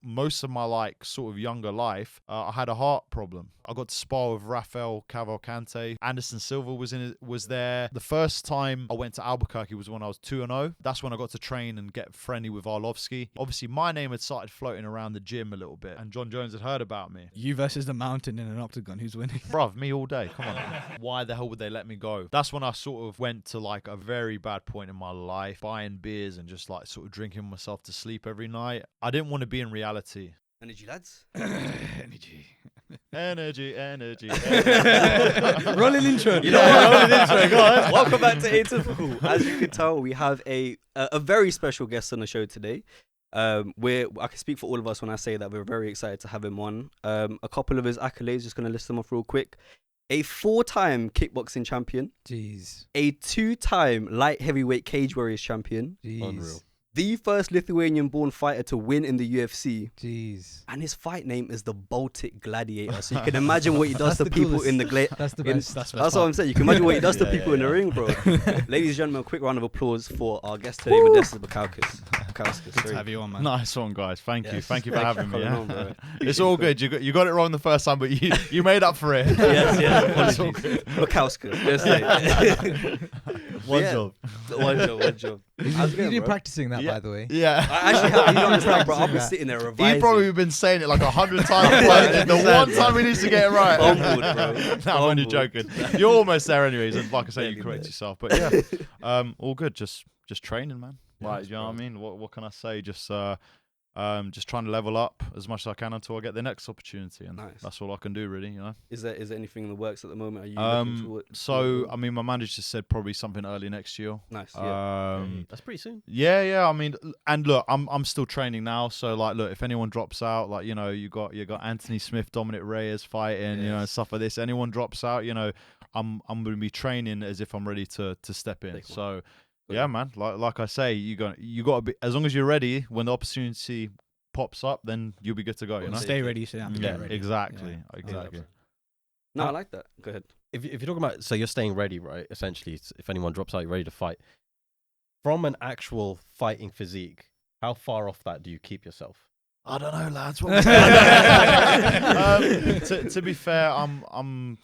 most of my like sort of younger life, I had a heart problem. I got to spar with Rafael Cavalcante. Anderson Silva was there. The first time I went to Albuquerque was when I was 2-0. That's when I got to train and get friendly with Arlovski. Obviously, my name had started floating around the gym a little bit, and Jon Jones had heard about me. You versus the Mountain in an octagon. Who's winning? Bruv, me all day. Come on. Why the hell would they let me go? That's when I sort of went to like a very bad point in my life, buying beers and just like sort of drinking myself to sleep every night. I didn't want to be in reality. Energy, lads. Energy. Energy. Rolling intro. You know what? Rolling intro. Go on. Welcome back to Atypical. As you can tell, we have a very special guest on the show today. I can speak for all of us when I say that we're very excited to have him on. A couple of his accolades, just going to list them off real quick. A 4-time kickboxing champion. Jeez. A 2-time light heavyweight Cage Warriors champion. Jeez. Unreal. The first Lithuanian-born fighter to win in the UFC. Jeez. And his fight name is the Baltic Gladiator. So you can imagine what he does to the people coolest. in the That's the best. That's what I'm saying. You can imagine what he does to people in the ring, bro. Yeah. Ladies and gentlemen, a quick round of applause for our guest today, Modestas Bukauskas. Good to have you on, man. Nice one, guys. Thank you Yes. for having me. Coming Yeah? on, bro. It's all good. You got it wrong the first time, but you made up for it. Yes. It's all good. Bukauskas. Let's say. One Yeah. job. One job. How's it You've going, been bro? practicing that, Yeah. by the way. Yeah. I actually have. You don't understand, bro. I've been Practicing sitting there revising. He's probably been saying it like 100 times. But the one time he needs to get it right. Fumbled, bro. No, I'm Fumbled. only joking. You're almost there anyways. And like I say, Barely, you correct mate. yourself. But yeah, all good. Just training, man. Yeah, Like, you know what I mean? What can I say? Just trying to level up as much as I can until I get the next opportunity, and Nice. that's all I can do, really. You know. Is there anything in the works at the moment? Are you looking toward? So I mean, my manager just said probably something early next year. Nice. Yeah. That's pretty soon. Yeah. I mean, and look, I'm still training now, so like, look, if anyone drops out, like, you know, you got Anthony Smith, Dominic Reyes fighting, you know, Yes. stuff like this. Anyone drops out, you know, I'm going to be training as if I'm ready to step in. Take one. So yeah, man, like I say, you got to be, as long as you're ready when the opportunity pops up, then you'll be good to go. You know. Stay ready, so you have to Yeah, get ready. exactly. Yeah. Exactly. No, I like that. Go ahead. If you're talking about, so you're staying ready, right? Essentially, if anyone drops out, you're ready to fight. From an actual fighting physique, how far off that do you keep yourself? I don't know, lads. To be fair, I'm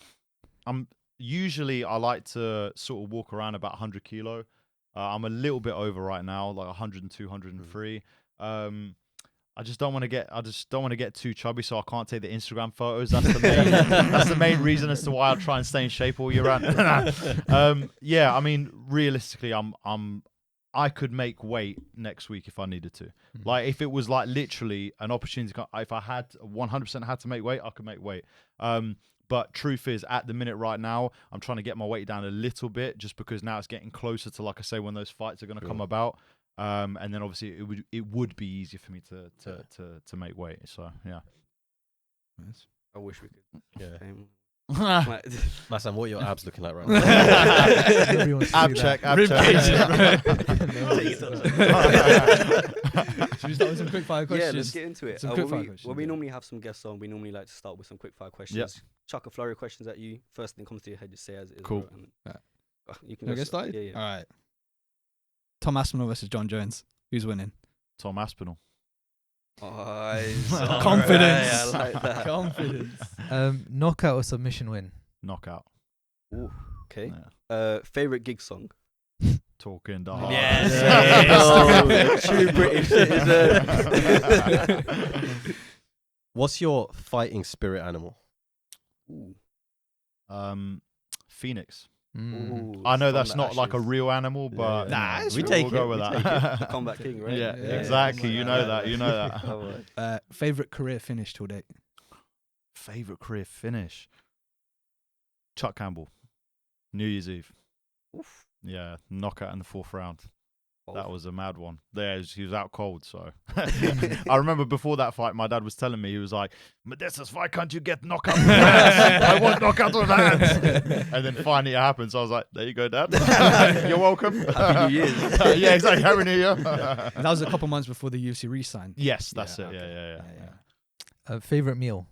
usually I like to sort of walk around about 100 kilo. I'm a little bit over right now, like 102, 103. I just don't want to get too chubby, so I can't take the Instagram photos. That's the main reason as to why I try and stay in shape all year round. Yeah, I mean, realistically, I could make weight next week if I needed to. Like, if it was like literally an opportunity, if I had 100% had to make weight, I could make weight. But truth is, at the minute right now, I'm trying to get my weight down a little bit, just because now it's getting closer to, like I say, when those fights are going to come about. And then obviously it would be easier for me to make weight. So yeah. Nice. I wish we could. Yeah. Masan, what are your abs looking like right now? Everyone wants to Ab see check, that. ab check. Should we start with some quickfire questions? Yeah, let's get into it. Some When quickfire we questions, when we yeah. normally have some guests on, we normally like to start with some quickfire questions. Chuck a flurry of questions at you. First thing comes to your head, just say as it is. Cool. bro, and, Yeah. you can Can I go get started? Yeah. All right. Tom Aspinall versus Jon Jones. Who's winning? Tom Aspinall. Confidence. Confidence. I like that. Confidence. Knockout or submission win? Knockout. Ooh, okay. Yeah. Favorite gig song? Talking the Yes. yes. True British citizen. What's your fighting spirit animal? Ooh. Phoenix. Ooh, I know from that's the not like a ashes. real animal, but Nah, we'll we take go it, with we that. The Combat King, right? Yeah, Yeah, exactly. yeah. You know that. You know that. Oh, right. Favorite career finish till date? Favorite career finish. Chuck Campbell. New Year's Eve. Oof. Yeah, knockout in the 4th round. Oh. That was a mad one. There, he was out cold. So I remember before that fight, my dad was telling me, he was like, "Modestas, why can't you get knockout with hands? I want knockout with hands." And then finally it happened. So I was like, "There you go, Dad. You're welcome." Happy New Year's. Yeah, exactly. Happy New Year. And that was a couple months before the UFC re-signed. Yes, that's it. okay. Yeah. Favorite meal?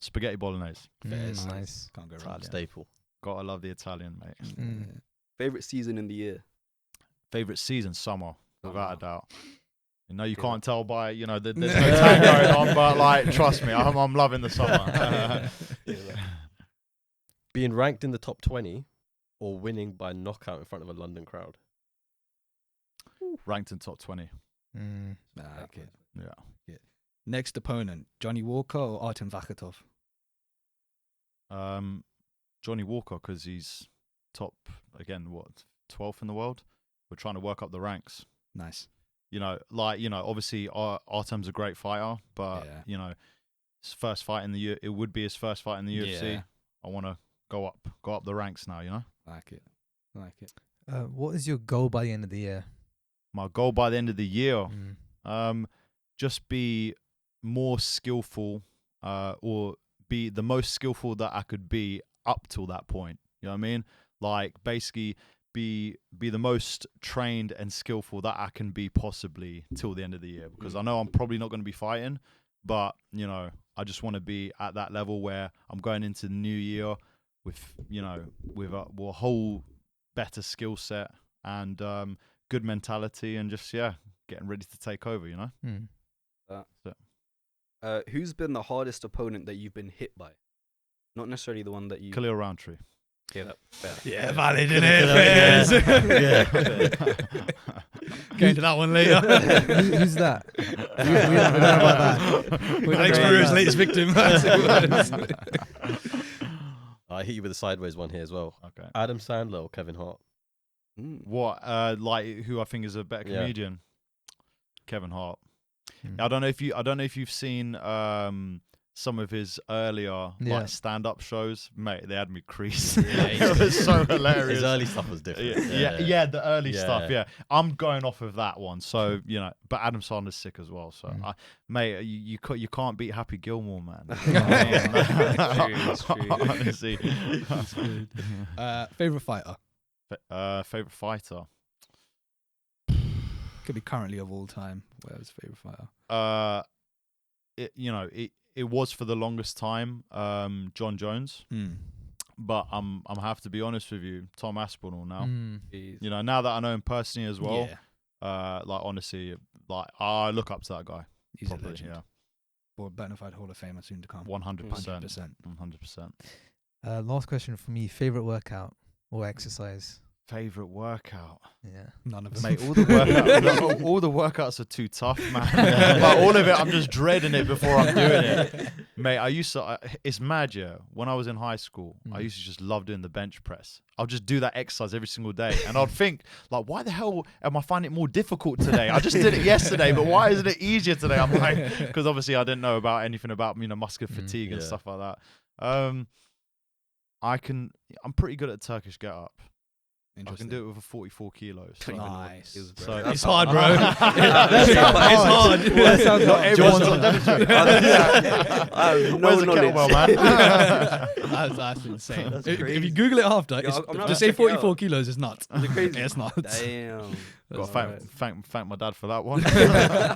Spaghetti bolagnese. Nice. Can't go wrong. Proud staple. Gotta love the Italian, mate. Mm. Favorite season in the year? Favorite season, summer, without a doubt. You know, you Yeah. can't tell by, you know, there's no tag going on, but like, trust me, I'm loving the summer. Being ranked in the top 20 or winning by knockout in front of a London crowd. Ranked in top 20. Okay. Yeah. Next opponent, Johnny Walker or Artem Vakhatov? Johnny Walker, because he's top, again, 12th in the world? We're trying to work up the ranks. Nice. You know, obviously Artem's a great fighter, but, Yeah. you know, his first fight in the it would be his first fight in the UFC. Yeah. I want to go up the ranks now, you know? Like it. What is your goal by the end of the year? My goal by the end of the year, Mm. just be more skillful, or be the most skillful that I could be up till that point. You know what I mean? Like, basically be the most trained and skillful that I can be possibly till the end of the year, because I know I'm probably not going to be fighting, but, you know, I just want to be at that level where I'm going into the new year with, you know, with a whole better skill set and good mentality, and just, getting ready to take over, you know? Who's been the hardest opponent that you've been hit by? Not necessarily the one that you. Khalil Rountree. Yeah, fair. Yeah, valid, isn't it? Going to that one later. Who's that? we don't know about that. Alex Pereira's latest victim. I hit you with a sideways one here as well. Okay. Adam Sandler or Kevin Hart? What? Like, who I think is a better Yeah. comedian? Kevin Hart. Mm. I don't know if you've seen some of his earlier Yeah. like stand-up shows, mate. They had me creased. Yeah, It was so hilarious. His early stuff was different. Yeah, the early Yeah. stuff. Yeah, I'm going off of that one. So, you know, but Adam Sandler's sick as well. So, mate, you can't beat Happy Gilmore, man. It's true. Honestly. Favorite fighter? Favorite fighter. Could be currently of all time. Where's favorite fighter? It was for the longest time Jon Jones, but I'm have to be honest with you, Tom Aspinall now. Jeez. You know, now that I know him personally as well, like, honestly, like, I look up to that guy. He's Probably, a legend. yeah. Or bona fide Hall of Famer soon to come. 100%. 100%. 100%. Last question for me. Favorite workout or exercise? Favorite workout? Yeah. None of them. Mate, all the workouts are too tough, man. But all of it, I'm just dreading it before I'm doing it. Mate, it's mad, yeah. When I was in high school, I used to just love doing the bench press. I'll just do that exercise every single day. And I'd think, like, why the hell am I finding it more difficult today? I just did it yesterday, but why isn't it easier today? I'm like, because obviously I didn't know about anything about, you know, muscular fatigue and stuff like that. I'm pretty good at Turkish get up. I can do it with a 44 kilos. So. Nice. So It's hard, bro. That's It's hard. That sounds Not like everyone's John- on demonstrate. I have no Where's the knowledge. kettlebell, man? That's insane. That's If crazy. you Google it after, Yeah, I'm gonna just say check it out. 44 kilos is nuts. Is it crazy? It's not. Damn. Got That's to thank my dad for that one. Yeah.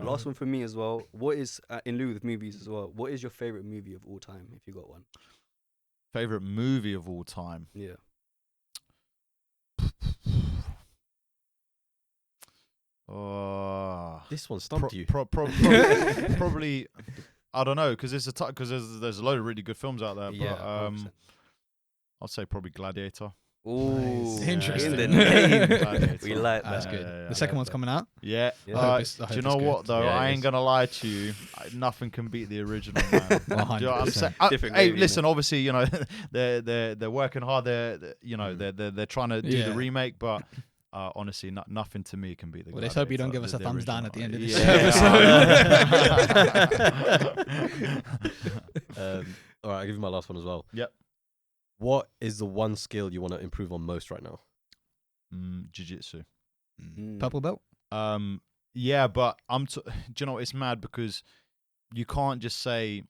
Last one for me as well. What is, in lieu with movies as well, what is your favorite movie of all time, if you got one? Favorite movie of all time? Yeah. This one stumped you. Probably, I don't know, because there's a load of really good films out there. Yeah. But I'd say probably Gladiator. Ooh, Interesting. In the name. Gladiator. We like That's that. good. Yeah, The second one's coming out. Yeah. Yeah. I hope it's Do you good. know what though? Yeah, I it ain't is. gonna lie to you. Nothing can beat the original, man. Do you know what I'm 100%. saying? Different Hey, gravy, listen. Obviously, you know they're working hard. They're trying to do Yeah. the remake, but honestly, nothing to me can beat the. Well, let's hope you don't Gladiator, give us a thumbs down at the end of this All right, I'll give you my last one as well. Yep. What is the one skill you want to improve on most right now? Jiu-jitsu. Purple belt. Yeah, but do you know, it's mad because you can't just say.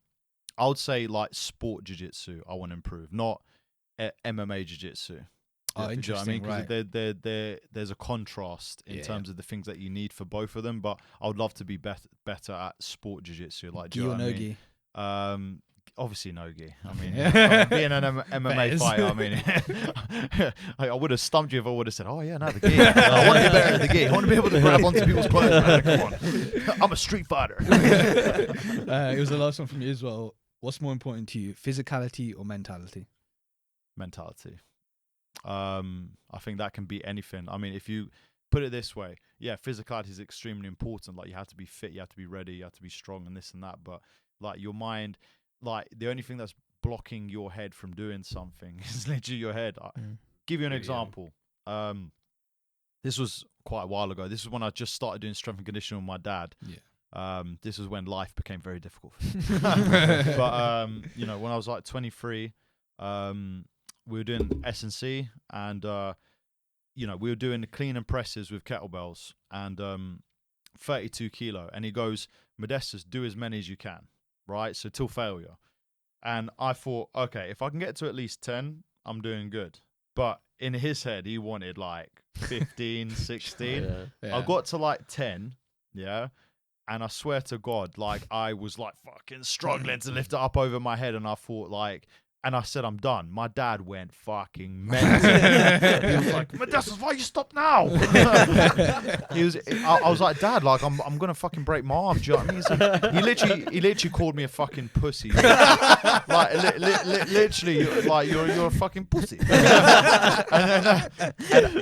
I would say like sport jiu-jitsu. I want to improve, not MMA jiu-jitsu. Oh, Do you know what I interesting. mean? Right. Because there's a contrast in Yeah. terms of the things that you need for both of them. But I would love to be better at sport jiu-jitsu. Like, do Gi you know or what I no mean? gi. obviously no gi. I mean, Yeah. being an MMA Bears. fighter, I mean, I would have stumped you if I would have said, "Oh yeah, no, the gi. I want to be better at the gi. I want to be able to grab onto people's clothes, man. Come on, I'm a street fighter." It was the last one from you as well. What's more important to you, physicality or mentality? Mentality. I think that can be anything. I mean, if you put it this way, yeah, physicality is extremely important. Like, you have to be fit, you have to be ready, you have to be strong, and this and that. But like your mind, like the only thing that's blocking your head from doing something is literally your head. Give you an example. This was quite a while ago. This was when I just started doing strength and conditioning with my dad. Yeah. This was when life became very difficult for me. But you know, when I was like 23, we were doing S&C, and you know, we were doing the clean and presses with kettlebells, and 32 kilo. And he goes, "Modestas, do as many as you can, right? So till failure." And I thought, okay, if I can get to at least 10, I'm doing good. But in his head, he wanted like 15, 16. Yeah. I got to like 10, yeah. And I swear to God, like I was like fucking struggling to lift it up over my head. And I thought like, and I said, I'm done. My dad went fucking mental. He was like, "Modestas, why you stop now?" I was like, "Dad, like I'm gonna fucking break my arm." Do you know what I mean? He literally called me a fucking pussy. Like literally, like you're a fucking pussy. and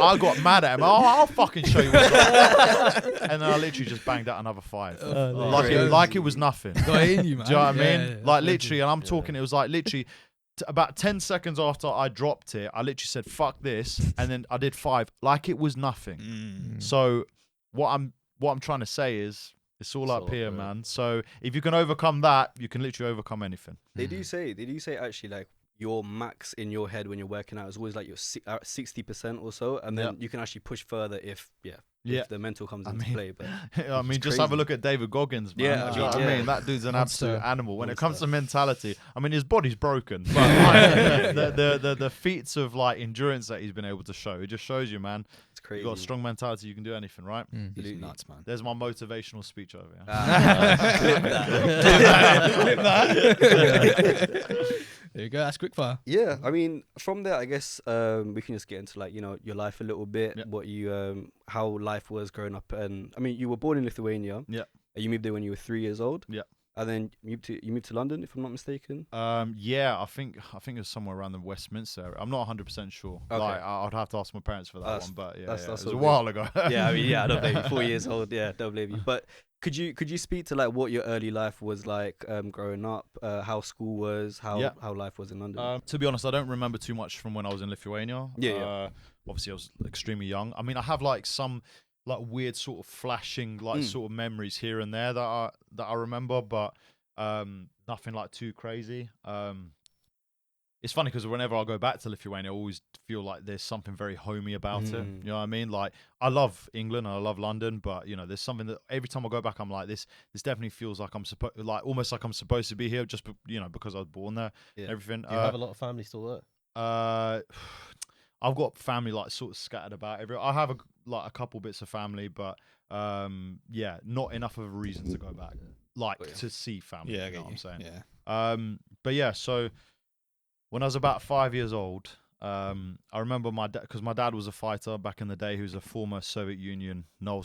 I got mad at him. "Oh, I'll fucking show you what's up." And then I literally just banged out another 5. Like it was nothing. Got it in you, man. Do you know what I mean? Yeah, Like literally, and I'm talking. It was like literally. About 10 seconds after I dropped it, I literally said, "Fuck this," and then I did 5 like it was nothing. So what I'm trying to say is, it's all up here, man. So if you can overcome that, you can literally overcome anything. They do say actually, like, your max in your head when you're working out is always like your 60% or so, and then you can actually push further if the mental comes into play. But I mean, just have a look at David Goggins, man. Yeah, Do you know what I mean? That dude's an absolute animal. When it comes to mentality, I mean, his body's broken, but like, the feats of like endurance that he's been able to show, it just shows you, man. It's crazy. You got a strong mentality, you can do anything, right? He's nuts, man. There's my motivational speech over here. Clip that. There you go. That's quickfire. Yeah, I mean, from there, I guess we can just get into like, you know, your life a little bit, what you, how life was growing up. And I mean, you were born in Lithuania. Yeah. You moved there when you were 3 years old. Yeah. And then you moved to London, if I'm not mistaken. Yeah, I think it was somewhere around the Westminster area. I'm not 100% sure. Okay. Like, I'd have to ask my parents for that one, but yeah, that's it was all a good. while ago. Yeah, I mean, yeah, I don't blame you. 4 years old, yeah, don't blame you. But could you speak to like what your early life was like growing up, how school was, how life was in London? To be honest, I don't remember too much from when I was in Lithuania. Yeah. Obviously, I was extremely young. I mean, I have like some like weird sort of flashing like sort of memories here and there that I remember, but nothing like too crazy. It's funny because whenever I go back to Lithuania, I always feel like there's something very homey about it. You know what I mean? Like, I love England and I love London, but you know, there's something that every time I go back, I'm like, this definitely feels like almost like I'm supposed to be here, just you know, because I was born there. Yeah. Everything. Do you have a lot of family still there? I've got family like sort of scattered about everywhere. I have a couple bits of family, but yeah, not enough of a reason to go back, like to see family. Yeah, you know what I'm saying? Yeah. But yeah, so when I was about 5 years old, I remember my dad, because my dad was a fighter back in the day. He was a former Soviet Union no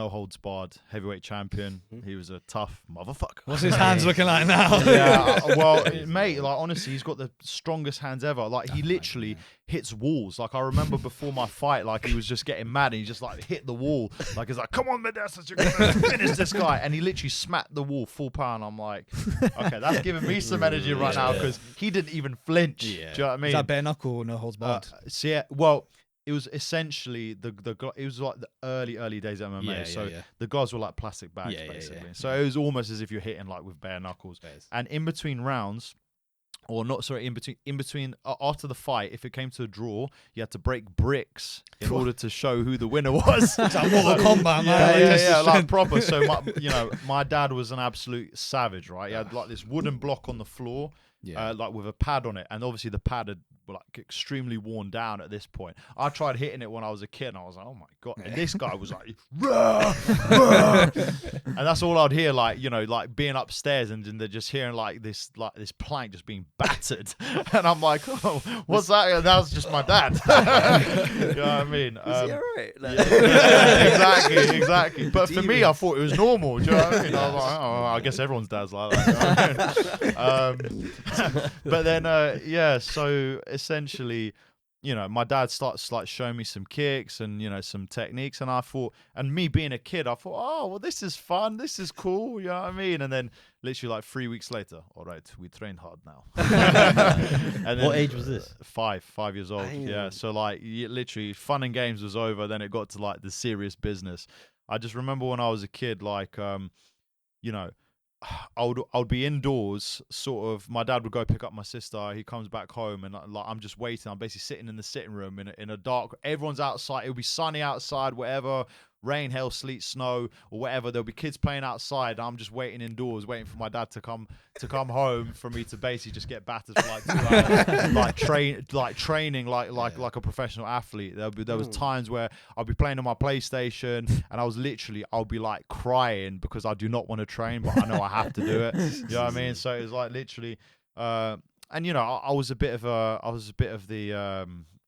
holds barred heavyweight champion. He was a tough motherfucker. What's his hands looking like now? Yeah, well, mate, like honestly, he's got the strongest hands ever. Like he literally hits walls. Like I remember before my fight, like he was just getting mad and he just like hit the wall. Like he's like, "Come on, Modestas, you're gonna finish this guy," and he literally smacked the wall full power. And I'm like, okay, that's giving me some energy right now because he didn't even flinch. Yeah. Do you know what I mean? Is that bare knuckle or no holds barred? So yeah, well, it was essentially it was like the early days of MMA. So the guys were like plastic bags basically. So it was almost as if you're hitting like with bare knuckles. And in between rounds, or not, sorry, in between after the fight, if it came to a draw, you had to break bricks in order to show who the winner was. It's like Mortal Kombat, man. Yeah, like proper. So my dad was an absolute savage, right? He had like this wooden block on the floor. like with a pad on it, and obviously the pad had like extremely worn down at this point. I tried hitting it when I was a kid, and I was like, oh my god! And this guy was like, rah, rah. And that's all I'd hear, like, you know, like being upstairs and they're just hearing like this plank just being battered, and I'm like, oh, what's that? And that was just my dad. You know what I mean? Was he alright? Like, yeah, exactly. But for me, I thought it was normal. Do you know what I mean? I was like, oh, I guess everyone's dad's like that. You know what I mean? But then, yeah, so essentially, you know, my dad starts like showing me some kicks and, you know, some techniques. And I thought, and me being a kid, I thought, oh, well, this is fun. This is cool. You know what I mean? And then literally like 3 weeks later, all right, we train hard now. And then, What age was this? 5 years old. Damn. Yeah. So like literally fun and games was over. Then it got to like the serious business. I just remember when I was a kid, like, you know, I would be indoors, sort of. My dad would go pick up my sister. He comes back home, and like I'm just waiting. I'm basically sitting in the sitting room in a dark. Everyone's outside. It'll be sunny outside, whatever. Rain, hail, sleet, snow, or whatever. There'll be kids playing outside. I'm just waiting indoors, waiting for my dad to come home for me to basically just get battered for like 2 hours, training like a professional athlete. There was times where I'll be playing on my PlayStation, and I'll be like crying because I do not want to train, but I know I have to do it. You know what I mean? So it was like literally, and you know, I was a bit of the.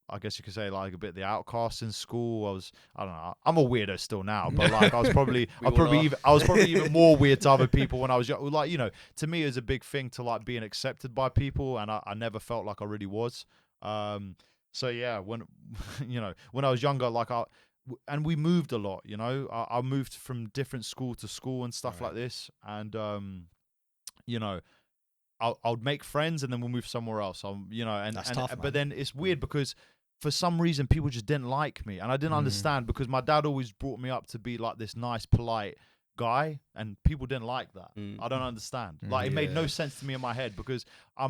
I guess you could say like a bit the outcast in school. I don't know. I'm a weirdo still now, but like I was probably even more weird to other people when I was young. Like, you know, to me it was a big thing to like being accepted by people, and I never felt like I really was. So yeah, when you know, when I was younger, like and we moved a lot. You know, I moved from different school to school and stuff like this, and you know. I would make friends and then we'll move somewhere else. You know, and tough, but then it's weird because for some reason people just didn't like me, and I didn't understand because my dad always brought me up to be like this nice, polite guy, and people didn't like that. I don't understand. Like it made no sense to me in my head because I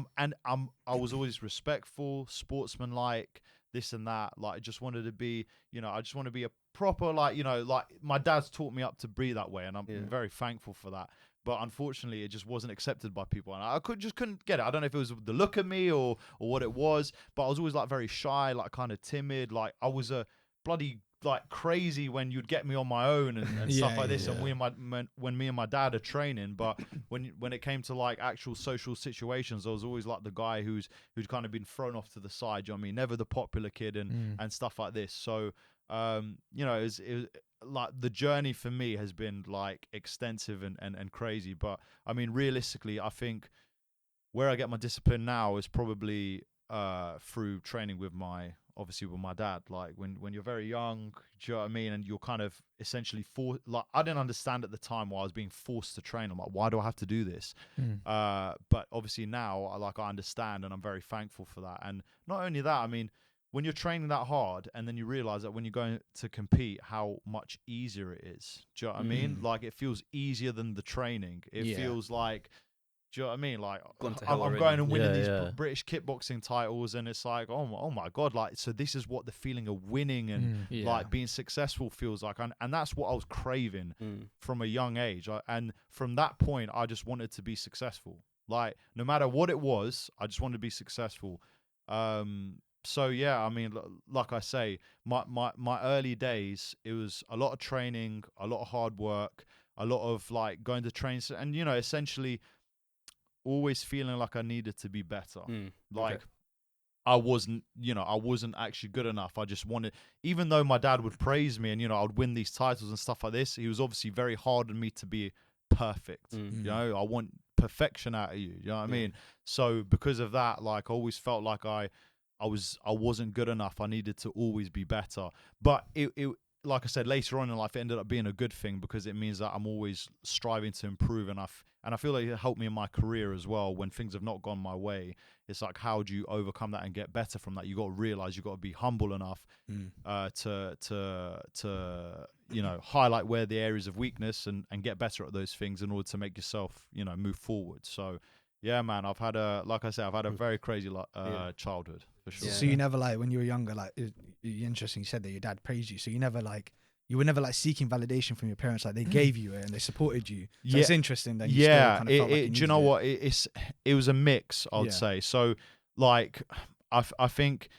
was always respectful, sportsmanlike, this and that. Like I just wanted to be, you know, I just want to be a proper, like, you know, like my dad's taught me up to be that way, and I'm very thankful for that. But unfortunately, it just wasn't accepted by people, and I couldn't get it. I don't know if it was the look of me or what it was, but I was always like very shy, like kind of timid. Like I was a bloody like crazy when you'd get me on my own and stuff like this. And when me and my dad are training, but when it came to like actual social situations, I was always like the guy who'd kind of been thrown off to the side. You know what I mean? Never the popular kid and stuff like this. So you know, it was like the journey for me has been like extensive and crazy, but I mean realistically I think where I get my discipline now is probably through training with my dad. Like when you're very young, do you know what I mean, and you're kind of essentially like I didn't understand at the time why I was being forced to train. I'm like, why do I have to do this? But obviously now I understand, and I'm very thankful for that. And not only that, I mean, when you're training that hard and then you realize that when you're going to compete, how much easier it is. Do you know what I mean? Like it feels easier than the training. It feels like, do you know what I mean? Like I'm going and winning these British kickboxing titles, and it's like, oh my God, like, so this is what the feeling of winning and like being successful feels like. And that's what I was craving from a young age. And from that point, I just wanted to be successful. Like no matter what it was, I just wanted to be successful. So yeah, I mean, like I say, my early days, it was a lot of training, a lot of hard work, a lot of like going to trains, and you know, essentially, always feeling like I needed to be better. Like I wasn't actually good enough. I just wanted, even though my dad would praise me and you know I'd win these titles and stuff like this, he was obviously very hard on me to be perfect. You know, I want perfection out of you. You know what I mean? So because of that, like I always felt like I wasn't good enough. I needed to always be better. But it like I said, later on in life, it ended up being a good thing because it means that I'm always striving to improve, and I feel like it helped me in my career as well. When things have not gone my way, it's like, how do you overcome that and get better from that? You got to realize you got to be humble enough to you know, highlight where the areas of weakness and get better at those things in order to make yourself, you know, move forward. So yeah, man, I've had a very crazy childhood for sure. So you never, like when you were younger, like interesting, you said that your dad praised you, so you never like you were never like seeking validation from your parents. Like they gave you it and they supported you. So Yeah. it's interesting that you Yeah, still kind of felt like you do you needed know it. what? It was a mix, I would Yeah. say. So, like, I think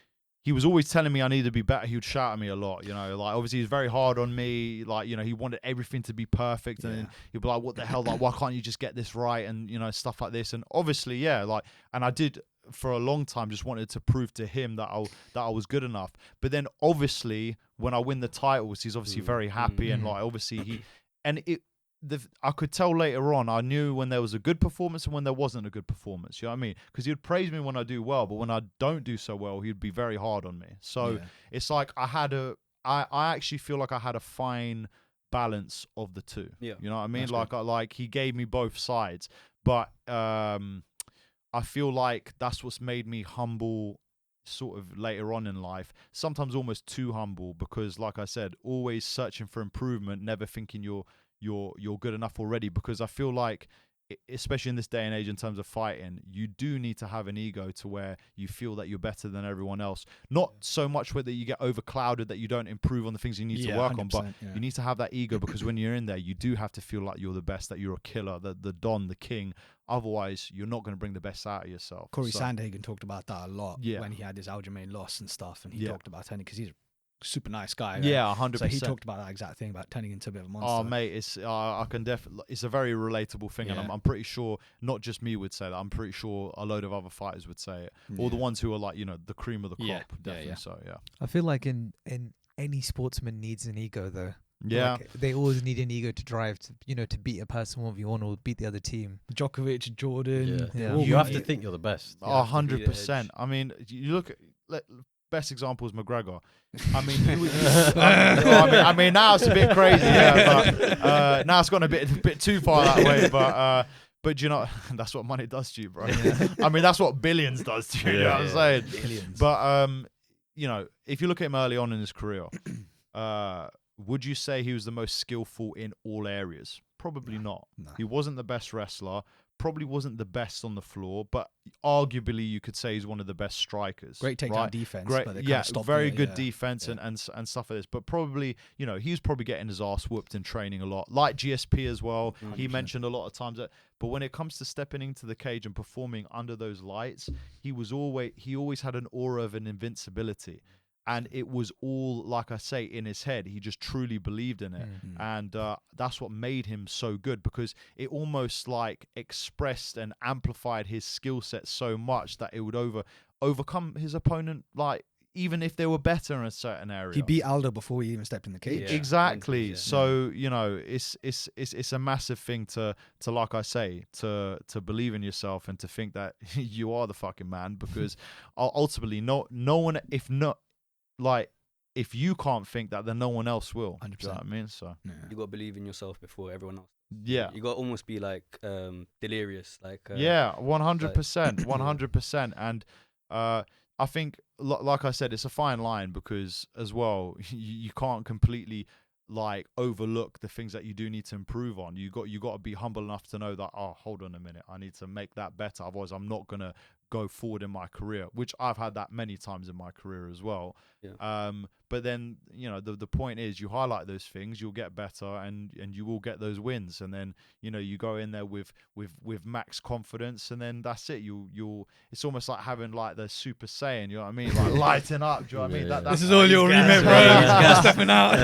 he was always telling me I needed to be better. He would shout at me a lot, like obviously he's very hard on me. Like, he wanted everything to be perfect, and Yeah. he'd be like, "What the hell? Like, why can't you just get this right?" And stuff like this. And obviously, yeah, like, and I did for a long time just wanted to prove to him that I was good enough. But then obviously when I win the titles, he's obviously very happy, and like obviously I could tell later on, I knew when there was a good performance and when there wasn't a good performance. You know what I mean? Because he'd praise me when I do well, but when I don't do so well, he'd be very hard on me. So it's like I actually feel like I had a fine balance of the two. Yeah. You know what I mean? That's Like he gave me both sides, but I feel like that's what's made me humble sort of later on in life, sometimes almost too humble, because like I said, always searching for improvement, never thinking you're good enough already, because I feel like, especially in this day and age in terms of fighting, you do need to have an ego to where you feel that you're better than everyone else. Not so much whether you get overclouded that you don't improve on the things you need to work on, but you need to have that ego, because when you're in there, you do have to feel like you're the best, that you're a killer, the Don, the king. Otherwise, you're not going to bring the best out of yourself. Corey Sandhagen talked about that a lot when he had his Aljamain loss and stuff, and he talked about turning, because he's a super nice guy. Right? Yeah, 100%. So he talked about that exact thing, about turning into a bit of a monster. Oh, mate, it's I can definitely. It's a very relatable thing, and I'm pretty sure not just me would say that. I'm pretty sure a load of other fighters would say it, or the ones who are like the cream of the crop. Definitely. So yeah. I feel like in any sportsman needs an ego though. Yeah, like, they always need an ego to drive to beat a person 1v1 or beat the other team. Djokovic, Jordan. Yeah. You have to think you're the best. 100%. I mean, you look at. Best example is McGregor. I mean, he was, I mean, now it's a bit crazy. But now it's gone a bit too far that way. But that's what money does to you, bro. I mean, that's what billions does to you. You know what I'm saying? Billions. But if you look at him early on in his career, would you say he was the most skillful in all areas? Probably not. No. He wasn't the best wrestler. Probably wasn't the best on the floor, but arguably you could say he's one of the best strikers. Great takedown defense. Great, but they very good defense and stuff like this. But probably, he was probably getting his ass whooped in training a lot, like GSP as well. 100%. He mentioned a lot of times that. But when it comes to stepping into the cage and performing under those lights, he always had an aura of an invincibility. And it was all, like I say, in his head. He just truly believed in it. Mm-hmm. And that's what made him so good, because it almost like expressed and amplified his skill set so much that it would overcome his opponent, like, even if they were better in a certain area. He beat Aldo before he even stepped in the cage. Yeah. Exactly. Yeah. So, it's a massive thing to like I say, to believe in yourself and to think that you are the fucking man, because ultimately no one, if you can't think that, then no one else will. 100%. Do you know what I mean? So You got to believe in yourself before everyone else. yeah, You got to almost be like delirious, like 100%, 100%. And I think, like I said, it's a fine line, because as well, you can't completely like overlook the things that you do need to improve on. You got to be humble enough to know that, oh, hold on a minute, I need to make that better, otherwise I'm not gonna go forward in my career, which I've had that many times in my career as well. But then the point is, you highlight those things, you'll get better, and you will get those wins, and then you go in there with max confidence, and then that's it. You'll it's almost like having like the Super Saiyan, you know what I mean, like lighting up. Do you know what I mean? That's This is all your remit, bro. He's stepping out.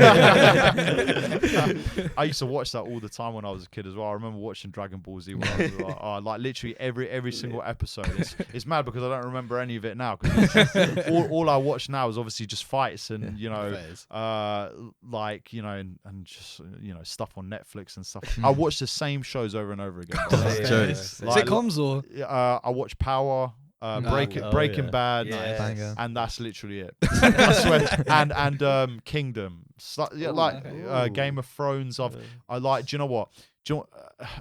I used to watch that all the time when I was a kid as well. I remember watching Dragon Ball Z when I was like literally every single episode. It's mad because I don't remember any of it now, because all I watch now is obviously just fights and and just stuff on Netflix and stuff. I watch the same shows over and over again. Sitcoms or I watch Power, Breaking Bad, and that's literally it. I swear. And Kingdom, Game of Thrones. I like. Do you know what?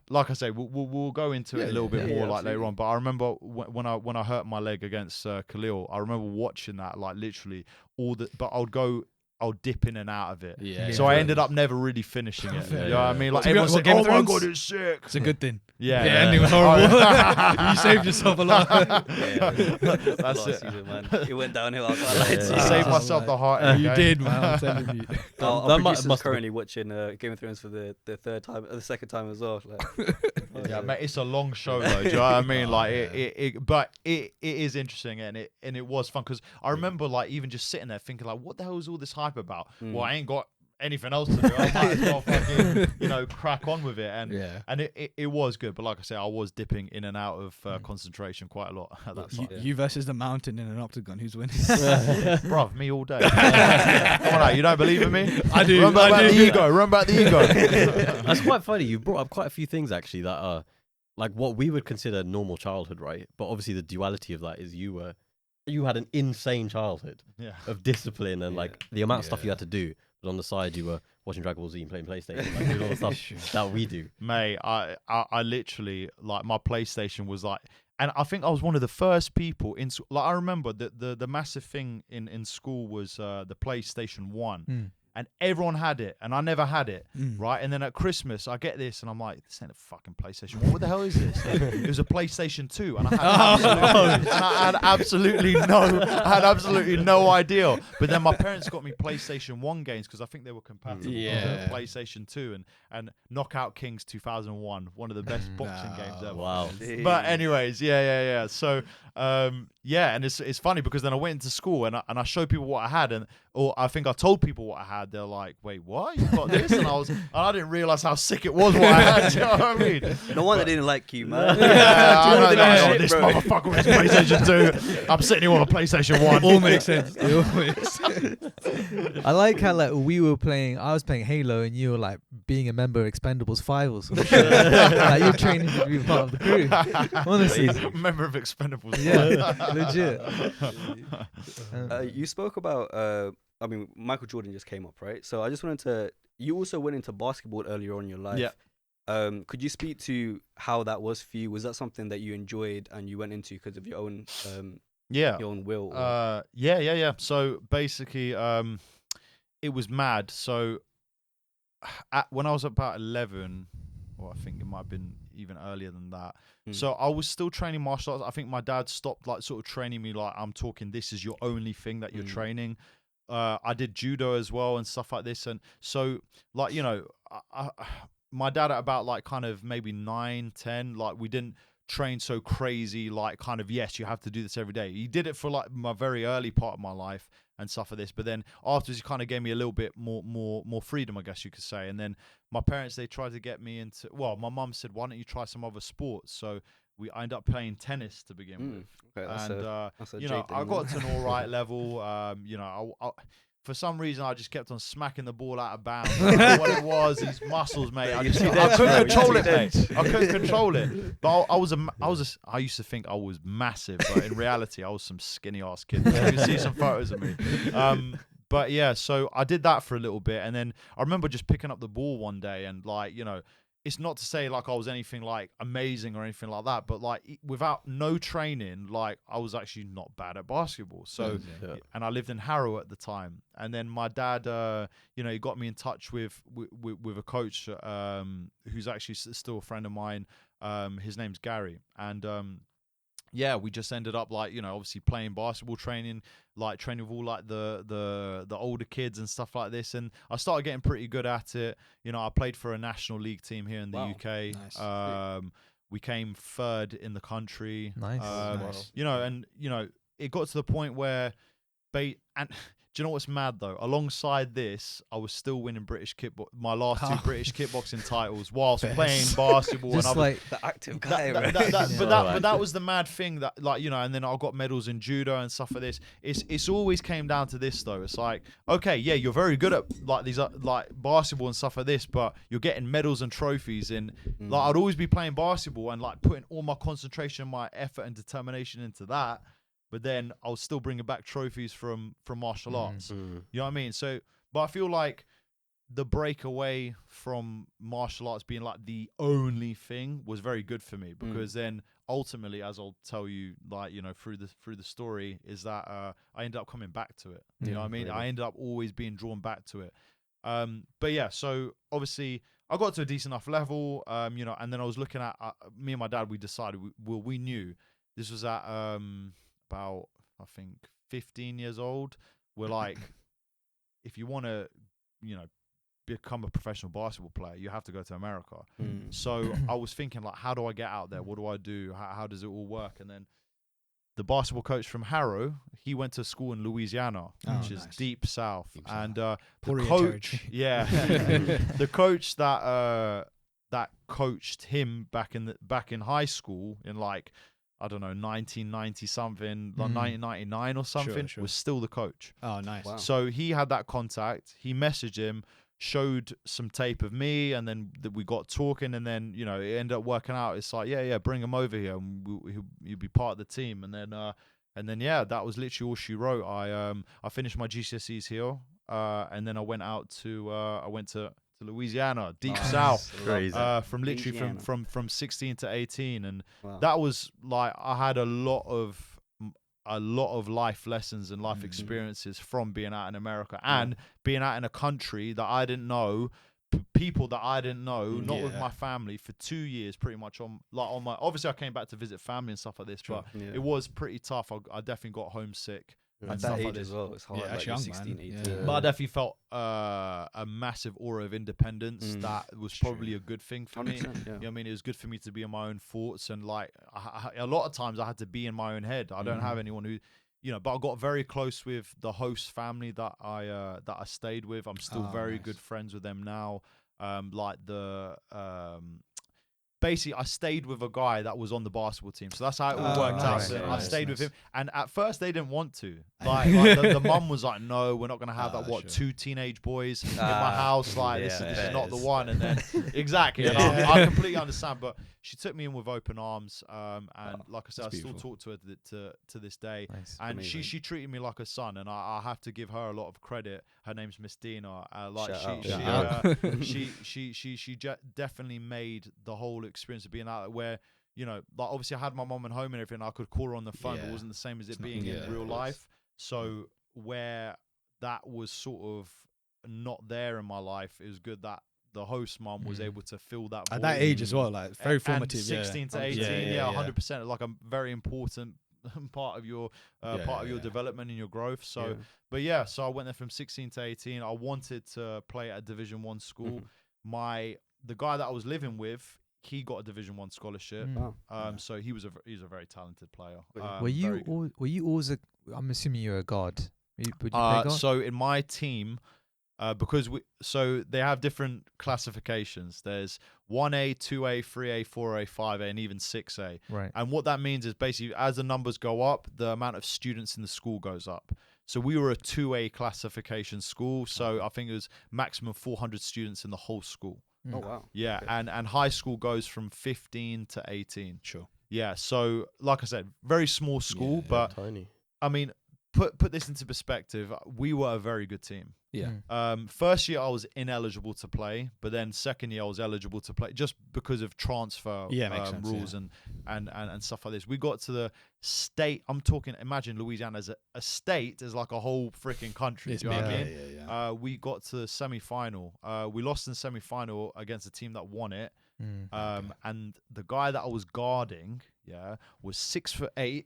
Like I say, we'll go into it a little bit more later on. But I remember when I hurt my leg against Khalil, I remember watching that like literally but I would go I'll dip in and out of it. Yeah. So I ended up never really finishing it. Yeah. You know what I mean? Like To be everyone honest, said, Game "Oh of my Thrones, god, it's sick." It's a good thing. Yeah, The ending was horrible. You saved yourself a lot. That's last it. season, man. It went downhill. I can't lie to I you. saved myself the heart. You did, man. I'm telling you. Our That producer's must have currently watching Game of Thrones for the third time, the second time as well. Yeah, mate, it's a long show though. Do you know what I mean? Like but it is interesting and it was fun because I remember like even just sitting there thinking like, what the hell is all this hype about? Well, I ain't got anything else to do. I might as well fucking, crack on with it. And it was good. But like I said, I was dipping in and out of concentration quite a lot at that time. You versus the mountain in an octagon. Who's winning? Bruv, me all day. Come on out, you don't believe in me? I do. Run back the ego. Run back the ego. That's quite funny. You brought up quite a few things actually that are like what we would consider normal childhood, right? But obviously the duality of that is you had an insane childhood of discipline and like the amount of stuff you had to do. But on the side, you were watching Dragon Ball Z and playing PlayStation, like doing all the stuff that we do. Mate, I literally like my PlayStation was like, and I think I was one of the first people in like I remember the massive thing in school was the PlayStation 1. And everyone had it, and I never had it, right? And then at Christmas, I get this, and I'm like, this ain't a fucking PlayStation 1. What the hell is this? It was a PlayStation 2, and I had absolutely no idea. But then my parents got me PlayStation 1 games because I think they were compatible with the PlayStation 2 and Knockout Kings 2001, one of the best boxing games ever. Wow. But anyways, yeah. So and it's funny because then I went into school and I showed people what I had, or I think I told people what I had. They're like, "Wait, what? You got this?" And I didn't realize how sick it was what I had. You know what I mean? No wonder they didn't like you, man. This motherfucker with his PlayStation 2. I'm sitting here on a PlayStation 1. All makes sense. It all makes sense. I like how like I was playing Halo and you were like being a member of Expendables 5 or some shit. Like you're training to be part of the crew. Honestly. Member of Expendables. Yeah, legit. You spoke about, Michael Jordan just came up, right? So I just wanted to, you also went into basketball earlier on in your life. Yeah. Could you speak to how that was for you? Was that something that you enjoyed and you went into because of your own your own will? Yeah. So basically, it was mad. So when I was about 11, or I think it might have been even earlier than that. So I was still training martial arts. I think my dad stopped like sort of training me like I'm talking this is your only thing that you're training. I did judo as well and stuff like this. And so like, my dad at about like kind of maybe 9, 10, like we didn't train so crazy, like kind of, yes, you have to do this every day. He did it for like my very early part of my life and stuff like this. But then afterwards, he kind of gave me a little bit more freedom, I guess you could say. And then my parents, they tried to get me into, well, my mum said, why don't you try some other sports? So I ended up playing tennis to begin with. Okay, I got to an all right level. For some reason, I just kept on smacking the ball out of bounds. I don't know what it was, these muscles, mate. I couldn't control it, mate. I couldn't control it. But I used to think I was massive, but in reality, I was some skinny ass kid. You can see some photos of me. But yeah, so I did that for a little bit, and then I remember just picking up the ball one day, and like, it's not to say like I was anything like amazing or anything like that, but like without no training, like I was actually not bad at basketball. So, and I lived in Harrow at the time, and then my dad, he got me in touch with a coach who's actually still a friend of mine. His name's Gary, and we just ended up like, obviously playing basketball, training with all like the older kids and stuff like this. And I started getting pretty good at it. I played for a national league team here in the UK. Nice. We came third in the country. Nice. It got to the point where do you know what's mad though? Alongside this, I was still winning my last 2 British kickboxing titles whilst playing basketball. Just and like the active guy, right? But that was the mad thing that, like, and then I got medals in judo and stuff like this. It's always came down to this though. It's like, okay, yeah, you're very good at like these like basketball and stuff like this, but you're getting medals and trophies. And like I'd always be playing basketball and like putting all my concentration, my effort and determination into that. But then I'll still bring back trophies from martial arts. You know what I mean? So, but I feel like the break away from martial arts being like the only thing was very good for me, because then ultimately, as I'll tell you, like, you know, through the story, is that I ended up coming back to it. You know what I mean? Really? I ended up always being drawn back to it. But yeah, so obviously I got to a decent enough level, you know, and then I was looking at me and my dad. We decided we knew this was at about, I think, 15 years old. We're like, if you want to, you know, become a professional basketball player, you have to go to America. So I was thinking, like, how do I get out there? What do I do? How does it all work? And then the basketball coach from Harrow, he went to school in Louisiana, which is deep south. And the coach, the coach that coached him back in high school in, like, I don't know, 1990 something, like 1999 or something, was still the coach. Oh, nice. Wow. So he had that contact. He messaged him, showed some tape of me, and then we got talking, and then, you know, it ended up working out. It's like, yeah, bring him over here, and he'll be part of the team. And then yeah, that was literally all she wrote. I finished my GCSEs here, and then I went to Louisiana, deep south, crazy. From literally from 16 to 18, and that was like, I had a lot of life lessons and life experiences from being out in America and being out in a country that I didn't know, people that I didn't know, not with my family for 2 years, pretty much on my. Obviously, I came back to visit family and stuff like this, but it was pretty tough. I definitely got homesick. At that age as well, it's hard. Yeah, like young, 16, 18. Yeah. But I definitely felt a massive aura of independence that was probably a good thing for me. You know what I mean? It was good for me to be in my own thoughts, and like a lot of times I had to be in my own head. I don't have anyone who, you know, but I got very close with the host family that I stayed with. I'm still very good friends with them now. Basically, I stayed with a guy that was on the basketball team, so that's how it all worked out. So I stayed with him, and at first they didn't want to. Like the mum was like, "No, we're not gonna have that. Two teenage boys in my house? Like this is not the one." And then exactly, and I completely understand. But she took me in with open arms, and like I said, I still talk to her to this day. Nice. And she treated me like a son, and I have to give her a lot of credit. Her name's Miss Dina. She definitely made the whole experience of being out there, where, you know, like, obviously I had my mom at home and everything, I could call her on the phone, but it wasn't the same as it being in real life. So where that was sort of not there in my life, it was good that the host mom was able to fill that void. At that age as well, like very formative. 16 to 18, 100%, like a very important part of your development and your growth. So but yeah, so I went there from 16 to 18. I wanted to play at a Division 1 school. The guy that I was living with, he got a Division 1 scholarship. So he's a very talented player. Were you always I'm assuming you're a guard. Would you play guard? So in my team, because they have different classifications. There's 1A, 2A, 3A, 4A, 5A, and even 6A. Right. And what that means is basically, as the numbers go up, the amount of students in the school goes up. So we were a 2A classification school. So I think it was maximum 400 students in the whole school. Oh wow. Yeah, okay. and high school goes from 15 to 18. Sure. Yeah, so like I said, very small school, but tiny. I mean, put this into perspective. We were a very good team. Yeah. First year I was ineligible to play, but then second year I was eligible to play just because of transfer rules and stuff like this. We got to the state. I'm talking. Imagine Louisiana as a state is like a whole freaking country. Do you know what I mean? Yeah. We got to the semi-final. We lost in the semi-final against a team that won it. And the guy that I was guarding, was 6'8",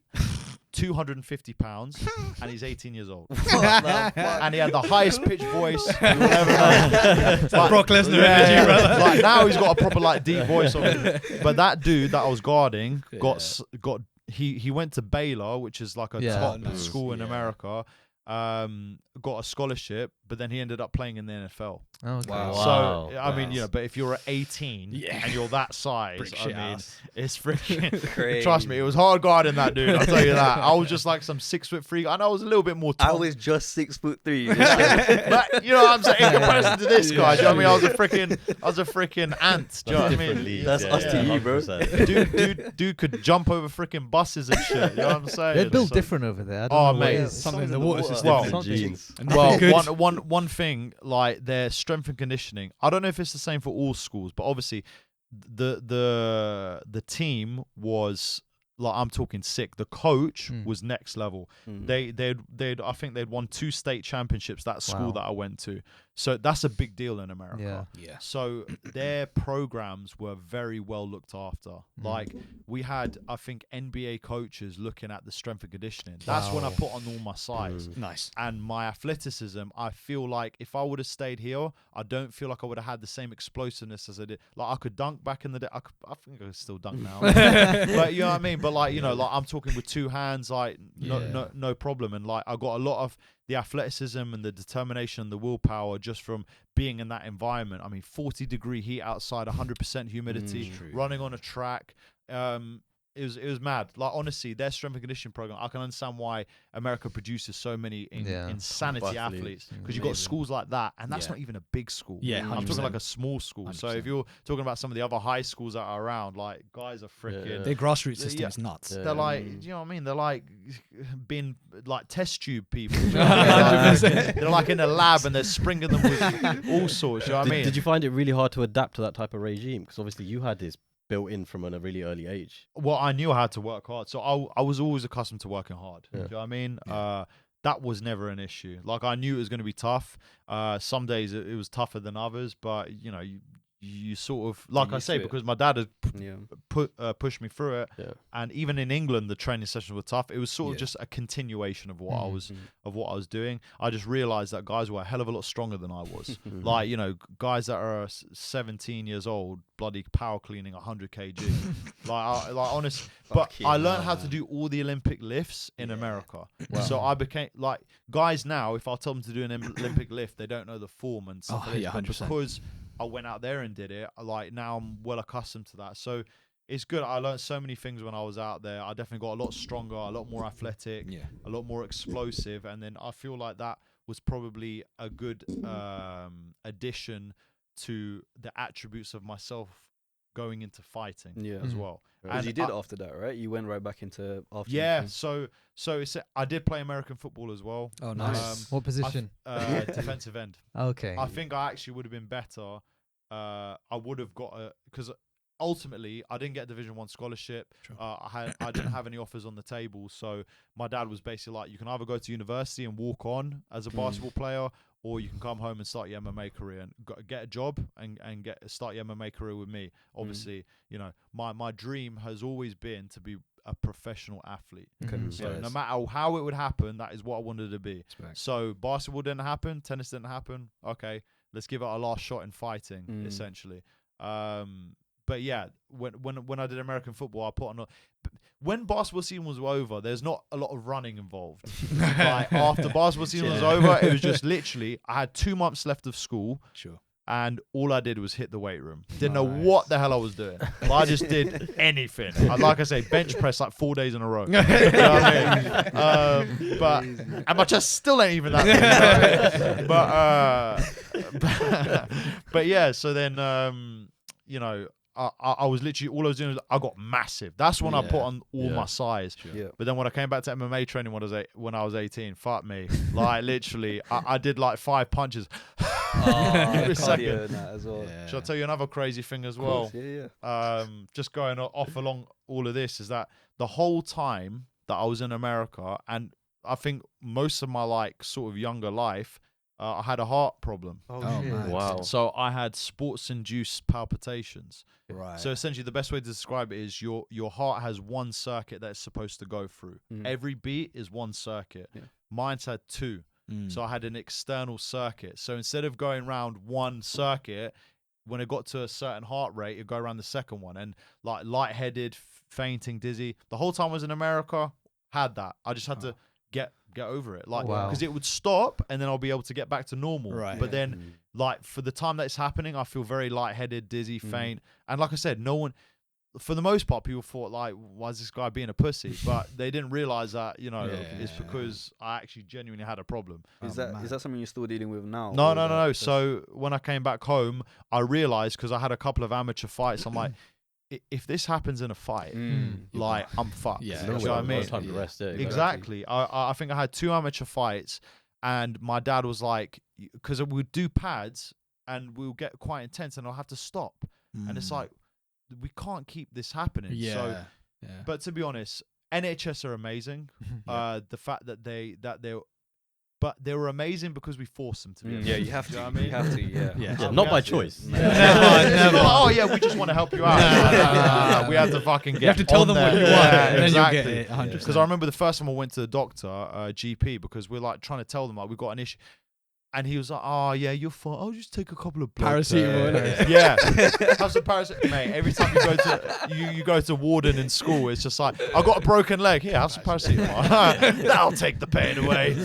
250 pounds, and he's 18 years old. And he had the highest pitched voice you will ever know. Like, Brock Lesnar energy, brother. Like, now he's got a proper like deep voice on him. But that dude that I was guarding he went to Baylor, which is like a top school in America. Got a scholarship, but then he ended up playing in the NFL. Oh, okay. Wow. So I mean, you know, but if you're 18 and you're that size, I mean, it's freaking crazy. Trust me, it was hard guarding that dude. I'll tell you that. I was just like some 6'3". I know I was a little bit more tall. I was just 6'3". But you know what I'm saying? In comparison to this guy, do you know what I mean? I was a freaking ant. Do you know what I mean? That's us to you, bro. Dude could jump over freaking buses and shit. You know what I'm saying? They're built different over there. I don't know mate, something in the water system. Well, one thing, like their strength and conditioning. I don't know if it's the same for all schools, but obviously, the team was. Like I'm talking sick. The coach was next level. They'd I think they'd won 2 state championships, that school that I went to. So that's a big deal in America. Yeah. So their programs were very well looked after. Like we had, I think, NBA coaches looking at the strength and conditioning. That's when I put on all my size. Nice. And my athleticism, I feel like if I would have stayed here, I don't feel like I would have had the same explosiveness as I did. Like I could dunk back in the day. I think I could still dunk now. But you know what I mean? But like, you know, like I'm talking with 2 hands, like no problem. And like I got a lot of the athleticism and the determination and the willpower just from being in that environment. I mean, 40-degree heat outside, 100% humidity, running on a track. It was mad. Like honestly, their strength and conditioning program, I can understand why America produces so many insanity athletes, because you've got schools like that, and that's not even a big school. Yeah, I'm talking like a small school. 100%. So if you're talking about some of the other high schools that are around, like guys are freaking. Their grassroots system is nuts. They're like, you know what I mean? They're like being like test tube people. They're like in a lab and they're springing them with all sorts. You know what I mean? Did you find it really hard to adapt to that type of regime? Because obviously you had this built in from a really early age. Well, I knew I had to work hard, so I was always accustomed to working hard. Do you know what I mean? That was never an issue. Like I knew it was going to be tough. Some days it was tougher than others, but you know, you sort of, like I say, because my dad had pushed me through it, and even in England the training sessions were tough. It was sort of just a continuation of what I was doing. I just realized that guys were a hell of a lot stronger than I was. Like, you know, guys that are 17 years old bloody power cleaning 100 kg. like honest, but I learned how to do all the Olympic lifts in America. So I became like, guys now, if I tell them to do an Olympic lift, they don't know the form and stuff like that, because I went out there and did it. Like now I'm well accustomed to that. So it's good. I learned so many things when I was out there. I definitely got a lot stronger, a lot more athletic, a lot more explosive. And then I feel like that was probably a good addition to the attributes of myself going into fighting as well. And you did after that, right? You went right back into after. Yeah, so it's, I did play American football as well. Oh, nice. What position? Defensive end. Okay. I think I actually would have been better. I would have got because ultimately I didn't get a Division 1 scholarship. I didn't have any offers on the table, so my dad was basically like, you can either go to university and walk on as a basketball player, or you can come home and start your MMA career and get a job and start your MMA career with me. Obviously, you know, my dream has always been to be a professional athlete. So no matter how it would happen, that is what I wanted to be. So basketball didn't happen, tennis didn't happen. Okay, let's give it a last shot in fighting, essentially. But yeah, when I did American football, I put on when basketball season was over, there's not a lot of running involved. Like after basketball season was over, it was just literally, I had 2 months left of school. And all I did was hit the weight room. Didn't know what the hell I was doing. But I just did anything. Like I say, bench press like 4 days in a row. You know what I mean? And my chest still ain't even that big. But yeah, so then, you know, I was literally, all I was doing was I got massive. That's when I put on all my size. But then when I came back to MMA training when I was 18, fuck me. Like literally, I did like 5 punches. Every second. That as well. Shall I tell you another crazy thing as well? Just going off along all of this is that the whole time that I was in America, and I think most of my like sort of younger life, I had a heart problem. Wow. So I had sports-induced palpitations. Right. So essentially, the best way to describe it is your heart has one circuit that it's supposed to go through. Every beat is one circuit. Mine's had 2. So I had an external circuit. So instead of going around one circuit, when it got to a certain heart rate, it'd go around the second one. And like lightheaded, fainting, dizzy. The whole time I was in America, had that. I just had to get over it, like, because it would stop and then I'll be able to get back to normal. But then like for the time that it's happening, I feel very lightheaded, dizzy, faint. And like I said, no one, for the most part, people thought like, why is this guy being a pussy? But they didn't realize that, you know, it's because I actually genuinely had a problem. Is that something you're still dealing with now? No. So when I came back home, I realized, because I had a couple of amateur fights, I'm like, if this happens in a fight, like I'm fucked. You know what I mean? Time to rest it. Exactly. I think I had 2 amateur fights, and my dad was like, because we'll do pads and we'll get quite intense and I'll have to stop. And it's like, we can't keep this happening. Yeah. So, but to be honest, NHS are amazing. The fact that but they were amazing because we forced them to be. Yeah, you have to. You have to. Yeah. Not by choice. Never. Oh yeah, we just want to help you out. We have to fucking get. You have to tell them what you want, and then exactly. you'll get it 100%. Because I remember the first time I went to the doctor, GP, because we're like trying to tell them like we've got an issue. And he was like, "Oh yeah, you're fine. I'll just take a couple of blood paracetamol." Yeah, have some paracetamol, mate. Every time you go to Warden in school, it's just like, "I got a broken leg. Here, have some paracetamol. That'll take the pain away."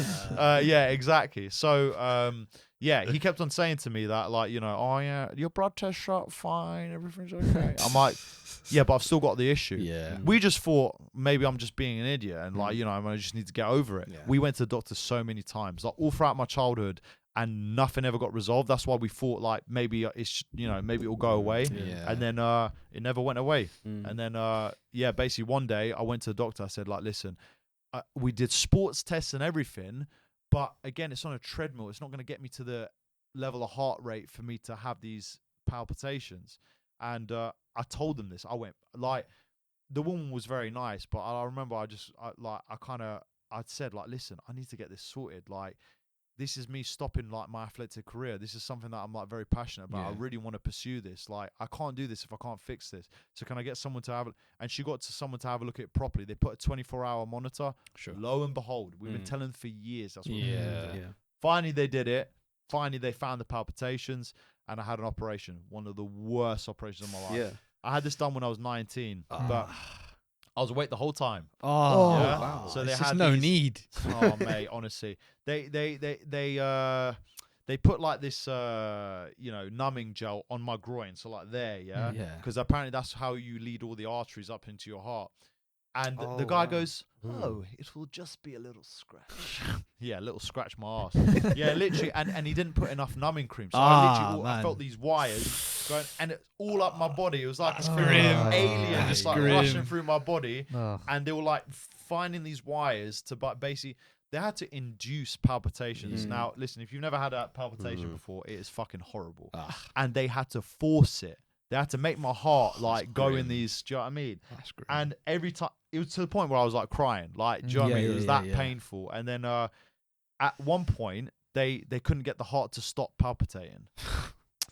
Yeah, exactly. So, yeah, he kept on saying to me that, like, you know, "Oh yeah, your blood test shot fine, everything's okay." I'm like, "Yeah, but I've still got the issue." Yeah. We just thought maybe I'm just being an idiot and like, you know, I just need to get over it. Yeah. We went to the doctor so many times, like all throughout my childhood, and nothing ever got resolved. That's why we thought like maybe it's, you know, maybe it'll go away. Yeah. And then it never went away. And then yeah, basically one day I went to the doctor. I said like, "Listen, we did sports tests and everything, but again, it's on a treadmill. It's not going to get me to the level of heart rate for me to have these palpitations." And I told them this. I went like, the woman was very nice, but I remember I said like, "Listen, I need to get this sorted. Like, this is me stopping like my athletic career. This is something that I'm like very passionate about. I really want to pursue this. Like, I can't do this if I can't fix this. So can I get someone to have it?" And she got to someone to have a look at it properly. They put a 24-hour monitor. Sure. Lo and behold, we've been telling them for years. That's what we Yeah. Finally, they did it. Finally, they found the palpitations, and I had an operation. One of the worst operations of my life. Yeah. I had this done when I was 19, but I was awake the whole time. Oh, Yeah. wow. So they It's had just no these- need. Oh mate, honestly, they put like this you know, numbing gel on my groin, so like there, yeah, because apparently that's how you lead all the arteries up into your heart. And the guy goes, "Oh, it will just be a little scratch." Yeah, a little scratch my ass. Yeah, literally, and he didn't put enough numbing cream, so I felt these wires going, and it's all up my body. It was like this alien just like rushing through my body, and they were like finding these wires to, but basically they had to induce palpitations. Now, listen, if you've never had a palpitation before, it is fucking horrible, and they had to force it. They had to make my heart like go in these. Do you know what I mean? And every time it was to the point where I was like crying. Like, do you know what I mean? It was that painful. And then at one point they couldn't get the heart to stop palpitating.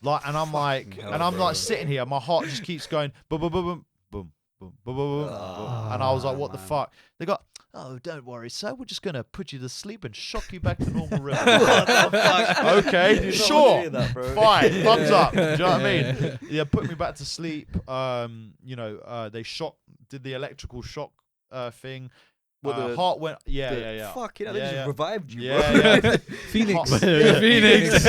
Like, and I'm like, sitting here, my heart just keeps going boom, boom, boom, boom, boom, boom, boom, boom, boom. And I was like, what the fuck? They got, "Oh, don't worry, sir. We're just gonna put you to sleep and shock you back to normal rhythm." What the fuck? Okay, sure, fine, thumbs up. Do you know what I mean? Yeah, put me back to sleep. You know, they did the electrical shock thing. Heart went, yeah. Fuck it, they just revived you, bro. Yeah. Phoenix. Phoenix.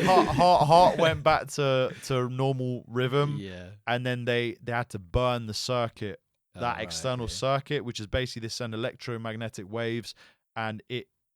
Heart went back to normal rhythm. Yeah. And then they had to burn the circuit. That external circuit, which is basically they send electromagnetic waves, and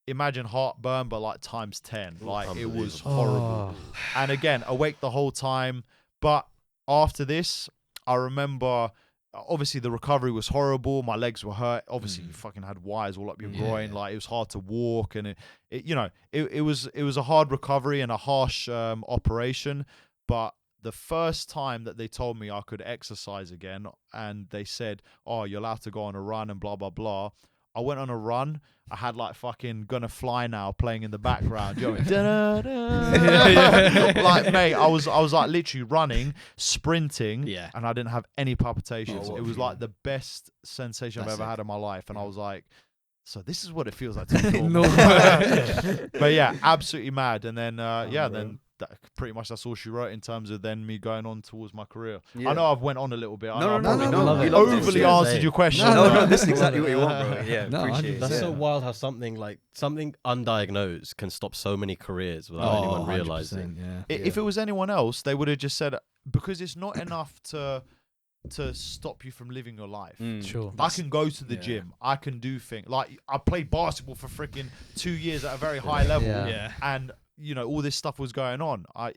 imagine heartburn, but like times 10. Like, it was horrible. And again, awake the whole time. But after this, I remember, obviously the recovery was horrible. My legs were hurt. Obviously, you fucking had wires all up your groin. Like, it was hard to walk, and it you know, it was a hard recovery and a harsh operation. But the first time that they told me I could exercise again, and they said, "Oh, you're allowed to go on a run," and blah, blah, blah. I went on a run. I had like fucking Gonna Fly Now playing in the background. You know, like, mate, I was like literally running, sprinting, and I didn't have any palpitations. It was like the best sensation I've ever had in my life. And I was like, so this is what it feels like to be normal. But yeah, absolutely mad. And then, then pretty much that's all she wrote in terms of then me going on towards my career. I know I've went on a little bit. No. Overly answered your question. No, this is exactly what you want, bro. Yeah, appreciate it. That's so wild how something undiagnosed can stop so many careers without anyone realizing. If it was anyone else, they would have just said, because it's not enough to stop you from living your life. Sure. I can go to the gym. I can do things. Like, I played basketball for freaking 2 years at a very high level. And you know, all this stuff was going on. I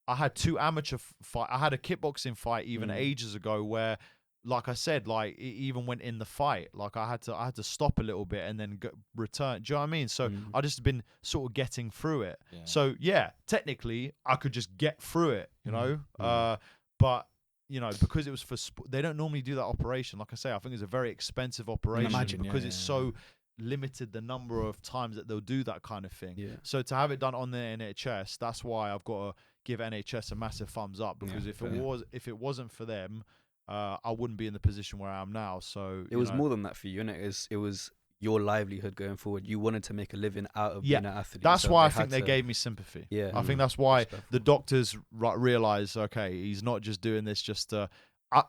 had 2 amateur fights. I had a kickboxing fight even ages ago where like I said, like it even went in the fight. Like I had to stop a little bit and then return. Do you know what I mean? So I just been sort of getting through it. Yeah. So yeah, technically I could just get through it, you know. But you know, because it was for they don't normally do that operation. Like I say, I think it's a very expensive operation because it's so limited the number of times that they'll do that kind of thing. Yeah. So to have it done on the NHS, that's why I've got to give NHS a massive thumbs up, because if it wasn't for them, I wouldn't be in the position where I am now. So it was more than that for you, innit? It was your livelihood going forward. You wanted to make a living out of being an athlete. That's why I think they gave me sympathy. Yeah, I think that's why the doctors realized, okay, he's not just doing this just to.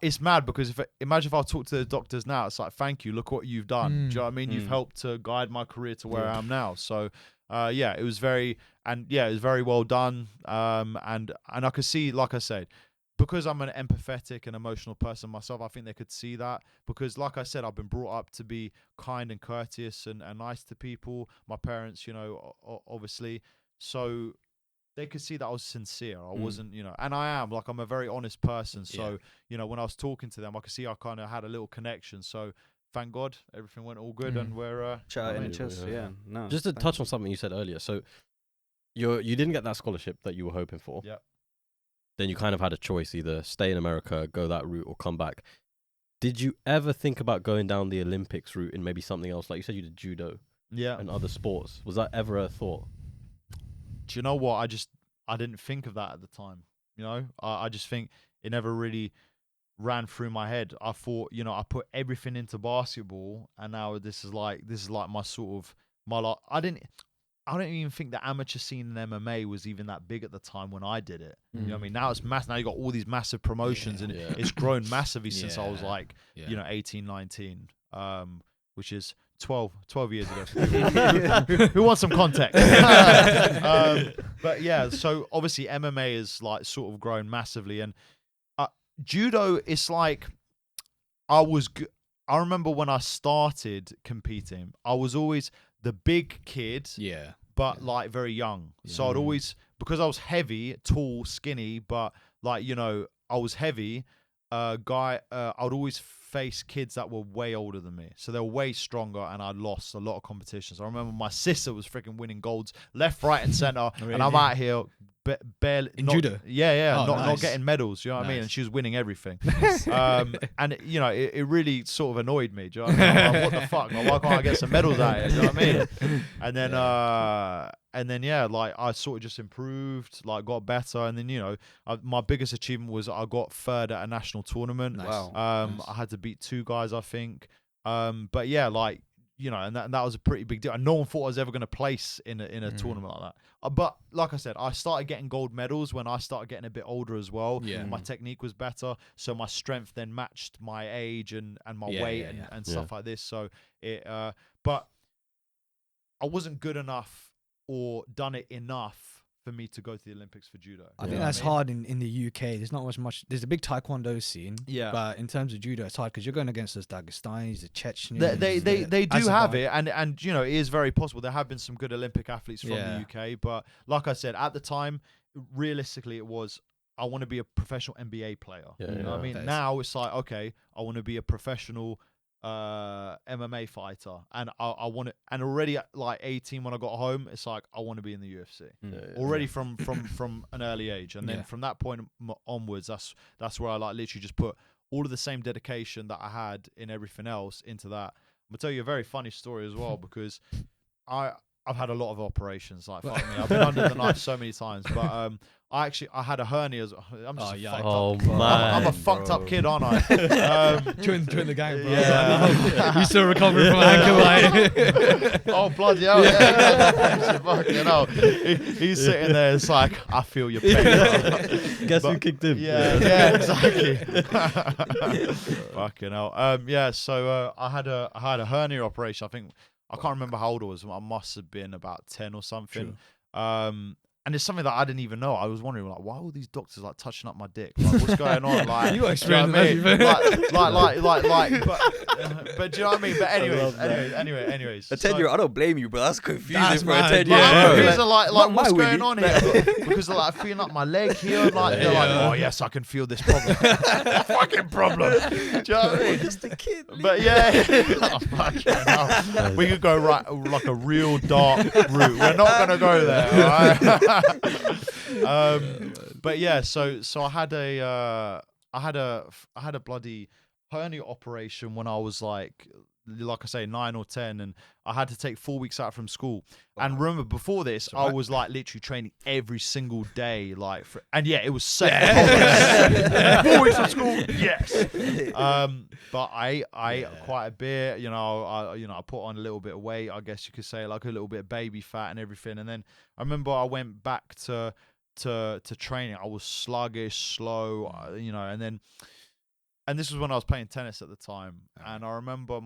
It's mad because imagine if I talk to the doctors now, it's like, thank you, look what you've done. Do you know what I mean? You've helped to guide my career to where I am now. So it was very well done. And I could see, like I said, because I'm an empathetic and emotional person myself, I think they could see that. Because, like I said, I've been brought up to be kind and courteous and nice to people. My parents, you know, obviously. So they could see that I was sincere. I wasn't, you know, and I am. Like, I'm a very honest person. So, you know, when I was talking to them, I could see I kind of had a little connection. So, thank God, everything went all good, and we're shout out NHS. Yeah, no. Just to touch on something you said earlier. So, you didn't get that scholarship that you were hoping for. Yeah. Then you kind of had a choice, either stay in America, go that route, or come back. Did you ever think about going down the Olympics route and maybe something else? Like you said, you did judo and other sports. Was that ever a thought? Do you know what? I didn't think of that at the time. You know, I just think it never really ran through my head. I thought, you know, I put everything into basketball, and now this is like my sort of my life. I don't even think the amateur scene in MMA was even that big at the time when I did it. You know what I mean? Now it's massive. Now you got all these massive promotions, and it's grown massively since I was like, you know, 18, 19, which is 12 years ago. Who wants some context? But yeah, so obviously MMA is like sort of grown massively, and judo, it's like I remember when I started competing, I was always the big kid, but like very young. So I'd always, because I was heavy, tall, skinny, but like, you know, I was heavy. I'd always face kids that were way older than me, so they were way stronger, and I lost a lot of competitions. I remember my sister was freaking winning golds left, right, and center, and I'm out here barely in judo. Not getting medals. You know what I mean? And she was winning everything. And you know, it really sort of annoyed me. Do you know what I mean? Like, what the fuck? Like, why can't I get some medals out here? Do you know what I mean? And then like I sort of just improved, like got better, and then, you know, my biggest achievement was I got third at a national tournament. Nice. Wow. I had to beat 2 guys, I think. But yeah, like, you know, and that was a pretty big deal. And no one thought I was ever going to place in a tournament like that. But like I said, I started getting gold medals when I started getting a bit older as well. Yeah. My technique was better, so my strength then matched my age and my weight and stuff like this. So but I wasn't good enough or done it enough for me to go to the Olympics for judo. I think that's hard in the UK. There's not much. There's a big taekwondo scene. Yeah. But in terms of judo, it's hard because you're going against those Dagestanis, the Chechens. They do have it, and you know, it is very possible. There have been some good Olympic athletes from the UK, but like I said, at the time, realistically, it was, I want to be a professional NBA player. You know what I mean? Now it's like, okay, I want to be a professional MMA fighter, and I want to, and already at like 18 when I got home, it's like I want to be in the UFC already from an early age, and then from that point onwards, that's where I like literally just put all of the same dedication that I had in everything else into that. I'm gonna tell you a very funny story as well, because I've had a lot of operations. Like, fuck me, I've been under the knife so many times. But I had a hernia. I'm just I'm a fucked up kid, aren't I? Join the gang, bro. Yeah. You still recovering from ankle? Oh, bloody hell! Yeah. Fucking hell. He's sitting there. It's like, I feel your pain. Guess who kicked him? Yeah, exactly. Fucking hell. So I had a hernia operation. I can't remember how old I was. I must have been about 10 or something. Sure. And it's something that I didn't even know. I was wondering, like, why are all these doctors like touching up my dick? Like, what's going on? Like, you got do you know what I mean? But do you know what I mean? But anyways. A 10-year-old, I don't blame you, bro. That's confusing That's for a mad, 10-year-old. yeah. I'm bro. confused, like what's my going Willie. on here? Because like feeling like my leg here, like they're like, oh yes, I can feel this problem. Fucking problem. Do you know what I mean? Just a kid. But yeah, oh, fucking hell. We could go right like a real dark route. We're not gonna go there. All right? But yeah, so I had a bloody hernia operation when I was like I say 9 or 10, and I had to take 4 weeks out from school. And remember, before this, I was like literally training every single day, and yeah, it was set. 4 weeks from school, yes. But I ate quite a bit, I put on a little bit of weight, I guess you could say, like a little bit of baby fat and everything. And then I remember I went back to training. I was sluggish, slow, and this was when I was playing tennis at the time. And I remember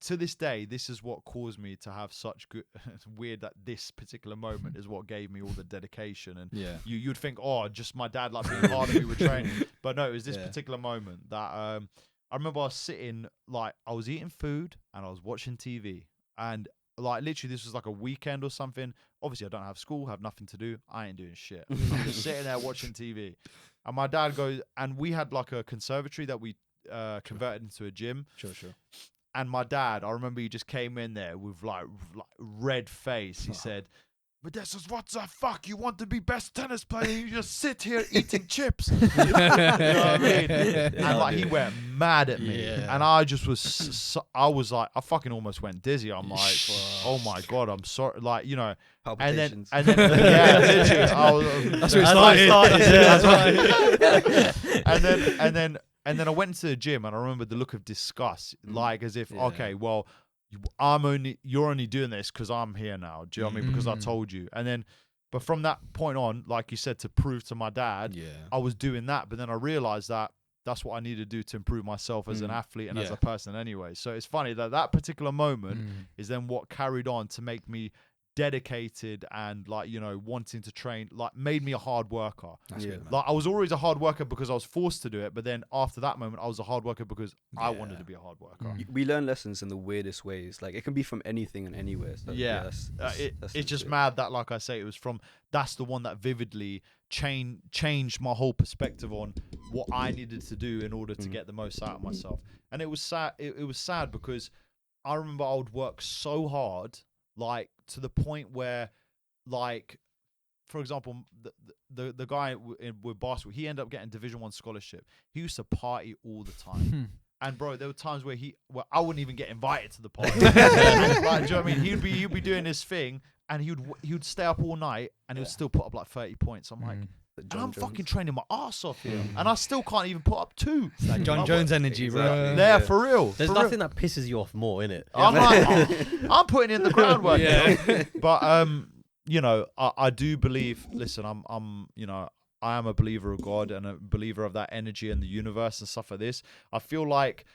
to this day, this is what caused me to have such good. It's weird that this particular moment is what gave me all the dedication. And you'd think, oh, just my dad like being hard on me with training, but no, it was this particular moment that I remember I was sitting, like I was eating food and I was watching TV, and like literally this was like a weekend or something. Obviously I don't have school, have nothing to do. I ain't doing shit. I'm just sitting there watching TV. And my dad goes, and we had like a conservatory that we converted into a gym. Sure. And my dad, I remember he just came in there with like red face. He said, "Modestas, what the fuck? You want to be best tennis player? You just sit here eating chips." You know what I mean? And like he went mad at me, and I just was, I was like, I fucking almost went dizzy. I'm like, oh my god, I'm sorry, like Palpitations. and then yeah, literally, That's where it started. And then I went into the gym, and I remember the look of disgust, like as if, okay, well, you're only doing this because I'm here now. Do you know what I mean? Because I told you. And then, but from that point on, like you said, to prove to my dad, I was doing that. But then I realized that that's what I need to do to improve myself as an athlete and as a person anyway. So it's funny that particular moment is then what carried on to make me dedicated and like wanting to train, like made me a hard worker. That's good, man. Like I was always a hard worker because I was forced to do it, but then after that moment I was a hard worker because I wanted to be a hard worker. We learn lessons in the weirdest ways. Like it can be from anything and anywhere. So, it's just mad that, like I say, that's the one that vividly changed my whole perspective on what I needed to do in order to get the most out of myself. And it was sad. It was sad because I remember I would work so hard, like to the point where, like, for example, the guy with basketball, he ended up getting Division I scholarship. He used to party all the time. And bro, there were times where I wouldn't even get invited to the party. Like, do you know what I mean? He'd be doing his thing, and he would stay up all night, and he would still put up like 30 points. I'm like, and I'm fucking training my ass off here, and I still can't even put up 2. It's like Jon Jones energy, bro. Yeah, for real. There's nothing that pisses you off more, innit? I'm like, I'm putting in the groundwork. But I do believe. Listen, I am a believer of God and a believer of that energy and the universe and stuff like this. I feel like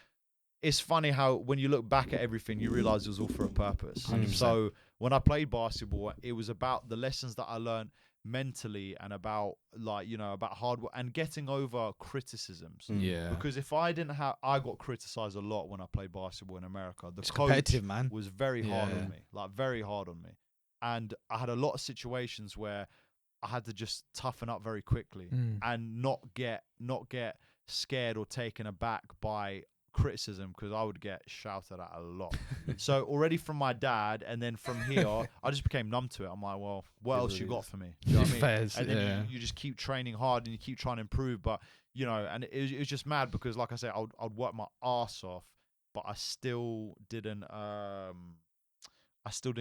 it's funny how when you look back at everything, you realize it was all for a purpose. 100%. So when I played basketball, it was about the lessons that I learned mentally and about about hard work and getting over criticisms. Because if I didn't have, I got criticized a lot when I played basketball in America. The coach was very hard on me, like very hard on me. And I had a lot of situations where I had to just toughen up very quickly and not get scared or taken aback by criticism, because I would get shouted at a lot. So already from my dad, and then from here, I just became numb to it. I'm like, well, what else you got for me? Do you know what I mean? And then you just keep training hard and you keep trying to improve. But and it was just mad because, like I say, I'd work my ass off, but I still didn't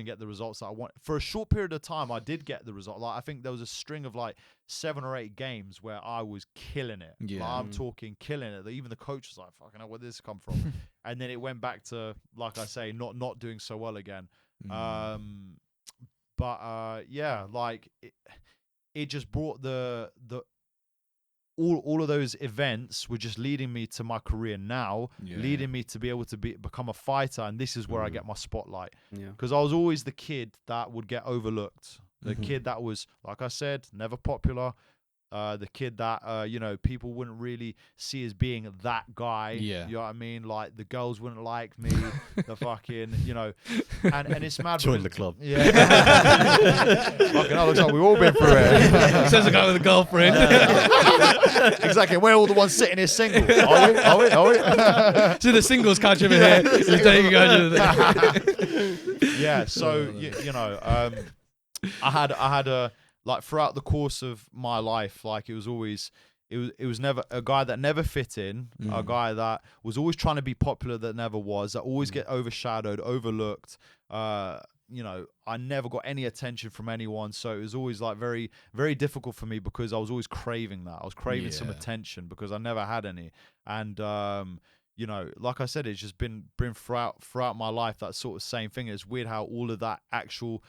get the results that I want. For a short period of time, I did get the result. Like I think there was a string of like 7 or 8 games where I was killing it. Like, I'm talking killing it. Even the coach was like, "Fucking hell, where did this come from?" And then it went back to, like I say, not doing so well again. Like it just brought all of those events were just leading me to my career now, leading me to be able to become a fighter, and this is where I get my spotlight. Because I was always the kid that would get overlooked, the kid that was, like I said, never popular. The kid that you know, people wouldn't really see as being that guy. You know what I mean? Like the girls wouldn't like me. The fucking, you know, and it's mad. Join the club. Yeah. Fucking hell, looks like we've all been through it. Says a guy with a girlfriend. Exactly. We're all the ones sitting here single. Are we? To the singles couch over here. Yeah. So you know, I had a. Like throughout the course of my life, like it was never a guy that never fit in, a guy that was always trying to be popular that never was, that always get overshadowed, overlooked. You know, I never got any attention from anyone, so it was always like very, very difficult for me because I was always craving that. I was craving some attention because I never had any. And you know, like I said, it's just been throughout my life that sort of same thing. It's weird how all of that actual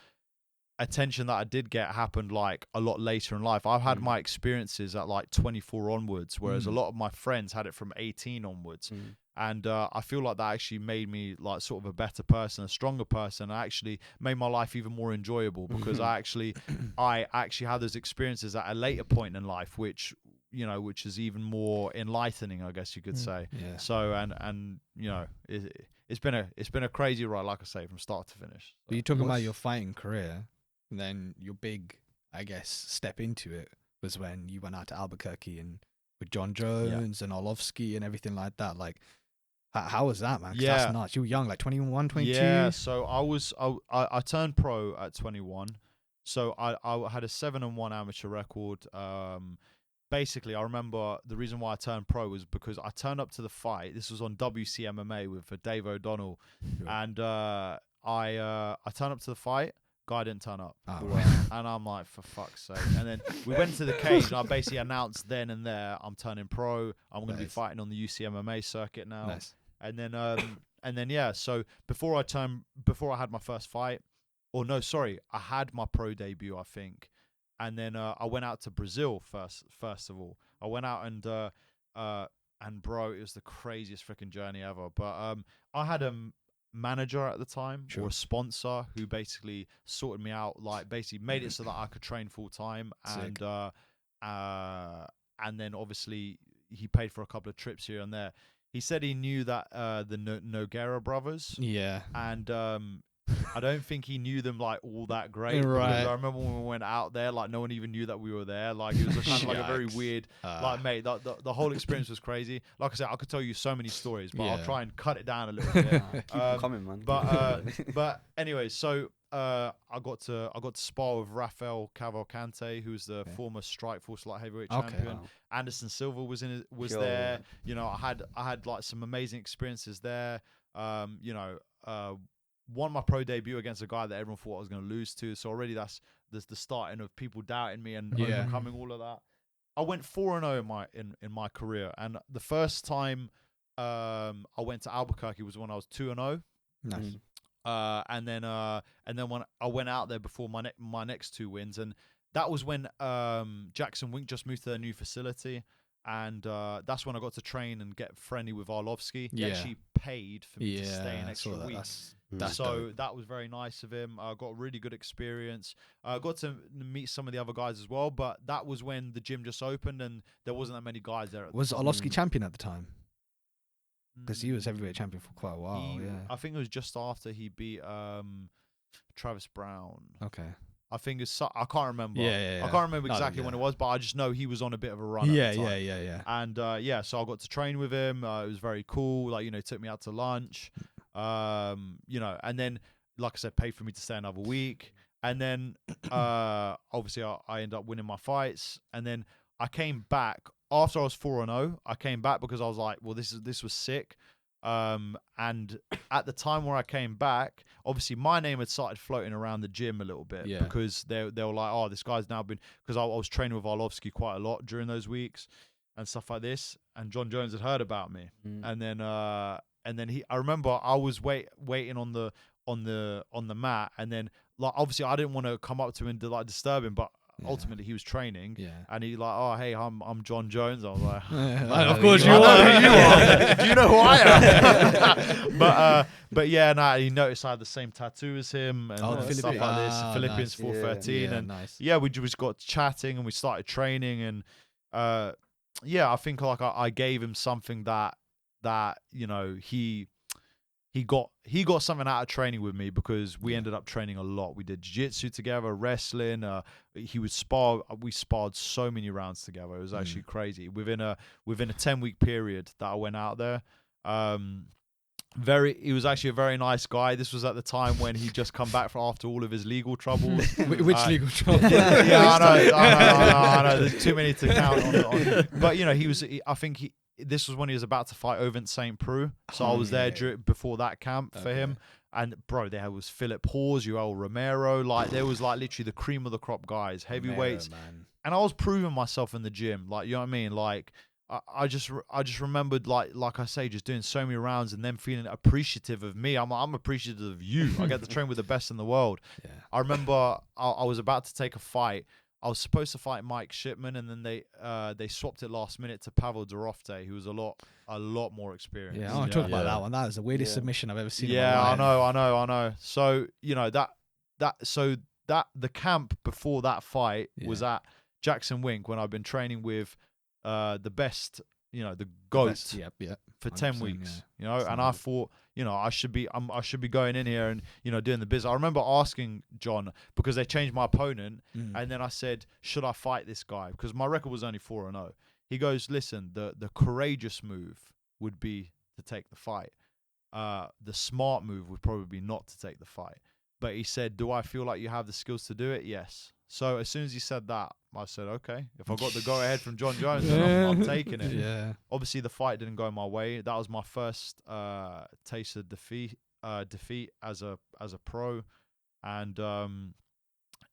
attention that I did get happened like a lot later in life. I've had my experiences at like 24 onwards, whereas a lot of my friends had it from 18 onwards. And I feel like that actually made me like sort of a better person, a stronger person. I actually made my life even more enjoyable because I actually had those experiences at a later point in life, which, you know, which is even more enlightening, I guess you could say. So and you know, it's been a crazy ride, like I say, from start to finish. But you're talking about your fighting career. And then your big, I guess, step into it was when you went out to Albuquerque and with Jon Jones and Arlovski and everything like that. Like, how was that, man? 'Cause that's nuts. You were young, like 21, 22? Yeah, so I turned pro at 21. So I had a 7-1 amateur record. Basically, I remember the reason why I turned pro was because I turned up to the fight. This was on WC MMA with Dave O'Donnell. And I turned up to the fight. Guy didn't turn up. And I'm like, for fuck's sake. And then we went to the cage and I basically announced then and there, I'm turning pro. I'm going to be fighting on the UC MMA circuit now. And then yeah, so before I had my first fight, or no, sorry, I had my pro debut, I think. And then I went out to Brazil first of all. I went out and bro, it was the craziest freaking journey ever. But I had a manager at the time, or a sponsor, who basically sorted me out, like basically made it so that I could train full time. And then obviously he paid for a couple of trips here and there. He said he knew that the Nogueira brothers. And I don't think he knew them like all that great. Right. I remember when we went out there, like no one even knew that we were there. Like it was kind of like a very weird, like mate, the whole experience was crazy. Like I said, I could tell you so many stories, but I'll try and cut it down a little bit. Keep coming, man. But anyway, so I got to spar with Rafael Cavalcante, who's the former Strikeforce Light Heavyweight Champion. Wow. Anderson Silva was there. You know, I had like some amazing experiences there. You know, won my pro debut against a guy that everyone thought I was going to lose to. So already there's the starting of people doubting me and overcoming all of that. I went 4-0 in my career, and the first time I went to Albuquerque was when I was 2-0. Nice. And then when I went out there before my next two wins, and that was when Jackson Wink just moved to their new facility. And that's when I got to train and get friendly with Arlovski. He actually paid for me to stay an extra week. So that was very nice of him. I got a really good experience. I got to meet some of the other guys as well, but that was when the gym just opened and there wasn't that many guys there. Was Arlovski champion at the time? Because he was heavyweight champion for quite a while. I think it was just after he beat Travis Brown. Okay. I think it's. I can't remember. I can't remember exactly when it was, but I just know he was on a bit of a run. Yeah. And so I got to train with him. It was very cool. Like, you know, he took me out to lunch. You know, and then, like I said, paid for me to stay another week. And then, obviously, I ended up winning my fights. And then I came back after I was 4-0. I came back because I was like, well, this was sick. And at the time where I came back, obviously my name had started floating around the gym a little bit because they were like, oh, this guy's now been, because I was training with Arlovski quite a lot during those weeks and stuff like this, and Jon Jones had heard about me. And then I remember I was waiting on the mat, and then like obviously I didn't want to come up to him and like disturb him, but ultimately he was training, Yeah. and he like, oh hey, I'm Jon Jones. I was like, Of course you you know are. who you are. Do you know who I am? but yeah, nah, he noticed I had the same tattoo as him and stuff Philippines. like this. Ah, Philippines nice. 413, Yeah, and nice. yeah, we just got chatting and we started training, and yeah, I think like I gave him something that you know he got something out of training with me, because we ended up training a lot. We did jiu-jitsu together, wrestling. He would spar. We sparred so many rounds together. It was actually crazy. Within a 10-week period that I went out there. He was actually a very nice guy. This was at the time when he'd just come back after all of his legal troubles. Which legal trouble? Yeah, I know. There's too many to count on. But you know, I think this was when he was about to fight Ovent St. Preux. So I was there before that camp for him. And bro, there was Philip Hawes, Yoel Romero. Like there was like literally the cream of the crop guys, heavyweights. Man. And I was proving myself in the gym. Like, you know what I mean? Like I just remembered like I say, just doing so many rounds and then feeling appreciative of me. I'm appreciative of you. I get to train with the best in the world. Yeah. I remember I was about to take a fight. I was supposed to fight Mike Shipman, and then they swapped it last minute to Pavel Dorofte, who was a lot more experienced. Yeah, I want to talk about that one. That was the weirdest submission I've ever seen. Yeah, in my life. I know. So you know that the camp before that fight was at Jackson Wink, when I've been training with the best, you know, the GOAT for 10 weeks, you know, and I thought, you know, I should be going in here and, you know, doing the business. I remember asking John, because they changed my opponent, and then I said, should I fight this guy? Because my record was only 4-0. He goes, listen, the courageous move would be to take the fight. The smart move would probably be not to take the fight. But he said, do I feel like you have the skills to do it? Yes. So as soon as he said that, I said, okay, if I got the go ahead from Jon Jones, then I'm taking it. Yeah. Obviously, the fight didn't go my way. That was my first taste of defeat as a pro, and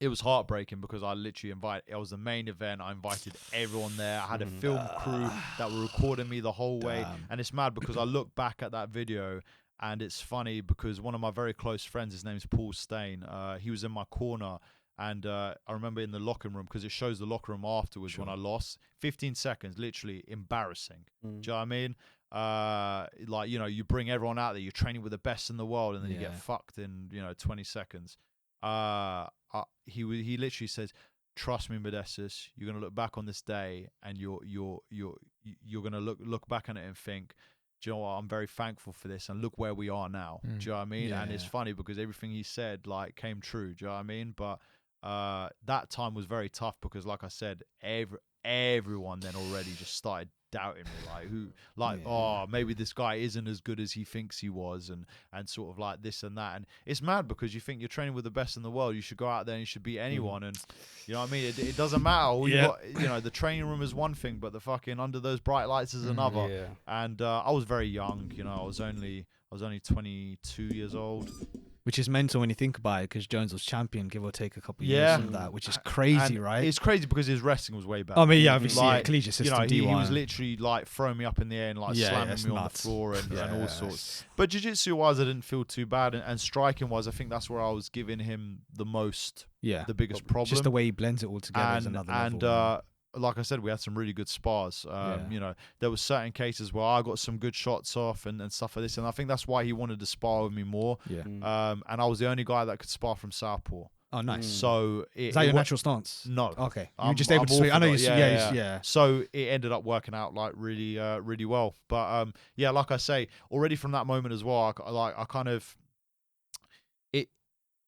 it was heartbreaking, because I literally it was the main event. I invited everyone there. I had a film crew that were recording me the whole way, and it's mad because I look back at that video. And it's funny because one of my very close friends, his name's Paul Stain, he was in my corner. And I remember in the locker room, because it shows the locker room afterwards when I lost, 15 seconds, literally embarrassing. Do you know what I mean? Like, you know, you bring everyone out there, you're training with the best in the world, and then you get fucked in, you know, 20 seconds. He literally says, trust me, Modestas, you're going to look back on this day, and you're going to look back on it and think, do you know what? I'm very thankful for this, and look where we are now. Do you know what I mean? And it's funny because everything he said like came true. Do you know what I mean? But that time was very tough, because, like I said, everyone then already just started doubting me, oh, maybe this guy isn't as good as he thinks he was, and sort of like this and that. And it's mad, because you think you're training with the best in the world, you should go out there and you should beat anyone, and you know what I mean, it doesn't matter. All you got, you know, the training room is one thing, but the fucking under those bright lights is another. And I was very young, you know, I was only 22 years old. Which is mental when you think about it, because Jones was champion, give or take a couple of years of that, which is crazy, right? It's crazy because his wrestling was way better. I mean, obviously, collegiate system, you know, he was literally like throwing me up in the air and like slamming me on the floor and all sorts. But jiu-jitsu wise, I didn't feel too bad, and striking wise, I think that's where I was giving him the most, the biggest problem. Just the way he blends it all together is another level. And like I said, we had some really good spars. You know, there was certain cases where I got some good shots off and stuff like this, and I think that's why he wanted to spar with me more. And I was the only guy that could spar from southpaw. Oh, nice. So is that your natural stance? No. Okay. You're just able to swing. I know you. So it ended up working out like really, really well. But like I say, already from that moment as well, I kind of.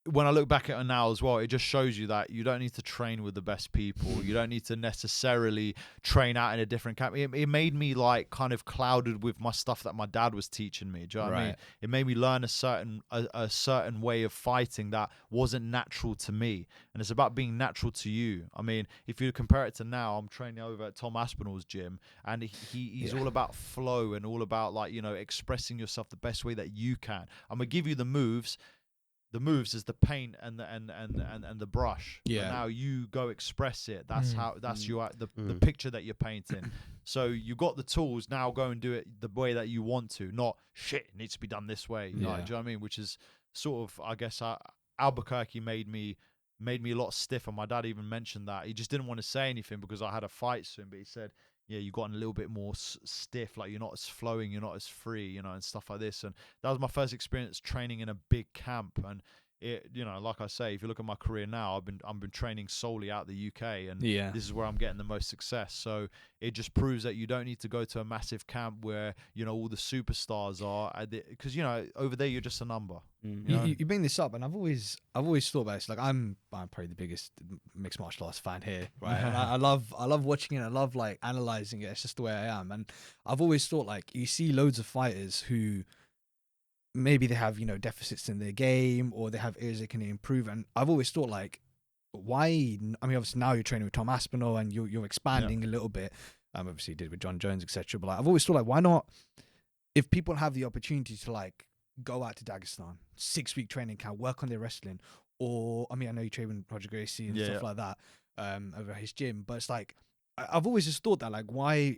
When I look back at it now as well, it just shows you that you don't need to train with the best people. You don't need to necessarily train out in a different camp. It made me like kind of clouded with my stuff that my dad was teaching me. Do you know what I mean? It made me learn a certain way of fighting that wasn't natural to me. And it's about being natural to you. I mean, if you compare it to now, I'm training over at Tom Aspinall's gym, and he's all about flow and all about, like, you know, expressing yourself the best way that you can. I'm gonna give you the moves. The moves is the paint and the brush. But now you go express it. That's the picture that you're painting. So you got the tools. Now go and do it the way that you want to. Not shit. It needs to be done this way. Like, do you know what I mean? Which is sort of, I guess, Albuquerque made me made me a lot stiffer. My dad even mentioned that. He just didn't want to say anything because I had a fight soon, but he said, yeah, you gotten a little bit more stiff, like you're not as flowing, you're not as free, you know, and stuff like this. And that was my first experience training in a big camp. And it, you know, like I say, if you look at my career now, I've been training solely out the UK, and this is where I'm getting the most success. So it just proves that you don't need to go to a massive camp where, you know, all the superstars are, because, you know, over there you're just a number. You bring this up, and I've always thought about it. Like I'm probably the biggest mixed martial arts fan here, right? And I love watching it. I love like analyzing it. It's just the way I am. And I've always thought, like, you see loads of fighters who maybe they have, you know, deficits in their game, or they have areas they can improve. And I've always thought, like, why? I mean, obviously now you're training with Tom Aspinall and you're expanding a little bit. Obviously you did with Jon Jones, etc. But like, I've always thought, like, why not? If people have the opportunity to like go out to Dagestan, 6-week training camp, work on their wrestling, or I mean, I know you train with Roger Gracie and stuff like that over his gym, but it's like I've always just thought that, like, why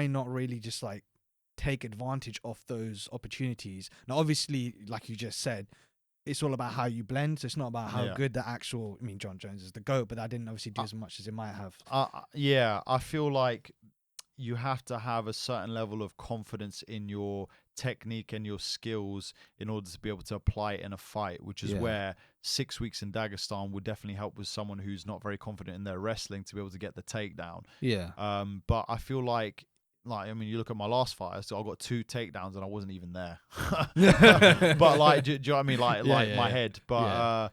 not really just like take advantage of those opportunities? Now, obviously, like you just said, it's all about how you blend. So it's not about how good the actual. I mean, Jon Jones is the GOAT, but that didn't obviously do as much as it might have. I feel like you have to have a certain level of confidence in your technique and your skills in order to be able to apply it in a fight, which is where 6 weeks in Dagestan would definitely help with someone who's not very confident in their wrestling to be able to get the takedown. But I feel like, I mean, you look at my last fight, so I got 2 takedowns and I wasn't even there. But like, do you know what I mean? Like my head. But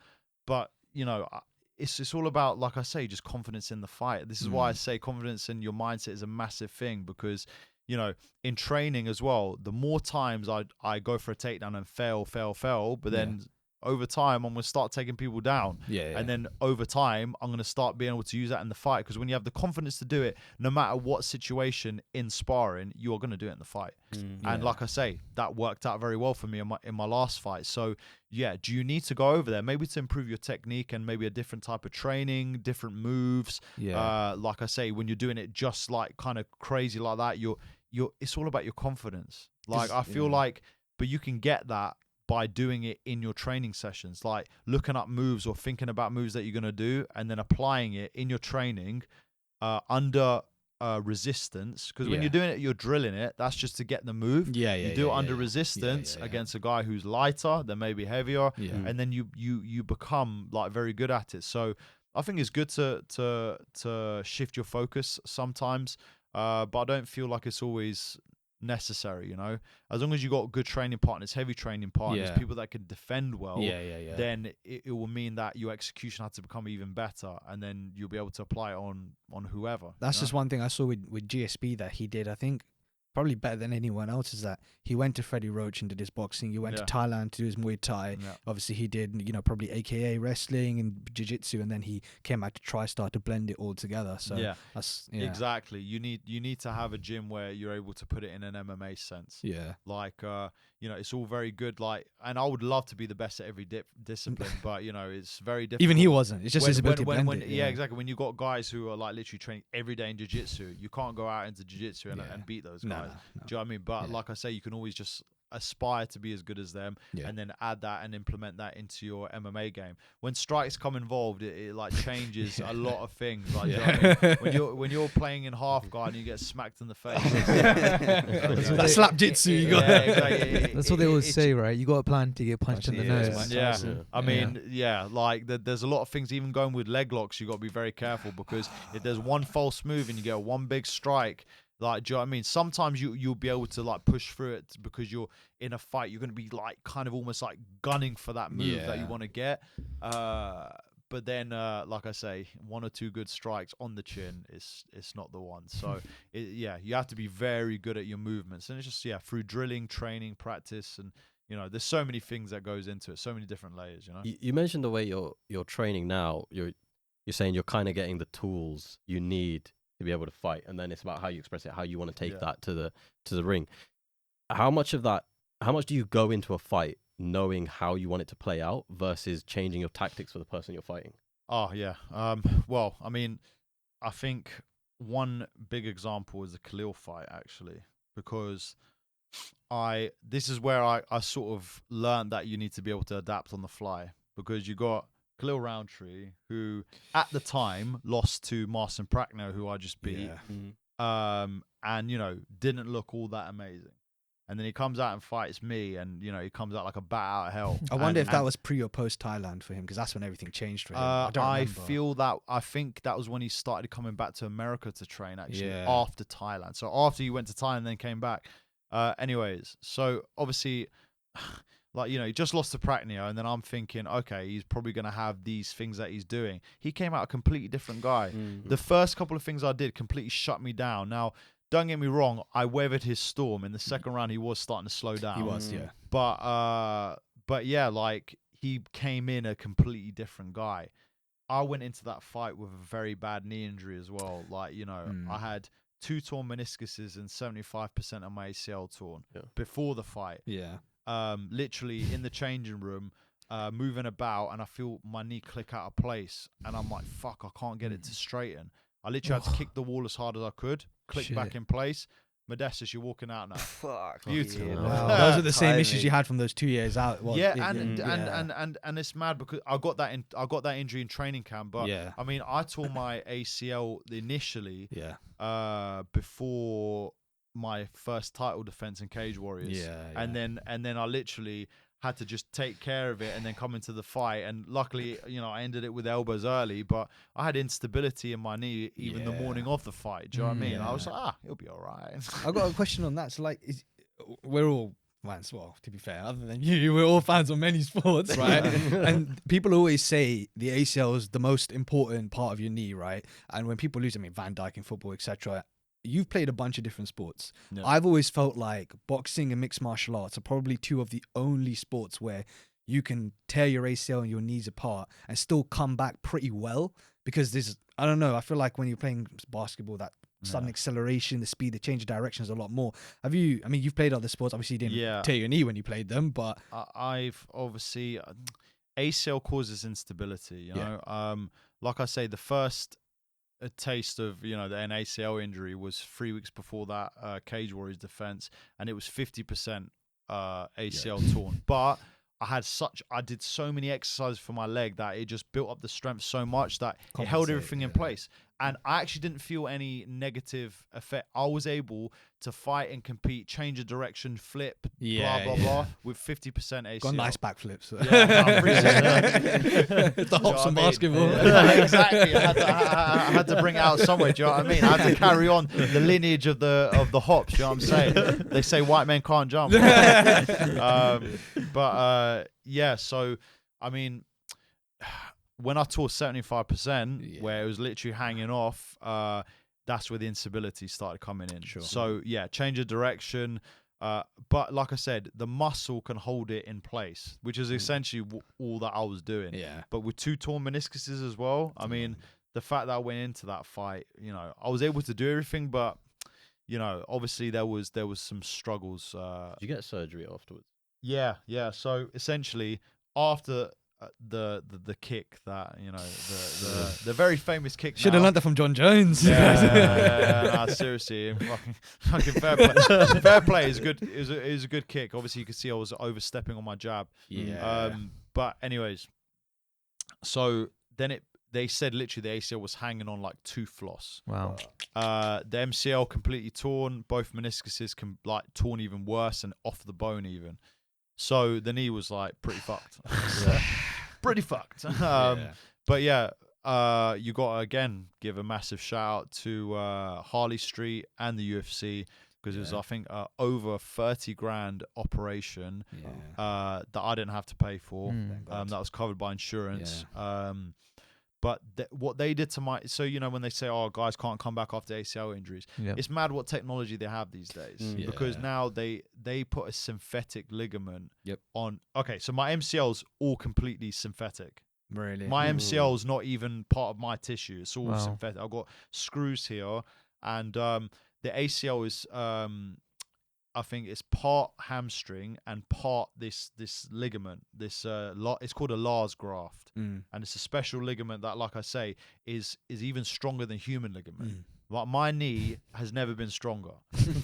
you know, it's all about, like I say, just confidence in the fight. This is why I say confidence in your mindset is a massive thing, because, you know, in training as well, the more times I go for a takedown and fail, but then over time I'm going to start taking people down. And then over time I'm going to start being able to use that in the fight, because when you have the confidence to do it, no matter what situation in sparring, you're going to do it in the fight. And like I say, that worked out very well for me in my last fight. So yeah, do you need to go over there maybe to improve your technique and maybe a different type of training, different moves? Like I say, when you're doing it just like kind of crazy like that, it's all about your confidence. Like I feel like, but you can get that by doing it in your training sessions, like looking up moves or thinking about moves that you're going to do and then applying it in your training under resistance. Because when you're doing it, you're drilling it. That's just to get the move. You do it under resistance against a guy who's lighter, then maybe heavier, and then you become like very good at it. So I think it's good to shift your focus sometimes, but I don't feel like it's always necessary, you know. As long as you got good training partners, heavy training partners, people that can defend well, then it will mean that your execution had to become even better, and then you'll be able to apply it on whoever. That's just one thing I saw with GSP that he did, I think probably better than anyone else, is that he went to Freddie Roach and did his boxing. He went to Thailand to do his Muay Thai. Obviously he did, you know, probably AKA wrestling and jiu-jitsu, and then he came back to TriStar to blend it all together. So that's exactly. You need to have a gym where you're able to put it in an MMA sense. Like you know, it's all very good, like, and I would love to be the best at every discipline, but you know, it's very difficult. Even he wasn't. It's just his ability to blend it. Yeah, exactly. When you got guys who are like literally training every day in jiu-jitsu, you can't go out into jiu-jitsu and beat those guys. No. Do you know what I mean? But like I say, you can always just aspire to be as good as them, and then add that and implement that into your MMA game. When strikes come involved, it like changes a lot of things. Like, do you know what I mean? When you're playing in half guard and you get smacked in the face, that slap jitsu you got. Exactly. That's what they always say, right? You got a plan to get punched in the nose. I mean, like there's a lot of things. Even going with leg locks, you got to be very careful, because if there's one false move and you get one big strike, like, do you know what I mean? Sometimes you'll be able to like push through it because you're in a fight. You're going to be like kind of almost like gunning for that move that you want to get. But then, like I say, 1 or 2 good strikes on the chin it's not the one. So you have to be very good at your movements, and it's just through drilling, training, practice, and you know, there's so many things that goes into it, so many different layers. You know, you mentioned the way you're training now. You're saying you're kind of getting the tools you need to be able to fight, and then it's about how you express it, how you want to take that to the ring. How much do you go into a fight knowing how you want it to play out versus changing your tactics for the person you're fighting? Well, I mean, I think one big example is the Khalil fight, actually, because this is where I sort of learned that you need to be able to adapt on the fly, because you got Khalil Rountree, who at the time lost to Marcin Prachner, who I just beat, and didn't look all that amazing. And then he comes out and fights me, and he comes out like a bat out of hell. I wonder if that was pre or post Thailand for him, because that's when everything changed for him. I think that was when he started coming back to America to train, actually, Yeah. after Thailand. So after he went to Thailand and then came back. Anyways, so obviously, he just lost to Prachner, and then I'm thinking, okay, he's probably going to have these things that he's doing. He came out a completely different guy. The first couple of things I did completely shut me down. Now, don't get me wrong, I weathered his storm. In the second round, he was starting to slow down. He was, yeah. But yeah, he came in a completely different guy. I went into that fight with a very bad knee injury as well. I had 2 torn meniscuses and 75% of my ACL torn before the fight. Yeah. Literally in the changing room, moving about, and I feel my knee click out of place, and I'm like, fuck, I can't get it to straighten. I literally had to kick the wall as hard as I could, click back in place. Modestas, you're walking out now. Fuck. Beautiful. Yeah. Wow. Those are the same issues you had from those 2 years out. Well, and it's mad because I got that injury in training camp, but I mean, I tore my ACL initially before my first title defense in Cage Warriors. And then I literally had to just take care of it and then come into the fight. And luckily, I ended it with elbows early, but I had instability in my knee even the morning of the fight. Do you know what I mean? I was like, he'll be all right. I got a question on that. So, we're all fans. Well, to be fair, other than you, we're all fans of many sports, right? And people always say the ACL is the most important part of your knee, right? And when people lose, Van Dijk in football, etc. You've played a bunch of different sports. Yeah. I've always felt like boxing and mixed martial arts are probably 2 of the only sports where you can tear your ACL and your knees apart and still come back pretty well, because I don't know, I feel like when you're playing basketball, that sudden acceleration, the speed, the change of direction is a lot more. You've played other sports. Obviously, you didn't tear your knee when you played them, but I've obviously ACL causes instability. You know, like I say, the first a taste of the ACL injury was 3 weeks before that Cage Warriors defense, and it was 50% ACL torn. But I did so many exercises for my leg that it just built up the strength so much that it held everything in place. And I actually didn't feel any negative effect. I was able to fight and compete, change of direction, flip, blah, blah, blah, with 50% ACL. Got nice backflips. The hops in basketball. Exactly. I had to bring it out somewhere, do you know what I mean? I had to carry on the lineage of the hops, do you know what I'm saying? They say white men can't jump. So, I mean, when I tore 75%, where it was literally hanging off, that's where the instability started coming in. Sure. So, change of direction. But like I said, the muscle can hold it in place, which is essentially all that I was doing. Yeah. But with 2 torn meniscuses as well, I mean, the fact that I went into that fight, I was able to do everything, but, obviously there was some struggles. Did you get surgery afterwards? Yeah. So essentially, after the kick that the very famous kick. Should have learned that from Jon Jones. Nah, seriously, fucking fair play. Fair play is good. It was a good kick. Obviously, you could see I was overstepping on my jab. Yeah. But anyways, so then they said literally the ACL was hanging on like tooth floss. Wow. The MCL completely torn. Both meniscuses torn even worse and off the bone even. So the knee was like pretty fucked. Pretty fucked. But you got to again give a massive shout out to Harley Street and the UFC, because it was I think over 30 grand operation that I didn't have to pay for. That was covered by insurance. But what they did to when they say, guys can't come back after ACL injuries, it's mad what technology they have these days. Because now they put a synthetic ligament on. Okay, so my MCL's all completely synthetic. Really? My MCL's not even part of my tissue. It's all synthetic. I've got screws here, and the ACL is I think it's part hamstring and part this ligament. It's called a Lars graft, and it's a special ligament that, like I say, is even stronger than human ligament. Like my knee has never been stronger.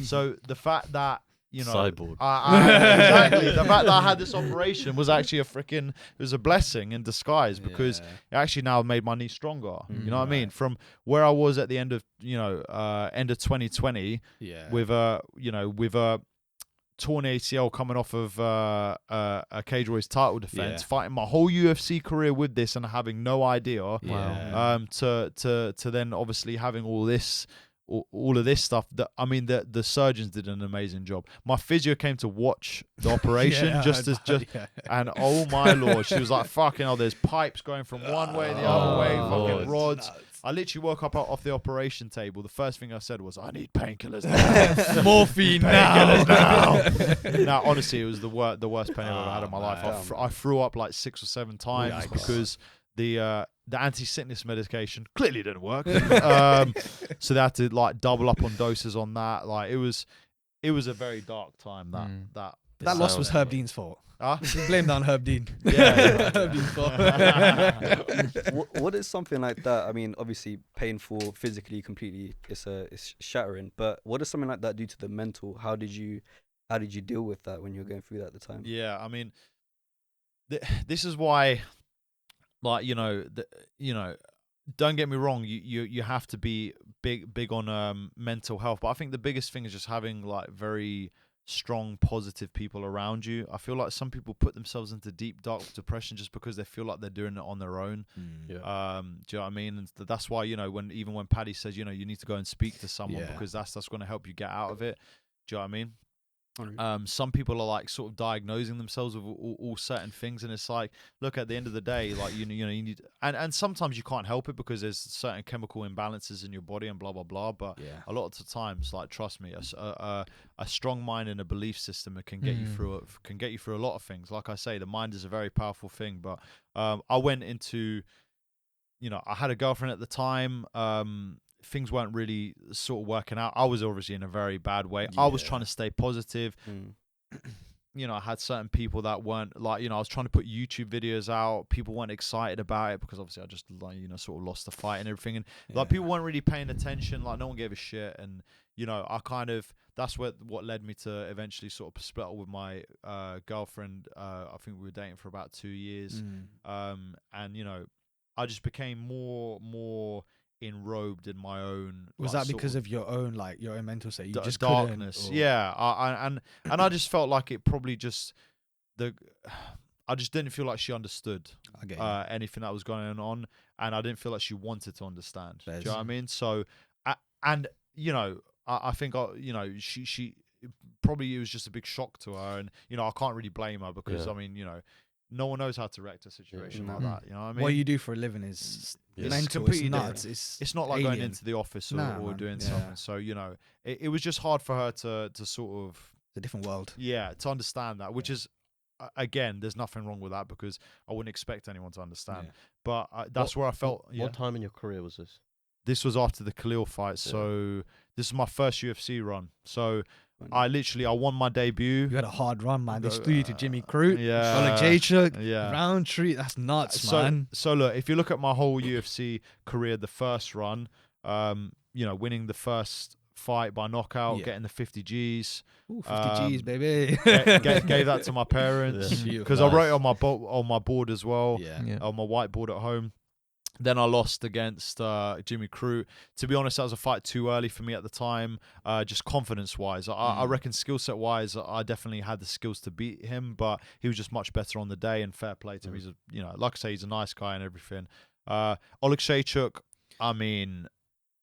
So the fact that you know, Cyborg. exactly. The fact that I had this operation was actually it was a blessing in disguise, because it actually now made my knee stronger. You know what I mean? From where I was at the end of, end of 2020, with a torn ACL coming off of a Cage Warriors title defense, fighting my whole UFC career with this and having no idea. To then obviously having all of this stuff. That, I mean, the surgeons did an amazing job. My physio came to watch the operation and oh my lord, she was like, fucking hell, there's pipes going from one way and the other way, fucking rods. I literally woke up off the operation table. The first thing I said was, I need painkillers now. Morphine now. Now, honestly, it was the worst pain I've ever had in my life. I threw up like 6 or 7 times because the anti-sickness medication clearly didn't work. So they had to like double up on doses on that. Like it was a very dark time. That loss was Herb Dean's fault. Blame that on Herb Dean. Herb Dean's fault. What is something like that? I mean, obviously painful physically, completely. It's shattering. But what does something like that do to the mental? How did you deal with that when you were going through that at the time? Yeah, I mean, this is why, like, don't get me wrong. You have to be big on mental health. But I think the biggest thing is just having like very strong, positive people around you. I feel like some people put themselves into deep, dark depression just because they feel like they're doing it on their own. Do you know what I mean? And that's why, when Paddy says, you need to go and speak to someone because that's going to help you get out of it. Do you know what I mean? Some people are like sort of diagnosing themselves with all certain things, and it's like, look, at the end of the day, like you need, and sometimes you can't help it because there's certain chemical imbalances in your body and blah blah blah. But a lot of the times, like, trust me, a strong mind and a belief system can get you through it. Can get you through a lot of things. Like I say, the mind is a very powerful thing. But I went into, I had a girlfriend at the time. Things weren't really sort of working out. I was obviously in a very bad way. I was trying to stay positive. I had certain people that weren't like, I was trying to put YouTube videos out. People weren't excited about it because obviously I just like, sort of lost the fight and everything. And like people weren't really paying attention. Like no one gave a shit. And, I kind of, that's what led me to eventually sort of split up with my girlfriend. I think we were dating for about 2 years. And, I just became more enrobed in my own. Was that because of your own mental state? You just darkness. And I just felt like it probably just I just didn't feel like she understood anything that was going on, and I didn't feel like she wanted to understand. Do you know what I mean? So, I think she probably, it was just a big shock to her, and I can't really blame her because I mean no one knows how to react a situation like that. You know what I mean? What you do for a living is mental. Completely it's nuts. It's not like going into the office or doing something. So it was just hard for her to sort of. It's a different world. Yeah, to understand that, which is again, there's nothing wrong with that because I wouldn't expect anyone to understand. But that's where I felt. What time in your career was this? This was after the Khalil fight. So this is my first UFC run. So I won my debut. You had a hard run, man. They threw you to Jimmy Crute, Rountree. That's nuts, man. So look, if you look at my whole UFC career, the first run, winning the first fight by knockout, getting the 50 Gs. Ooh, 50 Gs, baby. Gave that to my parents because I wrote it on my board as well, on my whiteboard at home. Then I lost against Jimmy Crute. To be honest, that was a fight too early for me at the time, just confidence-wise. I reckon skill set-wise, I definitely had the skills to beat him, but he was just much better on the day, and fair play to him. He's like I say, he's a nice guy and everything. Oleksiejczuk, I mean,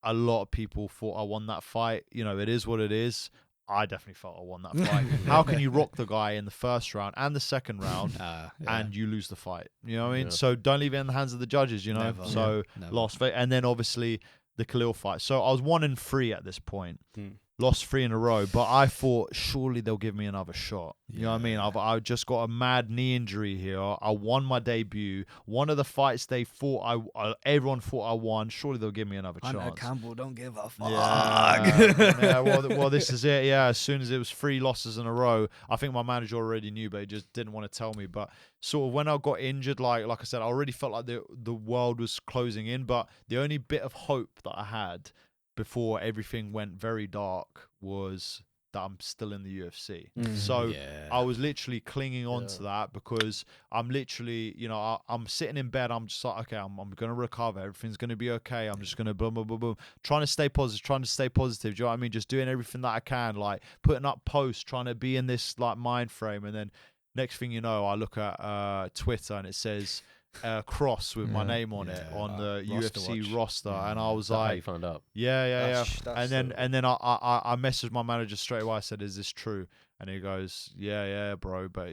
a lot of people thought I won that fight. It is what it is. I definitely felt I won that fight. How can you rock the guy in the first round and the second round and you lose the fight? You know what I mean? So don't leave it in the hands of the judges, Never. Lost fight. And then obviously the Khalil fight. So I was 1-3 at this point. Lost 3 in a row, but I thought surely they'll give me another shot. You know what I mean? I just got a mad knee injury here. I won my debut. One of the fights they thought everyone thought I won. Surely they'll give me another chance. Campbell don't give a fuck. Well, this is it. Yeah, as soon as it was 3 losses in a row, I think my manager already knew, but he just didn't want to tell me. But sort of when I got injured, like I said, I already felt like the world was closing in. But the only bit of hope that I had before everything went very dark was that I'm still in the UFC. Mm. So I was literally clinging on to Yeah. that because I'm literally, you know, I'm sitting in bed. I'm just like, okay, I'm going to recover. Everything's going to be okay. I'm just going to boom, boom, boom, boom. Trying to stay positive. Do you know what I mean? Just doing everything that I can, like putting up posts, trying to be in this like mind frame. And then next thing you know, I look at Twitter and it says cross with my name on it on the UFC roster. And I was Is that how like, you found out? yeah. That's And then I messaged my manager straight away. I said, "Is this true?" And he goes, "Yeah, bro." But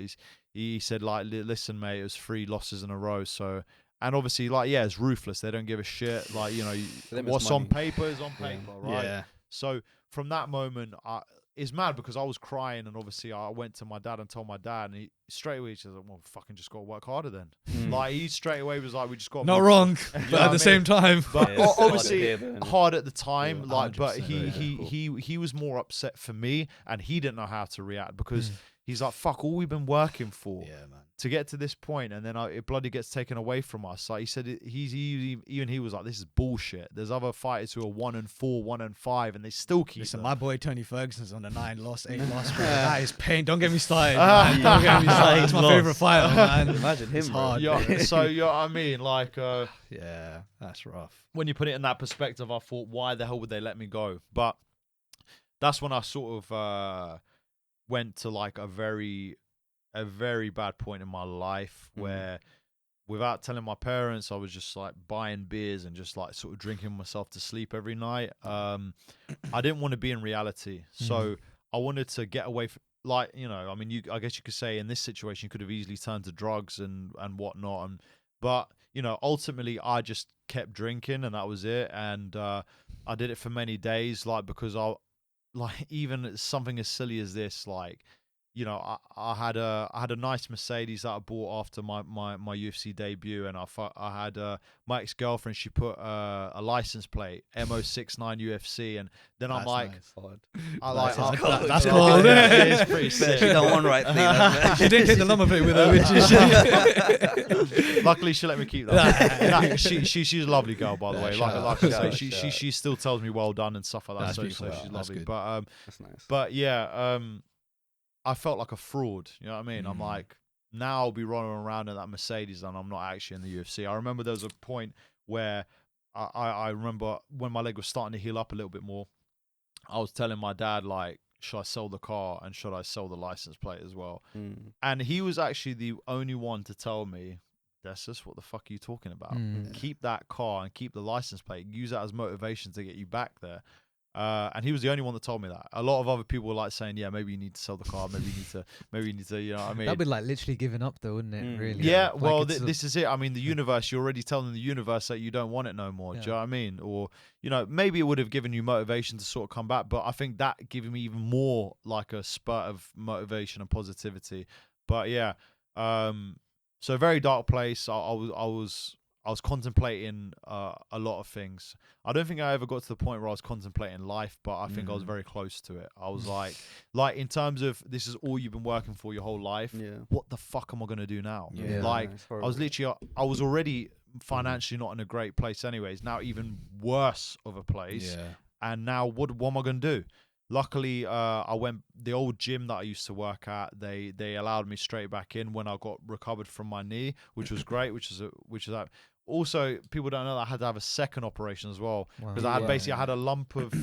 he said, like, "Listen, mate, it was 3 losses in a row." So, and obviously, like, yeah, it's ruthless. They don't give a shit. Like, you know, what's on paper is on paper, right? Yeah. So from that moment, it's mad because I was crying, and obviously I went to my dad and told my dad, and he straight away said, "Well, fucking just got to work harder then." Like he straight away was like, "We just got Not wrong, but at the same time. But Yeah, it's obviously hard to hear, hard at the time, Yeah, like, but 100%. he was more upset for me, and he didn't know how to react because he's like, "Fuck, all we've been working for Yeah, man. to get to this point, and then it bloody gets taken away from us." Like he said, he was like, "This is bullshit." There's other fighters who are 1-4, 1-5, and they still keep. Listen, them. my boy Tony Ferguson's on the 8 loss. That is pain. Don't get me started. Man. Don't get me started. It's my favorite fighter, man. Imagine him, It's bro. hard. Yeah, so you know what I mean, like Yeah, that's rough. when you put it in that perspective, I thought, why the hell would they let me go? But that's when I sort of went to like a very bad point in my life where, without telling my parents, I was just like buying beers and just like sort of drinking myself to sleep every night. I didn't want to be in reality, so I wanted to get away from, like, you know, I mean, I guess you could say in this situation you could have easily turned to drugs and whatnot, but you know, ultimately I just kept drinking and that was it. And I did it for many days, like, because even something as silly as this, like, you know, I had a nice Mercedes that I bought after my UFC debut, and I had my ex-girlfriend, she put a license plate MO69 UFC, and then I'm That's like, nice. I like That's cool. Yeah, it's pretty sick. She done one right thing. She didn't take the number plate with her, which is Luckily, she let me keep that. She's a lovely girl, by the Yeah, way. shout out, Like I shout say, out. she still tells me well done and stuff like that. That's So beautiful. she's That's lovely. good. That's nice. But yeah, I felt like a fraud. You know what I mean? I'm like, now I'll be running around in that Mercedes and I'm not actually in the UFC. I remember there was a point where I remember when my leg was starting to heal up a little bit more, I was telling my dad, like, should I sell the car and should I sell the license plate as well? And he was actually the only one to tell me, that's just what the fuck are you talking about? Keep that car and keep the license plate. Use that as motivation to get you back there. And he was the only one that told me that. A lot of other people were like saying, yeah, maybe you need to sell the car, maybe you need to, you know what I mean? That'd be like literally giving up though, wouldn't it? Really? Yeah, Like, well, it's this is it. I mean, the universe, you're already telling the universe that you don't want it no more. Do you know what I mean? Or, you know, maybe it would have given you motivation to sort of come back, but I think that gave me even more like a spurt of motivation and positivity. But yeah, so a very dark place. I was contemplating a lot of things. I don't think I ever got to the point where I was contemplating life, but I think I was very close to it. I was like in terms of, this is all you've been working for your whole life. Yeah. What the fuck am I going to do now? Yeah. Like, It's I was horrible. literally, I was already financially not in a great place anyways. Now even worse of a place. yeah. And now what am I going to do? Luckily, I went, the old gym that I used to work at, they allowed me straight back in when I got recovered from my knee, which was great, which is also, people don't know that I had to have a second operation as well, because I had I had a lump of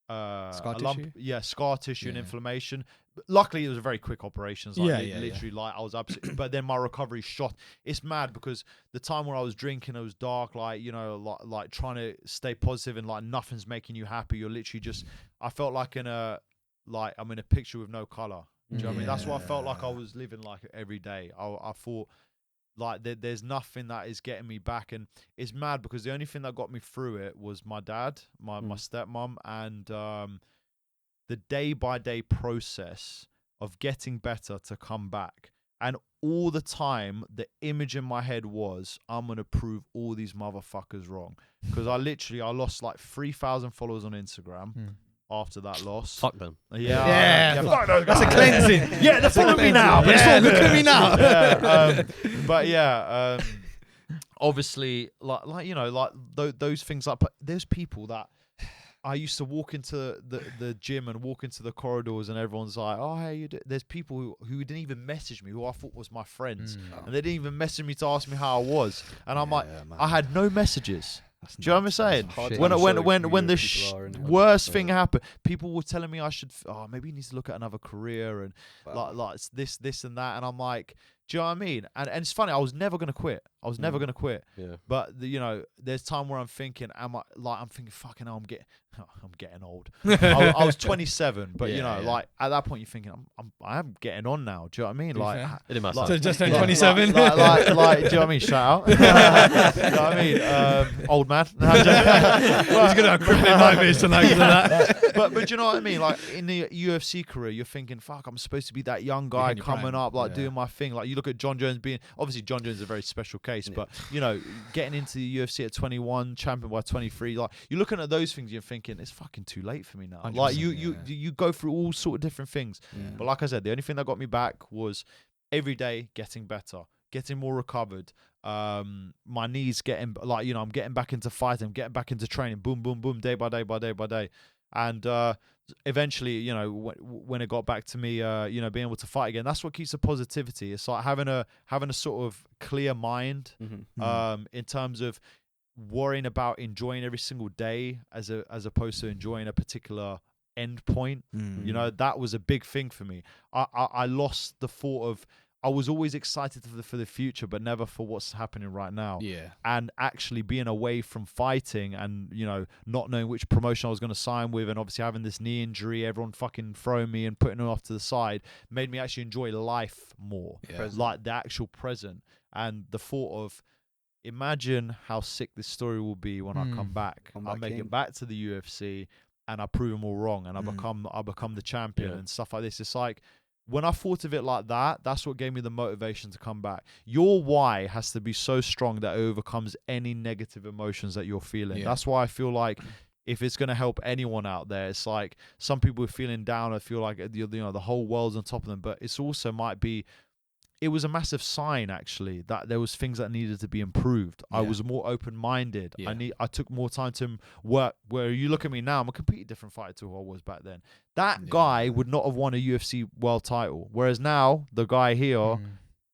Scar tissue? Scar tissue and Yeah. inflammation. But luckily, it was a very quick operation. So Yeah, literally, like, I was absolutely. But then my recovery shot. It's mad because the time where I was drinking, it was dark. Like, you know, like trying to stay positive and like nothing's making you happy. You're literally just. I felt like I'm in a picture with no color. Do you know what I mean? That's what I felt like I was living like every day. I thought, like, there's nothing that is getting me back, and it's mad because the only thing that got me through it was my dad, my stepmom, and the day-by-day process of getting better to come back. And all the time, the image in my head was, I'm going to prove all these motherfuckers wrong. Because I lost like 3,000 followers on Instagram after that loss. Fuck them. Yeah. Fuck those guys. That's a cleansing. Yeah, they're following me now, but it's all good. Look at me now. Yeah, but yeah, obviously, like you know, like those things. Like, but there's people that I used to walk into the gym and walk into the corridors, and everyone's like, "Oh, hey, there's people who didn't even message me, who I thought was my friends, and they didn't even message me to ask me how I was." And I'm like, man. I had no messages. That's Do you know what I'm nuts. saying? hard to When show when who the people are and how worst people thing are. happened, people were telling me I should, maybe you need to look at another career and Wow. like it's this and that, and I'm like, do you know what I mean? And it's funny, I was never gonna quit. I was never gonna quit. Yeah. But you know, there's time where I'm thinking, I'm thinking, fucking hell, I'm getting old. I was 27, but you know, like at that point, you're thinking, I'm getting on now. Do you know what I mean? To be Like, fair. It didn't matter. Like- So just turned like- 27. like, do you know what I mean? Shout out. You know what I mean? Old man. He's gonna have crippling nightmares tonight because of that. but do you know what I mean? Like in the UFC career, you're thinking, fuck, I'm supposed to be that young guy in your coming prime. up, like Yeah. doing my thing. Like you look at Jon Jones being, obviously Jon Jones is a very special case, but you know, getting into the UFC at 21, champion by 23, like you're looking at those things, you're thinking it's fucking too late for me now. Like 100%, you go through all sort of different things. Yeah. But like I said, the only thing that got me back was every day getting better, getting more recovered. My knees getting, like, you know, I'm getting back into fighting, I'm getting back into training, boom, boom, boom, day by day by day by day. And eventually, you know, when it got back to me, you know, being able to fight again, that's what keeps the positivity. It's like having a sort of clear mind, in terms of worrying about enjoying every single day as opposed to enjoying a particular end point. You know, that was a big thing for me. I lost the thought of, I was always excited for the future, but never for what's happening right now. Yeah. And actually being away from fighting and, you know, not knowing which promotion I was going to sign with, and obviously having this knee injury, everyone fucking throwing me and putting it off to the side, made me actually enjoy life more. Yeah. Like the actual present. And the thought of, imagine how sick this story will be when I come back. I make it back to the UFC and I prove them all wrong, and I become the champion and stuff like this. It's like, when I thought of it like that, that's what gave me the motivation to come back. Your why has to be so strong that it overcomes any negative emotions that you're feeling. Yeah. That's why I feel like if it's going to help anyone out there, it's like some people are feeling down. I feel like, you know, the whole world's on top of them, but it's also it was a massive sign, actually, that there was things that needed to be improved. I was more open-minded. Yeah. I took more time to work. Where you look at me now, I'm a completely different fighter to who I was back then. That guy would not have won a UFC world title, whereas now the guy here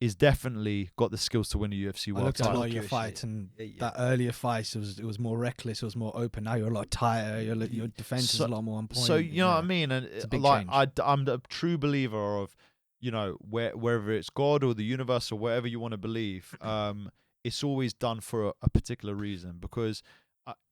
is definitely got the skills to win a UFC I world looked at a title. lot of your fights, and that earlier fights, it was more reckless, it was more open. Now you're a lot tighter. Your defense is a lot more on point. So you know what I mean, and It's a big like change. I'm the true believer of, you know, wherever it's God or the universe or whatever you want to believe, it's always done for a particular reason. Because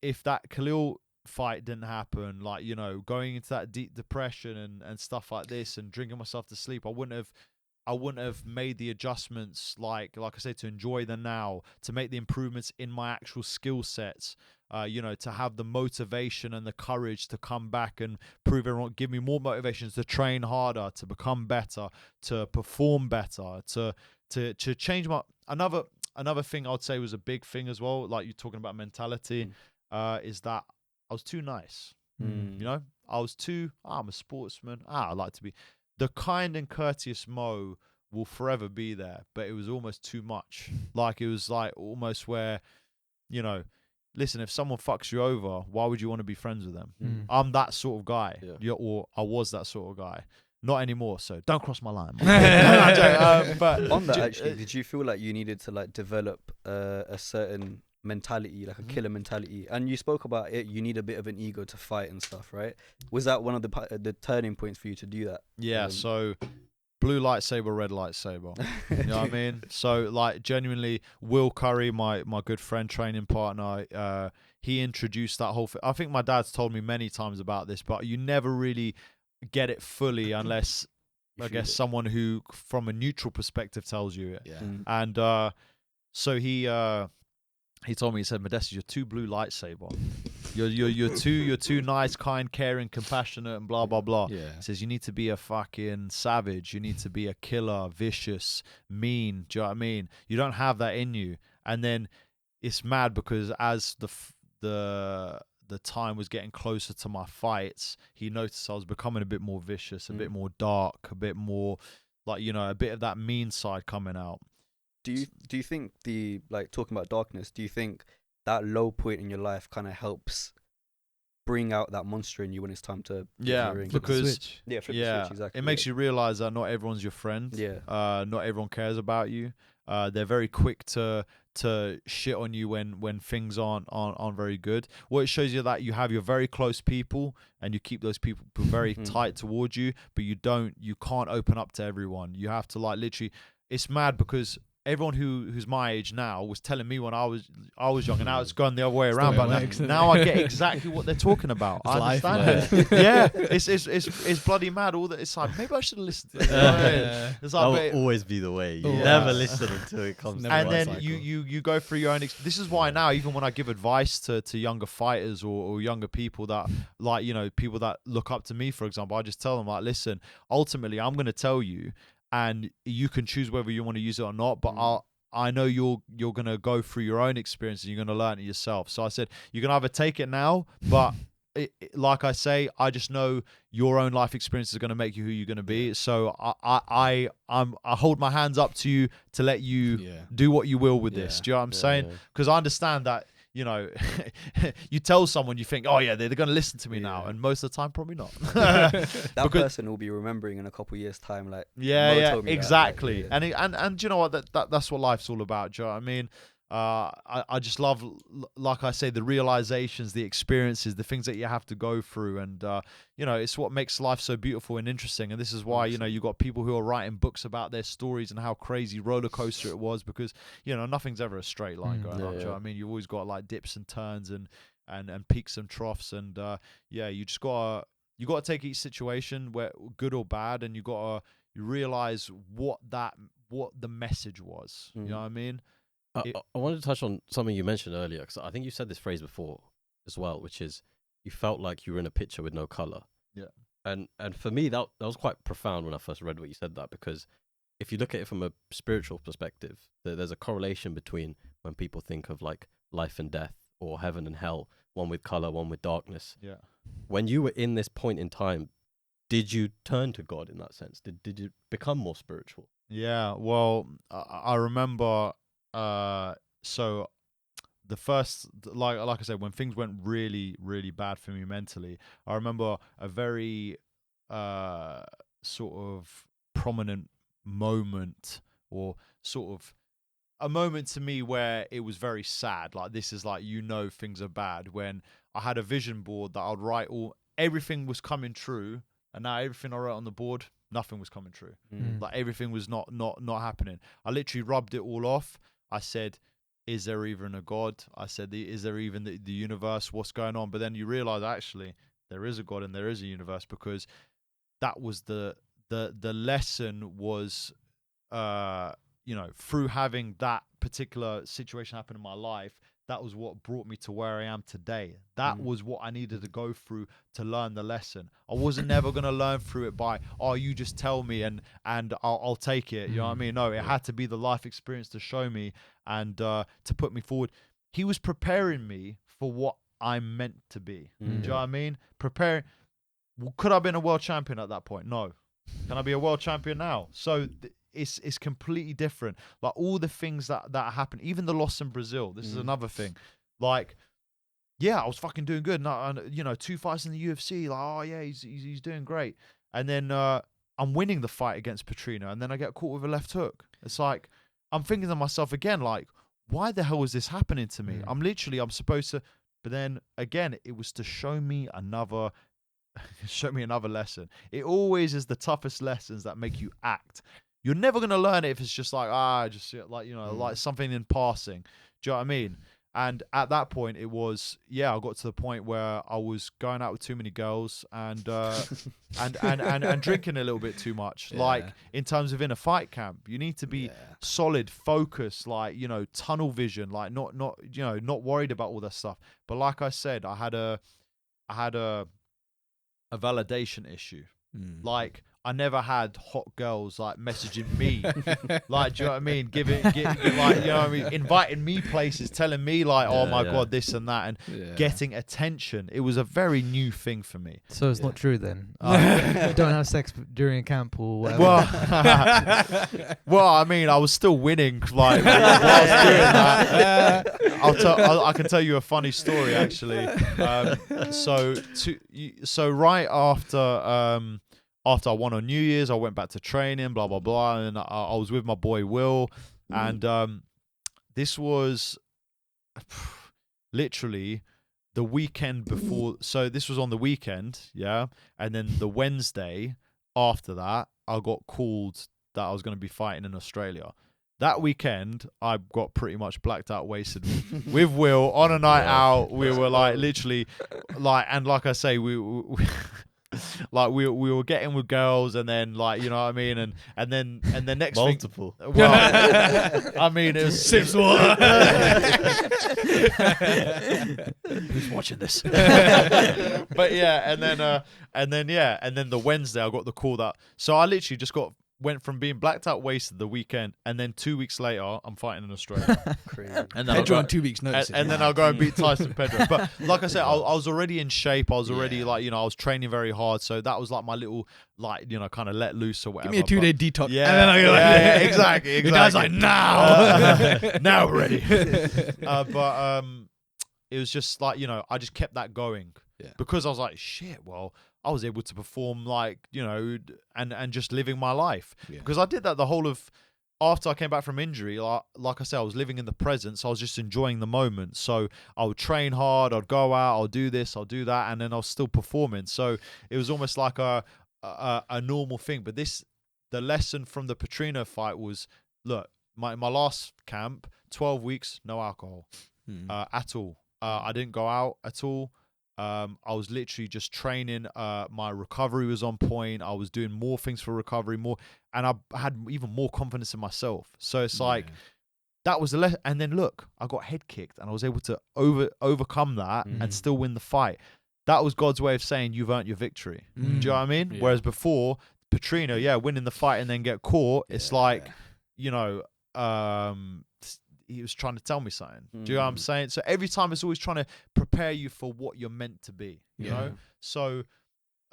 if that Khalil fight didn't happen, like, you know, going into that deep depression and stuff like this and drinking myself to sleep, I wouldn't have made the adjustments, like I say, to enjoy the now, to make the improvements in my actual skill sets, you know, to have the motivation and the courage to come back and prove everyone, give me more motivations to train harder, to become better, to perform better, to change my another thing I would say was a big thing as well, like you're talking about mentality, is that I was too nice. You know, I was too, I'm a sportsman. I like to be. The kind and courteous Mo will forever be there, but it was almost too much. Like, it was like almost where, you know, listen, if someone fucks you over, why would you want to be friends with them? I'm that sort of guy, or I was that sort of guy. Not anymore, so don't cross my line. But on that, actually, did you feel like you needed to like develop a certain mentality, like a killer mentality? And you spoke about it, you need a bit of an ego to fight and stuff, right? Was that one of the turning points for you to do that? Yeah, so blue lightsaber, red lightsaber. You know what I mean? So, like, genuinely, Will Curry, my good friend, training partner, he introduced that whole thing. I think my dad's told me many times about this, but you never really get it fully unless, I guess, someone who, from a neutral perspective, tells you it. Yeah. And so he told me, he said, Modestas, you're too blue lightsaber. You're too nice, kind, caring, compassionate, and blah blah blah. Yeah. He says you need to be a fucking savage. You need to be a killer, vicious, mean. Do you know what I mean? You don't have that in you. And then it's mad because as the time was getting closer to my fights, he noticed I was becoming a bit more vicious, a bit more dark, a bit more like, you know, a bit of that mean side coming out. Do you think talking about darkness, do you think that low point in your life kind of helps bring out that monster in you when it's time to Yeah, ring. because Switch. Yeah, flip the yeah, switch, exactly. it makes you realize that not everyone's your friend. Yeah. Not everyone cares about you. They're very quick to shit on you when things aren't very good. Well, it shows you that you have your very close people and you keep those people very tight towards you, but you can't open up to everyone. You have to like literally. It's mad because everyone who's my age now was telling me when I was young, and now it's gone the other way around. But now I get exactly what they're talking about. I understand it. Yeah, it's bloody mad. All that. It's like maybe I should have listened to it. It's like, that will always be the way. You Yeah. never listen until it comes. Never to and the then right you go through your own. This is why now, even when I give advice to younger fighters or younger people that like people that look up to me, for example, I just tell them like, listen, ultimately, I'm going to tell you. And you can choose whether you want to use it or not, but I know you're gonna go through your own experience and you're gonna learn it yourself. So I said you can either take it now, but like I say, I just know your own life experience is gonna make you who you're gonna be. So I hold my hands up to you to let you do what you will with this. Do you know what I'm saying? Because I understand that. You tell someone, you think, oh yeah, they're going to listen to me now, and most of the time, probably not. That person will be remembering in a couple years' time, like exactly. That, like, And do you know what? That's what life's all about. Do you know what I mean? I just love, like I say, the realizations, the experiences, the things that you have to go through, and it's what makes life so beautiful and interesting. And this is why you got people who are writing books about their stories and how crazy roller coaster it was, because nothing's ever a straight line going up. Do you know what I mean? You've always got like dips and turns and peaks and troughs, and you just gotta take each situation, where good or bad, and you realize what the message was. You know what I mean? I wanted to touch on something you mentioned earlier, because I think you said this phrase before as well, which is you felt like you were in a picture with no color. Yeah. And for me, that was quite profound when I first read what you said that, because if you look at it from a spiritual perspective, there's a correlation between when people think of like life and death or heaven and hell, one with color, one with darkness. Yeah. When you were in this point in time, did you turn to God in that sense? Did you become more spiritual? Yeah. Well, I remember. So the first, like I said, when things went really, really bad for me mentally, I remember a very sort of prominent moment, or sort of a moment to me where it was very sad. Like, this is like, things are bad, when I had a vision board that I'd write everything was coming true, and now everything I wrote on the board, nothing was coming true. Like, everything was not happening. I literally rubbed it all off. I said, is there even a God? I said, is there even the universe? What's going on? But then you realize, actually, there is a God and there is a universe, because that was the lesson was, through having that particular situation happen in my life, that was what brought me to where I am today. That was what I needed to go through to learn the lesson. I wasn't never going to learn through it by, you just tell me and I'll take it. You know what I mean? No, it had to be the life experience to show me and to put me forward. He was preparing me for what I'm meant to be. Do you know what I mean? Preparing. Could I have been a world champion at that point? No. Can I be a world champion now? So it's completely different. Like, all the things that happened, even the loss in Brazil. This is another thing. Like, yeah, I was fucking doing good. And, 2 fights in the UFC. Like, oh yeah, he's doing great. And then I'm winning the fight against Petrino, and then I get caught with a left hook. It's like, I'm thinking to myself again, like, why the hell is this happening to me? I'm supposed to. But then again, it was to show me another lesson. It always is the toughest lessons that make you act. You're never going to learn it if it's just like, like something in passing. Do you know what I mean? And at that point, it was, I got to the point where I was going out with too many girls and drinking a little bit too much. Yeah. Like, in terms of in a fight camp, you need to be solid, focused, like, tunnel vision, like not worried about all that stuff. But like I said, I had a validation issue. Like, I never had hot girls like messaging me, like, do you know what I mean? Like, you know what I mean? Inviting me places, telling me like, oh my God, this and that, and getting attention. It was a very new thing for me. So it's not true then. You don't have sex during a camp or whatever. Well, I mean, I was still winning. Like, while I was doing that, I can tell you a funny story actually. So right after I won on New Year's, I went back to training, blah, blah, blah. And I was with my boy, Will. And this was literally the weekend before. So this was on the weekend, yeah? And then the Wednesday after that, I got called that I was going to be fighting in Australia. That weekend, I got pretty much blacked out, wasted with Will on a night out. We were like literally like, and like I say, we like we were getting with girls, and then like, you know what I mean, and then next multiple thing, well, I mean, it was 6 water. Who's watching this? But yeah, and then the Wednesday I got the call that, so I literally just went from being blacked out, wasted the weekend, and then 2 weeks later I'm fighting in Australia. And then Pedro on 2 weeks notice. And then I'll go and beat Tyson Pedro. But like I said, I was already in shape. I was already like, you know, I was training very hard. So that was like my little, like, you know, kind of let loose or whatever. Give me a 2-day detox. Yeah, and then I go exactly. Your dad's like, now. Now we're ready. But it was just like, you know, I just kept that going. Yeah. Because I was like, shit, well, I was able to perform, like, you know, and just living my life. Yeah. Because I did that the whole of, after I came back from injury, like I said, I was living in the present, so I was just enjoying the moment. So I would train hard, I'd go out, I'll do this, I'll do that, and then I was still performing. So it was almost like a normal thing. But the lesson from the Petrino fight was, look, my last camp, 12 weeks, no alcohol at all. I didn't go out at all. I was literally just training. My recovery was on point. I was doing more things for recovery, and I had even more confidence in myself. So it's like, that was the lesson. And then look, I got head kicked, and I was able to overcome that and still win the fight. That was God's way of saying you've earned your victory. Do you know what I mean? Yeah. Whereas before, Petrino, winning the fight and then get caught, it's like, you know, he was trying to tell me something. Do you know what I'm saying? So every time it's always trying to prepare you for what you're meant to be, you know? So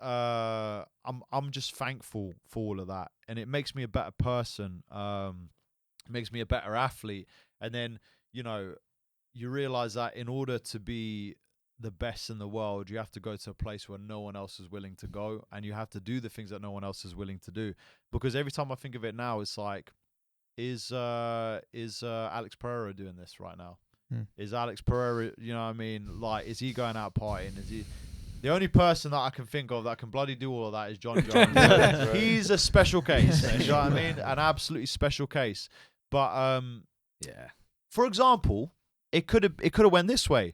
I'm just thankful for all of that. And it makes me a better person. It makes me a better athlete. And then, you know, you realize that in order to be the best in the world, you have to go to a place where no one else is willing to go, and you have to do the things that no one else is willing to do. Because every time I think of it now, it's like, is Alex Pereira doing this right now? Is Alex Pereira, you know what I mean? Like, is he going out partying? Is he? The only person that I can think of that can bloody do all of that is Jon Jones. He's a special case. You know what I mean? An absolutely special case. But for example, it could have went this way.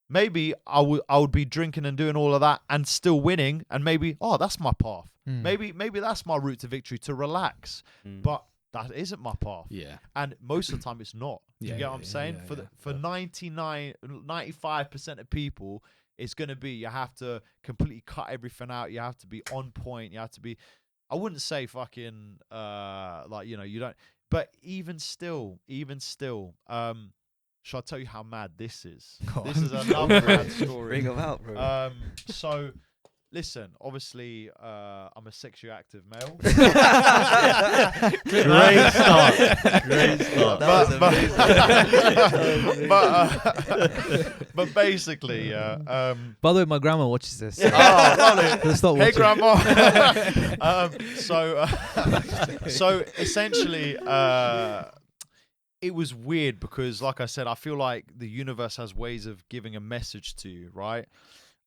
Maybe I would be drinking and doing all of that and still winning, and maybe, that's my path. Maybe that's my route to victory, to relax. But that isn't my path. Yeah. And most of the time it's not. You get what I'm saying? For 95% of people, it's going to be, you have to completely cut everything out. You have to be on point. You have to be, I wouldn't say fucking, like, you know, you don't, but even still, shall I tell you how mad this is? This is another mad story. Bring them out, bro. So, listen, obviously, I'm a sexually active male. Great start. But basically, by the way, my grandma watches this. Hey, grandma. So essentially, it was weird because, like I said, I feel like the universe has ways of giving a message to you, right?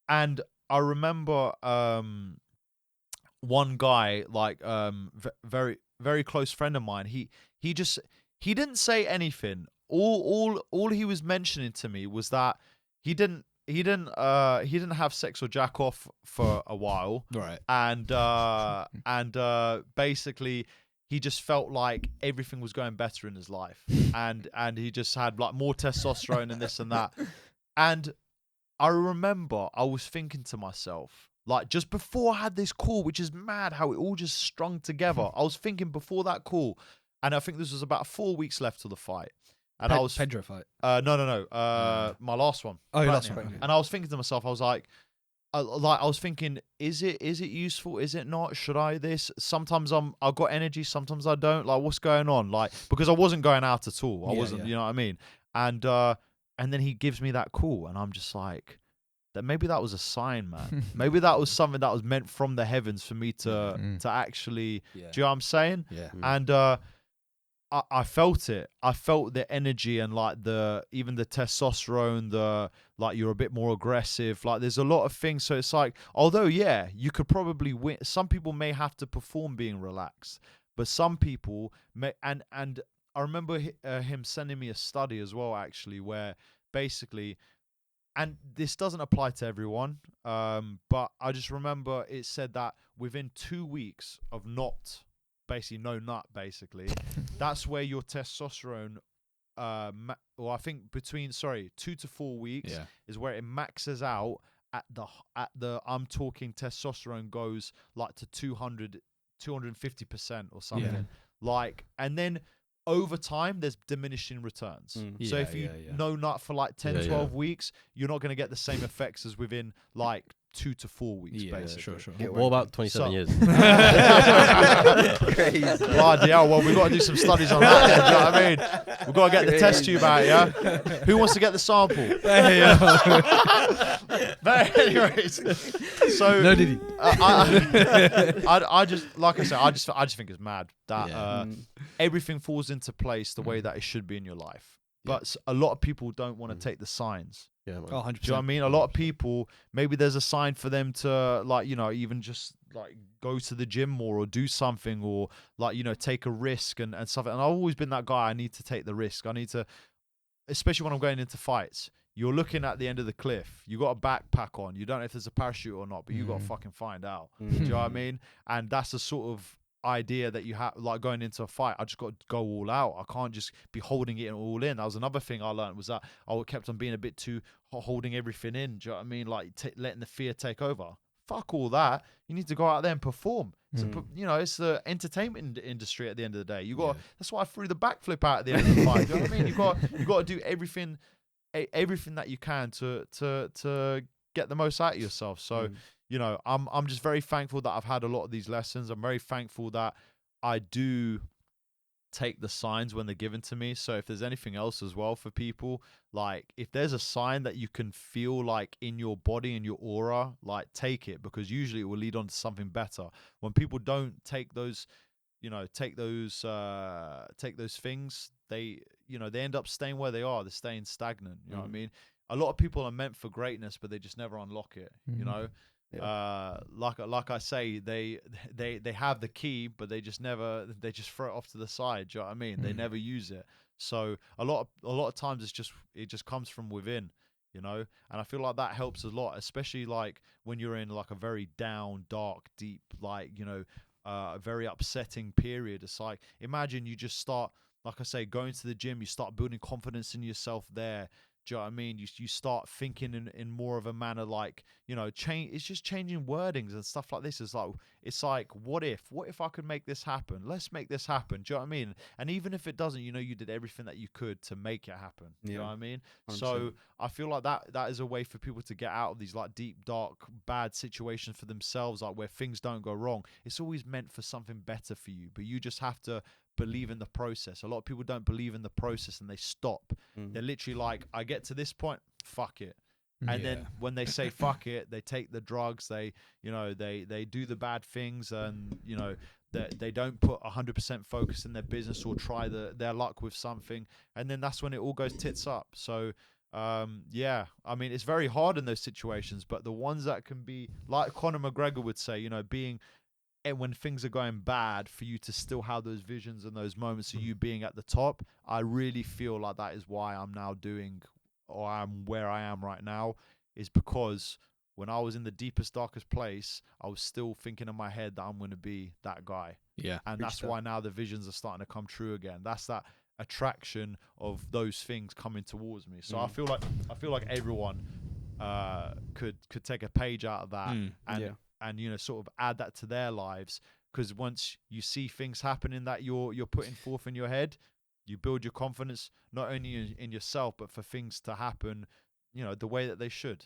And I remember one guy, like very very close friend of mine. He didn't say anything. All he was mentioning to me was that he didn't have sex or jack off for a while, right? And basically, he just felt like everything was going better in his life, and he just had like more testosterone and this and that. And I remember I was thinking to myself, Like just before I had this call, which is mad how it all just strung together. I was thinking before that call, and I think this was about 4 weeks left to the fight. And I was Pedro fight. No. My last one. Oh, your last Platinum. one. And I was thinking to myself, I was like, I was thinking, is it useful? Is it not? Should I this? Sometimes I've got energy, sometimes I don't. Like, what's going on? Like, because I wasn't going out at all. I wasn't, you know what I mean? And then he gives me that call, and I'm just like, that maybe that was a sign, man. Maybe that was something that was meant from the heavens for me to actually. Do you know what I'm saying? Yeah. And I felt it. I felt the energy and like even the testosterone, like you're a bit more aggressive. Like there's a lot of things. So it's like, although you could probably win. Some people may have to perform being relaxed, but some people may. And I remember him sending me a study as well, actually, where basically, and this doesn't apply to everyone, but I just remember it said that within 2 weeks of basically no nut, basically, that's where your testosterone, I think between 2 to 4 weeks is where it maxes out at the I'm talking testosterone goes like to 250% or something, like, and then over time there's diminishing returns. So if you no nut for like 10-12 weeks, you're not going to get the same effects as within like 2 to 4 weeks, basically. Sure. What about 27 years? Crazy. Bloody hell, well, we've got to do some studies on that. You know what I mean? We've got to get the test tube out, yeah? Who wants to get the sample? But anyways, so No, did he? I just, like I said, I just think it's mad that everything falls into place the way that it should be in your life. But a lot of people don't want to take the signs. Yeah, 100%. Do you know what I mean? A lot of people, maybe there's a sign for them to, like, you know, even just like go to the gym more or do something, or like, you know, take a risk and stuff. And I've always been that guy. I need to take the risk. I need to, especially when I'm going into fights. You're looking at the end of the cliff. You got a backpack on. You don't know if there's a parachute or not, but you got to fucking find out. Do you know what I mean? And that's the sort of idea that you have, like going into a fight. I just got to go all out. I can't just be holding it all in. That was another thing I learned, was that I kept on being a bit too holding everything in. Do you know what I mean? Like letting the fear take over. Fuck all that. You need to go out there and perform. You know, it's the entertainment industry at the end of the day. You got. That's why I threw the backflip out at the end of the fight. Do you know what I mean? You got to do everything that you can to get the most out of yourself. So. You know, I'm just very thankful that I've had a lot of these lessons. I'm very thankful that I do take the signs when they're given to me. So if there's anything else as well for people, like if there's a sign that you can feel like in your body, in your aura, like take it, because usually it will lead on to something better. When people don't take those, you know, take those things, they end up staying where they are. They're staying stagnant. You know what I mean? A lot of people are meant for greatness, but they just never unlock it. You know. Like I say, they have the key, but they just throw it off to the side. Do you know what I mean? They never use it. So a lot of times it just comes from within, you know. And I feel like that helps a lot, especially like when you're in like a very down, dark, deep, like, you know, a very upsetting period. It's like, imagine you just start, like I say, going to the gym, you start building confidence in yourself there. Do you know what I mean? You start thinking in more of a manner, like, you know, it's just changing wordings and stuff like this. It's like, what if I could make this happen? Let's make this happen. Do you know what I mean? And even if it doesn't, you know, you did everything that you could to make it happen. Do you know what I mean? 100%. So I feel like that is a way for people to get out of these like deep, dark, bad situations for themselves, like where things don't go wrong. It's always meant for something better for you, but you just have to believe in the process. A lot of people don't believe in the process and they stop. They're literally like, I get to this point, fuck it. And then when they say fuck it, they take the drugs, they do the bad things, and you know, they don't put 100% focus in their business or try their luck with something, and then that's when it all goes tits up. So I mean, it's very hard in those situations, but the ones that can be, like Conor McGregor would say, you know, and when things are going bad, for you to still have those visions and those moments of you being at the top, I really feel like that is why I'm now doing, or I'm where I am right now, is because when I was in the deepest, darkest place, I was still thinking in my head that I'm going to be that guy. Yeah. And that's why now the visions are starting to come true again. That's that attraction of those things coming towards me. So I feel like everyone, could take a page out of that Mm, and sort of add that to their lives. Because once you see things happening that you're putting forth in your head, you build your confidence not only in yourself but for things to happen, the way that they should.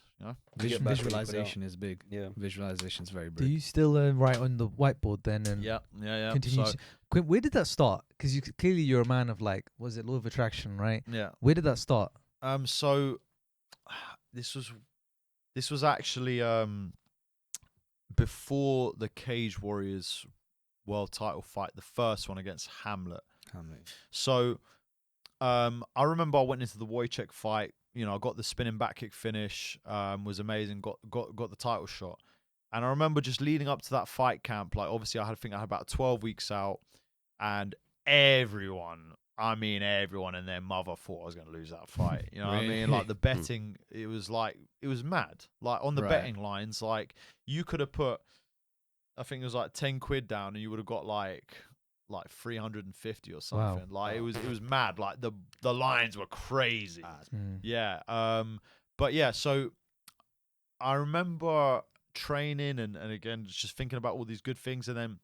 Visualization is big. Yeah. Visualization is very Do big. you still write on the whiteboard then? And Yeah. continue. Where did that start? Because clearly you're a man of was it law of attraction, right? Yeah. Where did that start? So this was actually before the Cage Warriors world title fight, the first one against Hamlet. So I remember I went into the Wojciech fight. I got the spinning back kick finish. Was amazing. Got the title shot. And I remember just leading up to that fight camp. Like obviously I had about 12 weeks out, and everyone and their mother thought I was going to lose that fight. You know what I mean? Like the betting, it was mad. Like on the betting lines, like you could have put, I think it was like 10 quid down and you would have got like 350 or something. Wow. Like it was mad. Like the lines were crazy. Yeah. But yeah, so I remember training and again, just thinking about all these good things. And then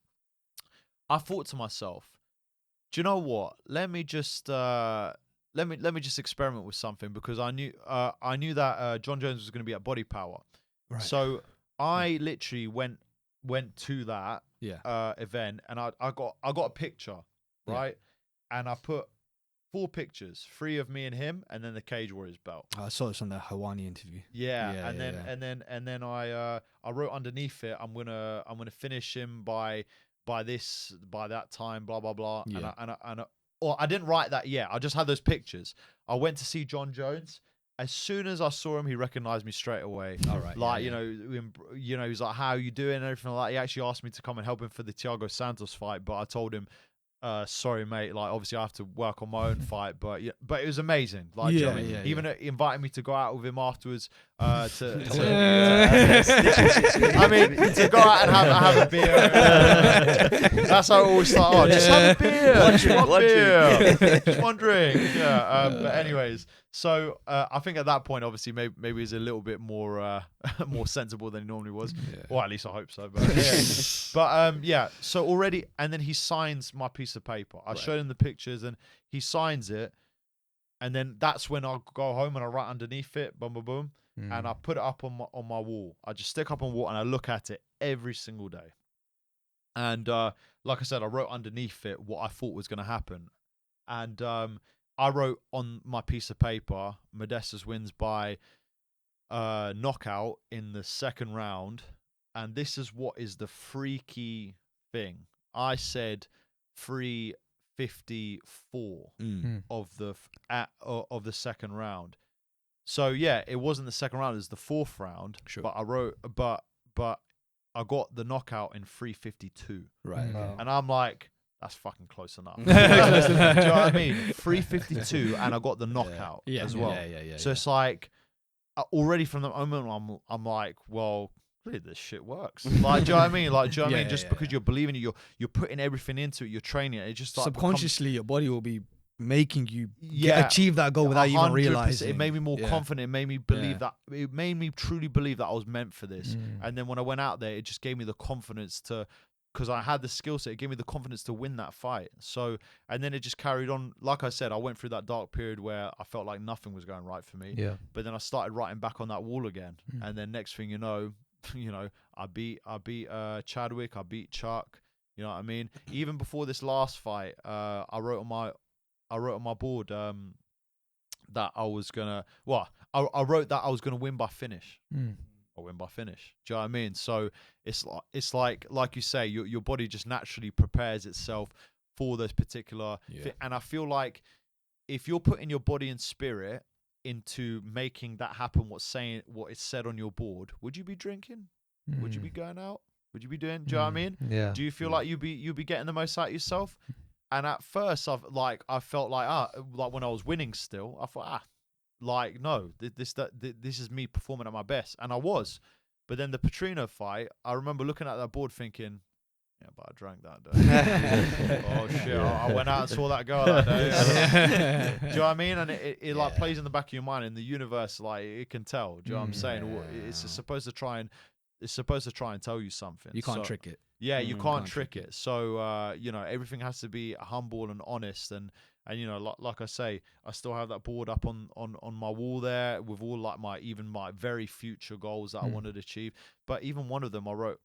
I thought to myself, do you know what? Let me just experiment with something, because I knew that Jon Jones was going to be at Body Power. Right. So I literally went to that Yeah. event, and I got a picture, right? And I put 4 pictures, 3 of me and him, and then the Cage Warriors belt. I saw this on the Hawani interview. And then I wrote underneath it, I'm gonna finish him by that time, blah blah blah. Yeah. Or I didn't write that yet. I just had those pictures. I went to see Jon Jones. As soon as I saw him, he recognized me straight away. All right. Like, he was like, "How are you doing?" and everything like that. He actually asked me to come and help him for the Thiago Santos fight, but I told him, sorry, mate. Like, obviously, I have to work on my own fight, but it was amazing. Like, do you know what I mean? Even he invited me to go out with him afterwards. I mean, to go out and have a beer. That's how I always start. Oh, just have a beer. One beer. Just one drink. Yeah. But anyways, so I think at that point, obviously, maybe he's a little bit more more sensible than he normally was. Yeah. Or at least I hope so. But yeah. So already, and then he signs my piece of paper. I showed him the pictures, and he signs it. And then that's when I'll go home and I write underneath it, boom, boom, boom. And I put it up on my wall. I just stick up on the wall and I look at it every single day. And like I said, I wrote underneath it what I thought was going to happen. And I wrote on my piece of paper, Modestas wins by knockout in the second round. And this is what is the freaky thing. I said 354 of the second round. So yeah, it wasn't the second round; it was the 4th round. Sure. But I got the knockout in 352. Right. Wow. And I'm like, that's fucking close enough. Do you know what I mean? 352, and I got the knockout as well. Yeah. So it's like already from the moment I'm like, well, clearly this shit works. Like, do you know what I mean? Like, do you know what I mean? Just because you're believing it, you're putting everything into it, you're training it. It just like subconsciously your body will be making you achieve that goal without even 100%. realizing. It made me more confident. It made me believe that. It made me truly believe that I was meant for this. And then when I went out there, it just gave me the confidence to, because I had the skill set. It gave me the confidence to win that fight. So, and then it just carried on. Like I said, I went through that dark period where I felt like nothing was going right for me. Yeah. But then I started writing back on that wall again. And then next thing you know, I beat Chadwick. I beat Chuck. You know what I mean? Even before this last fight, I wrote on my board that I was gonna. Well, I wrote that I was gonna win by finish. Or win by finish. Do you know what I mean? So it's like you say, your body just naturally prepares itself for those particular. And I feel like if you're putting your body and spirit into making that happen, what is said on your board, would you be drinking? Would you be going out? Would you be doing? Do you know what I mean? Yeah. Do you feel like you'd be getting the most out of yourself? And at first, I felt like when I was winning still, I thought no, this is me performing at my best, and I was. But then the Petrino fight, I remember looking at that board thinking, Yeah, but I drank that day. Oh shit! I went out and saw that girl that day. Do you know what I mean? And it like plays in the back of your mind. In the universe, like it can tell. Do you know what I'm saying? It's supposed to try and tell you something. You can't trick it. Yeah, you can't trick it. So you know, everything has to be humble and honest. And you know, like I say, I still have that board up on my wall there with all like my very future goals that I wanted to achieve. But even one of them I wrote.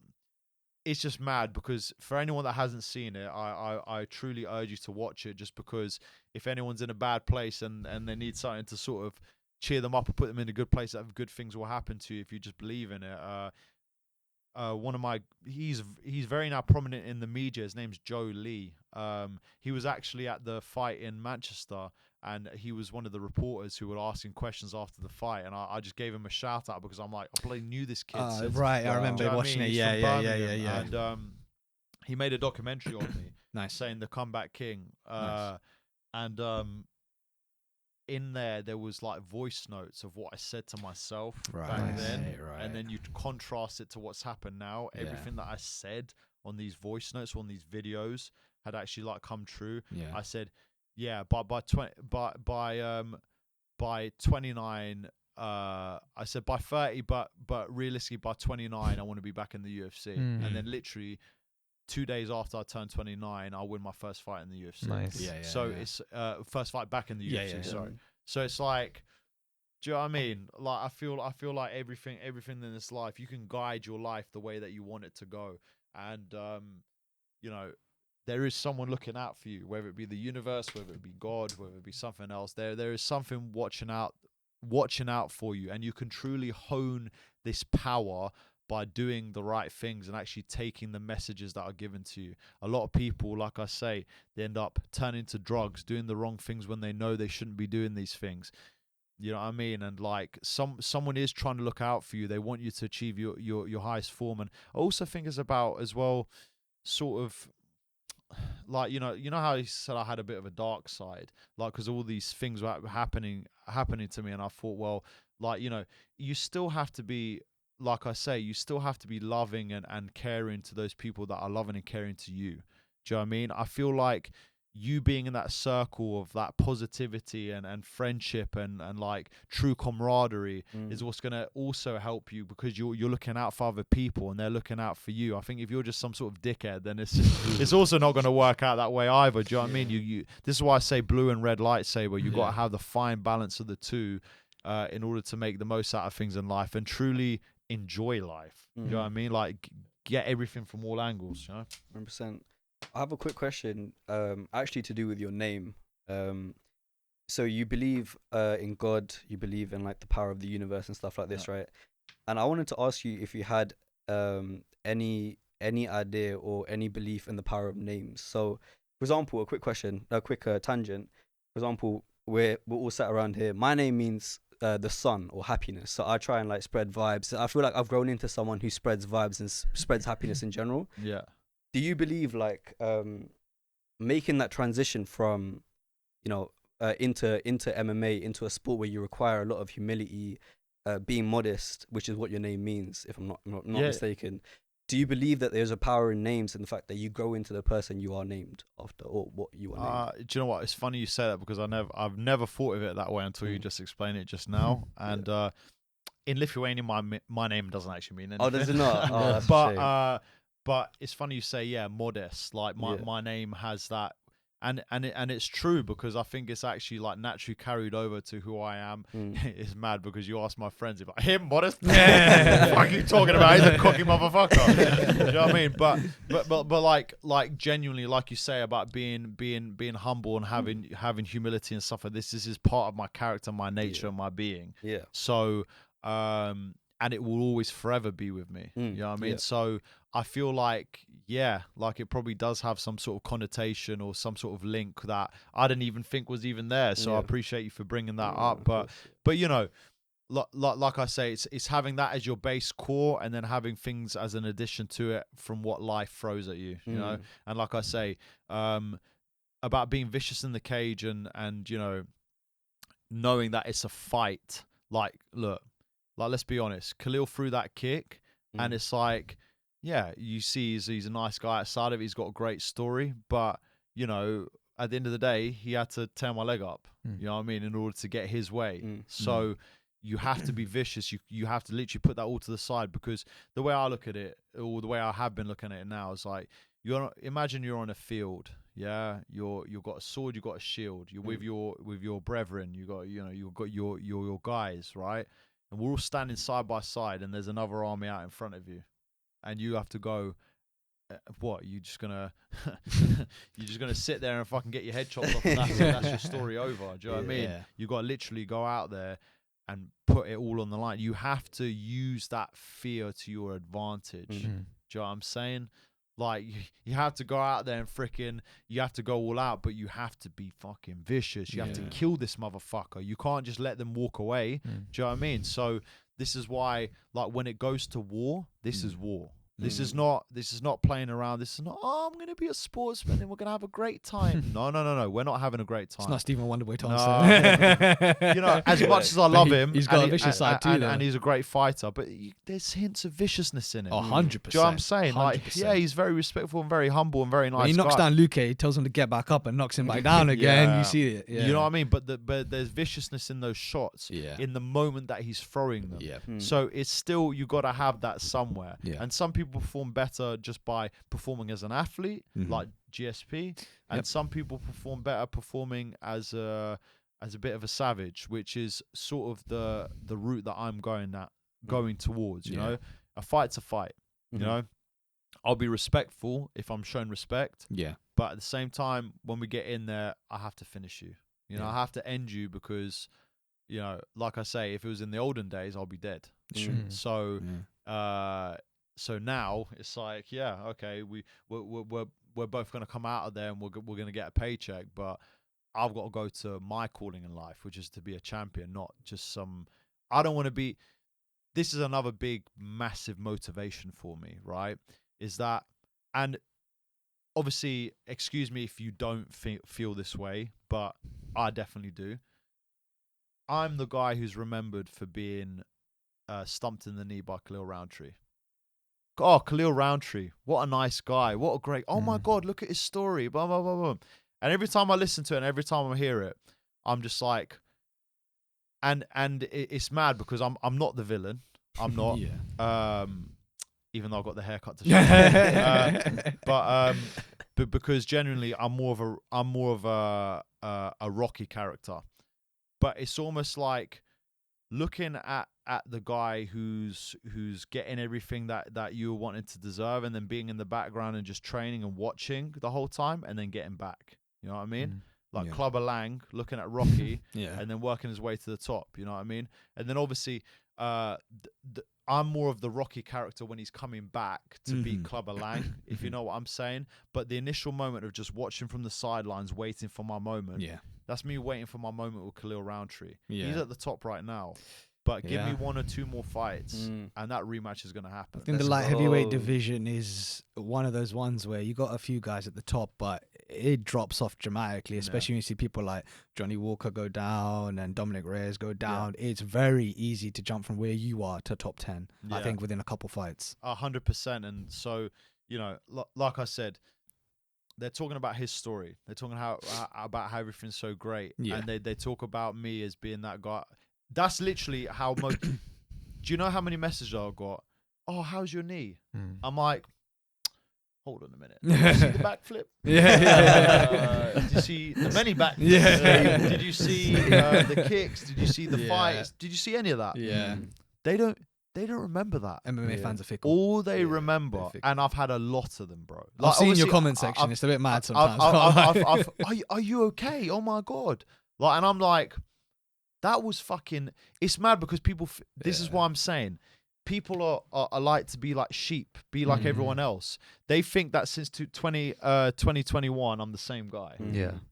It's just mad because for anyone that hasn't seen it, I truly urge you to watch it, just because if anyone's in a bad place and they need something to sort of cheer them up or put them in a good place, that good things will happen to you if you just believe in it. He's very now prominent in the media. His name's Joe Lee. He was actually at the fight in Manchester, and he was one of the reporters who were asking questions after the fight, and I just gave him a shout out because I'm like, I bloody knew this kid. Right, I remember watching it. Yeah. And he made a documentary on me, Nice. saying the comeback king. Nice. And in there was like voice notes of what I said to myself back then, and then you contrast it to what's happened now. Everything that I said on these voice notes, on these videos, had actually like come true. Yeah. I said, yeah, by 29, I said by 30, but realistically by 29, I want to be back in the UFC. And then literally 2 days after I turned 29, I'll win my first fight in the UFC. Nice. So it's first fight back in the UFC. Sorry. So it's like, do you know what I mean? Like I feel like everything in this life, you can guide your life the way that you want it to go. And you know, there is someone looking out for you, whether it be the universe, whether it be God, whether it be something else. There is something watching out for you, and you can truly hone this power by doing the right things and actually taking the messages that are given to you. A lot of people, like I say, they end up turning to drugs, doing the wrong things when they know they shouldn't be doing these things. You know what I mean? And like someone is trying to look out for you. They want you to achieve your highest form. And I also think it's about as well, sort of, like, you know how he said I had a bit of a dark side, like, because all these things were happening to me, and I thought, well, like, you know, you still have to be, like I say, you still have to be loving and caring to those people that are loving and caring to you. Do you know what I mean? I feel like you being in that circle of that positivity and friendship and like true camaraderie is what's going to also help you, because you're looking out for other people and they're looking out for you. I think if you're just some sort of dickhead, then it's also not going to work out that way either. Do you know what I mean? You this is why I say blue and red lightsaber. You got to have the fine balance of the two in order to make the most out of things in life and truly enjoy life. You know what I mean? Like, get everything from all angles, you know? 100%. I have a quick question, actually to do with your name. So you believe in God, you believe in like the power of the universe and stuff like this, right? And I wanted to ask you if you had any idea or any belief in the power of names. So, for example, a quick tangent. For example, we're all sat around here. My name means the sun or happiness. So I try and like spread vibes. I feel like I've grown into someone who spreads vibes and spreads happiness in general. Yeah. Do you believe like making that transition from, you know, into MMA, into a sport where you require a lot of humility, being modest, which is what your name means, if I'm not mistaken. Do you believe that there's a power in names and the fact that you grow into the person you are named after, or what you are named? Do you know what? It's funny you say that, because I've never thought of it that way until you just explained it just now. And in Lithuania, my name doesn't actually mean anything. Oh, does it not? Oh, that's a shame. But it's funny you say, modest. Like my name has that, and it's true, because I think it's actually like naturally carried over to who I am. It's mad, because you ask my friends, if like, him modest, what the fuck are you talking about? He's a cocky motherfucker. You know what I mean? But like genuinely, like you say about being humble and having humility and stuff like this. This is part of my character, my nature, and my being. Yeah. So and it will always forever be with me. You know what I mean? Yeah. So I feel like, like it probably does have some sort of connotation or some sort of link that I didn't even think was even there. So I appreciate you for bringing that up. But you know, like I say, it's having that as your base core, and then having things as an addition to it from what life throws at you, you know? And like I say, about being vicious in the cage and you know, knowing that it's a fight. Like, look, like, let's be honest, Khalil threw that kick, and it's like, yeah, you see he's a nice guy outside of it. He's got a great story, but you know, at the end of the day, he had to tear my leg up. You know what I mean? In order to get his way. So you have to be vicious. You have to literally put that all to the side, because the way I look at it, or the way I have been looking at it now, is like, imagine you're on a field. Yeah, you've got a sword, you've got a shield. You're with your brethren. You've got your guys, right? And we're all standing side by side, and there's another army out in front of you, and you have to go. What, you just gonna sit there and fucking get your head chopped off, and that's your story over? Do you know what I mean? Yeah. You got to literally go out there and put it all on the line. You have to use that fear to your advantage. Do you know what I'm saying? Like, you have to go out there and you have to go all out, but you have to be fucking vicious. You have to kill this motherfucker. You can't just let them walk away. Do you know what I mean? So this is why, like, when it goes to war, this is war. This is not playing around. This is not, I'm going to be a sportsman and we're going to have a great time. No. We're not having a great time. It's not Stephen Wonderboy Thompson. No. You know, as much as I love him, he's got a vicious side too, and he's a great fighter, but there's hints of viciousness in it. 100%. Do you know what I'm saying? 100%. Like, yeah, he's very respectful and very humble and very nice. When he knocks guy. down Luke, he tells him to get back up and knocks him back down again. Yeah. You see it. Yeah. You know what I mean? But there's viciousness in those shots. Yeah. In the moment that he's throwing them. Yeah. So it's still, you got to have that somewhere. Yeah. And some people perform better just by performing as an athlete, like GSP, and some people perform better performing as a bit of a savage, which is sort of the route that I'm going towards. You know, a fight's a fight. You know, I'll be respectful if I'm shown respect. Yeah. But at the same time, when we get in there, I have to finish you. You know, I have to end you, because, you know, like I say, if it was in the olden days, I'll be dead. So, so now it's like, yeah, okay, we're both gonna come out of there and we're gonna get a paycheck, but I've got to go to my calling in life, which is to be a champion, not just some. I don't want to be. This is another big, massive motivation for me, right? Is that, and obviously, excuse me if you don't feel this way, but I definitely do. I'm the guy who's remembered for being stumped in the knee by Khalil Rountree. Oh, Khalil Rountree, what a nice guy. What a great, oh my God, look at his story. Blah, blah, blah, blah. And every time I listen to it and every time I hear it, I'm just like, and it's mad because I'm not the villain. I'm not, even though I've got the haircut to show. But because genuinely I'm more of a Rocky character. But it's almost like looking at the guy who's getting everything that you were wanting to deserve, and then being in the background and just training and watching the whole time, and then getting back. You know what I mean? Like Clubber Lang looking at Rocky and then working his way to the top. You know what I mean? And then obviously I'm more of the Rocky character when he's coming back to beat Clubber Lang, if you know what I'm saying. But the initial moment of just watching from the sidelines, waiting for my moment, that's me waiting for my moment with Khalil Rountree. He's at the top right now. But give me one or two more fights, and that rematch is going to happen. I think the light heavyweight division is one of those ones where you got a few guys at the top, but it drops off dramatically, especially when you see people like Johnny Walker go down and Dominic Reyes go down. It's very easy to jump from where you are to top 10, I think, within a couple fights. 100%. And so, you know, like I said, they're talking about his story. They're talking about how everything's so great. And they talk about me as being that guy. That's literally how most. Do you know how many messages I got? Oh, how's your knee? I'm like, hold on a minute. Did you see the backflip? Did you see the many backflips? Did you see the kicks? Did you see the fights? Did you see any of that? They don't remember that. MMA fans are fickle. All they remember, and I've had a lot of them, bro. Like, I've seen your comment section. It's a bit mad sometimes. Are you okay? Oh my God. Like, and I'm like, that was fucking. It's mad because people. This is what I'm saying. People are like to be like sheep, be like everyone else. They think that since 2021, I'm the same guy.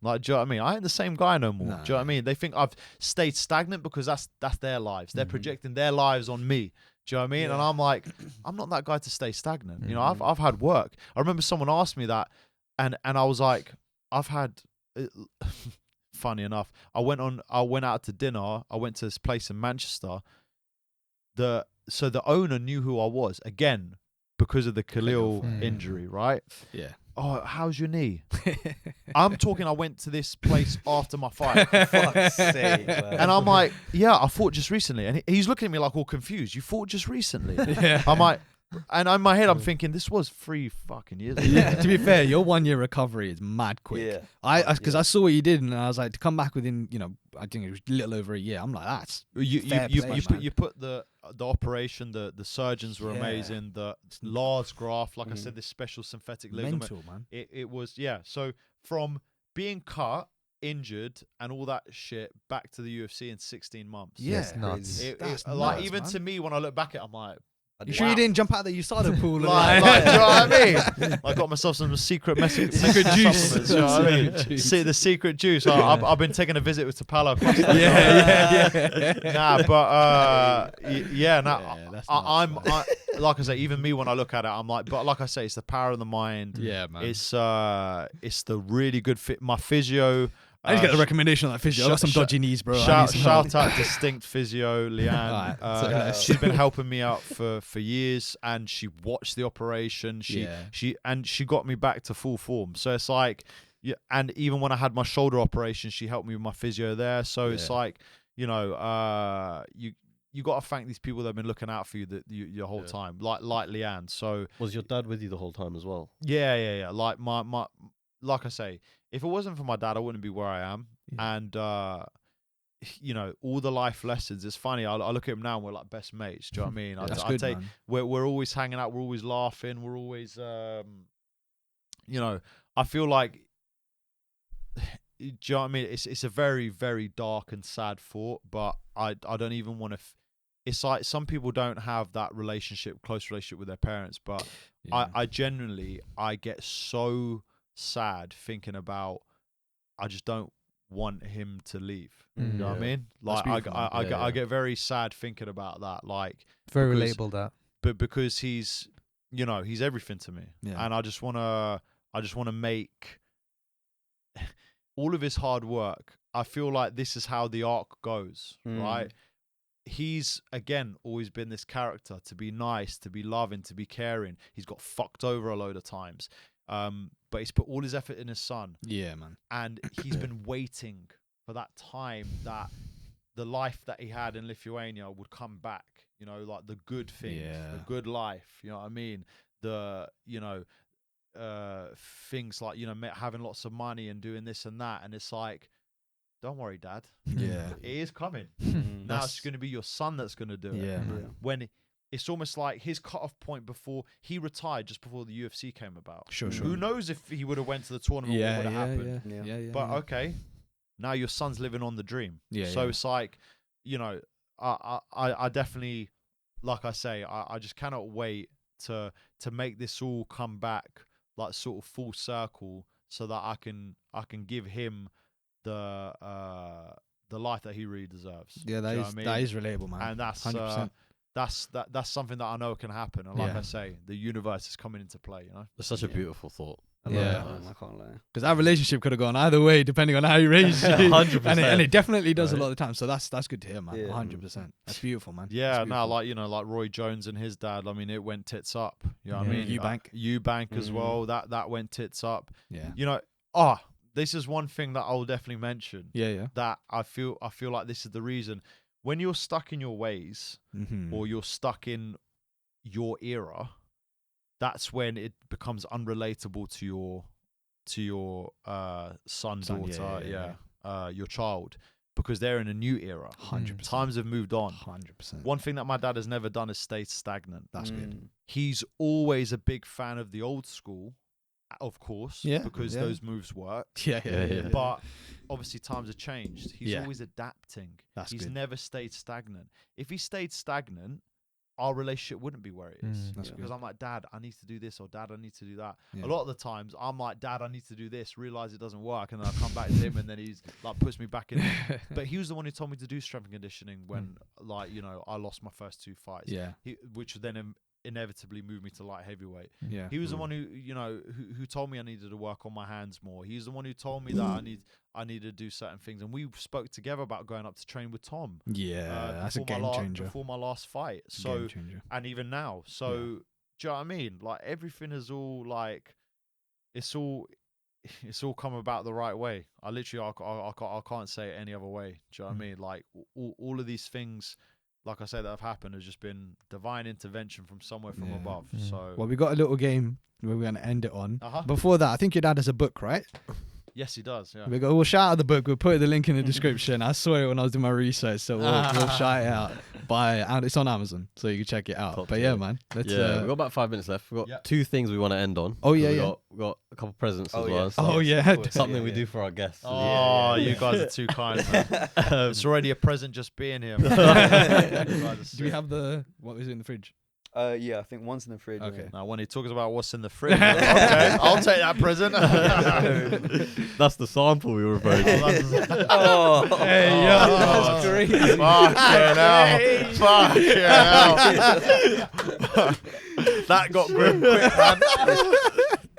Like, do you know what I mean? I ain't the same guy no more. Do you know what I mean? They think I've stayed stagnant because that's their lives. They're projecting their lives on me. Do you know what I mean? And I'm like, I'm not that guy to stay stagnant. You know, I've had work. I remember someone asked me that, and I was like, I've had. Funny enough, I went out to dinner. I went to this place in Manchester. So the owner knew who I was again, because of the Khalil Mm. injury, right? Yeah. Oh, how's your knee? I'm talking. I went to this place after my fight, Fuck's sake, man. and I'm like, yeah, I fought just recently, and he's looking at me like all confused. You fought just recently? Yeah. I'm like, and in my head, I'm thinking this was 3 fucking years ago. Yeah, to be fair, your 1 year recovery is mad quick. Yeah. Because I saw what you did, and I was like, to come back within, I think it was a little over a year. I'm like, that's fair play, man. You put the operation. The surgeons were Yeah. amazing. The Lars graft, like I said, this special synthetic ligament. mental, man. It was So from being cut, injured, and all that shit back to the UFC in 16 months. Yeah, That's nuts. That's Like nuts, even man. to me, when I look back at it, I'm like, You sure you didn't jump out the USADA pool? and like, do you know what I mean? I got myself some secret Secret juice. supplements, you know what I mean? Secret juice. See the secret juice. I've been taking a visit with Tapala. yeah. Nah, but Yeah, that's I'm nuts, like I say, even me when I look at it, I'm like, but like I say, it's the power of the mind. Yeah, man. It's the really good fit. My physio. I need to get a recommendation on that physio. I got some dodgy knees, bro. I need some help. Shout out Distinct Physio, Leanne. Alright, She's been helping me out for years, and she watched the operation. She got me back to full form. So it's like, yeah, and even when I had my shoulder operation, she helped me with my physio there. So it's like, you got to thank these people that have been looking out for you your whole time, like Leanne. So Was your dad with you the whole time as well? yeah. Like like I say, if it wasn't for my dad, I wouldn't be where I am. Yeah. And all the life lessons. It's funny. I look at him now, and we're like best mates. Do you know what I mean? That's I good, take man. we're always hanging out. We're always laughing. We're always I feel like. Do you know what I mean? It's a very, very dark and sad thought, but I don't even want to. It's like some people don't have that close relationship with their parents, but Yeah. I genuinely get so sad thinking about. I just don't want him to leave. You know what I mean? Like beautiful, man. I get very sad thinking about that. Like Very because- relatable, that. but because he's everything to me, Yeah. and I just wanna make all of his hard work. I feel like this is how the arc goes, right? He's again always been this character to be nice, to be loving, to be caring. He's got fucked over a load of times, but he's put all his effort in his son, Yeah, man. and he's been waiting for that time that the life that he had in Lithuania would come back. Like the good things, the good life. You know what I mean? The things like having lots of money and doing this and that, and it's like, don't worry, Dad. Yeah. It is coming. Mm. Now it's going to be your son that's going to do it. Yeah, man. When it's almost like his cutoff point before he retired, just before the UFC came about. Sure. Who knows if he would have went to the tournament, what would have happened? Yeah. But okay, now your son's living on the dream. Yeah, So yeah. it's like, I definitely, like I say, I just cannot wait to make this all come back, like sort of full circle, so that I can give him the life that he really deserves. Yeah, Do you know what I mean? that is relatable, man. And that's 100%. that's something that I know can happen. And like Yeah. I say, the universe is coming into play. It's such a beautiful thought. I love Yeah. that. I can't lie. Because that relationship could have gone either way, depending on how you raised you. 100%. And it definitely does Right. a lot of the time. So that's good to hear, man. Yeah. 100%. That's beautiful, man. Yeah, That's no, beautiful. like Roy Jones and his dad. I mean, it went tits up. You know what I Yeah. mean? Eubank. Eubank as Mhm. well. That went tits up. Yeah. This is one thing that I'll definitely mention. Yeah. That I feel like this is the reason when you're stuck in your ways Mm-hmm. or you're stuck in your era, that's when it becomes unrelatable to your son, daughter, your child, because they're in a new era. 100%. Times have moved on. 100%. One thing that my dad has never done is stay stagnant. That's good. He's always a big fan of the old school, of course, Yeah, because yeah. those moves work. Yeah. But obviously times have changed. He's Yeah. always adapting. That's He's good. never stayed stagnant. If he stayed stagnant, our relationship wouldn't be where it is. Mm. That's Because good. I'm like, Dad, I need to do this, or Dad, I need to do that. Yeah. A lot of the times I'm like, Dad, I need to do this, realize it doesn't work, and then I come back to him and then he's like puts me back in. But he was the one who told me to do strength and conditioning when I lost my first 2 fights. Yeah. Which then inevitably moved me to light heavyweight. Yeah. He was the one who told me I needed to work on my hands more. He's the one who told me that I needed to do certain things, and we spoke together about going up to train with Tom. Yeah. That's a before game changer. Before my last fight. So Game changer. and even now. So do Do you know what I mean? Like everything is all like, it's all come about the right way. I literally, I can't say it any other way. Do you know what I mean? Like all of these things, like I said, that have happened has just been divine intervention from somewhere from above. So, well, we got a little game where we're gonna end it on. Uh-huh. Before that, I think your dad has a book, right? yes, he does. Yeah. We'll shout out the book. We'll put the link in the description. I saw it when I was doing my research, so we'll shout it out. It's on Amazon, so you can check it out. Top But tier. yeah, man. Let's, we've got about 5 minutes left. We've got Yep. 2 things we want to end on. Oh, yeah, we yeah. got a couple presents Oh, as yeah. well. Oh, so yeah. something we do for our guests. Oh, you guys are too kind. Man. It's already a present just being here. Do we have what was in the fridge? Yeah, I think one's in the fridge. Okay. Now, when he talks about what's in the fridge, okay, I'll take that present. That's the sample we were referring to. Oh, Hey, that's crazy. Fuck that got grim quick, man.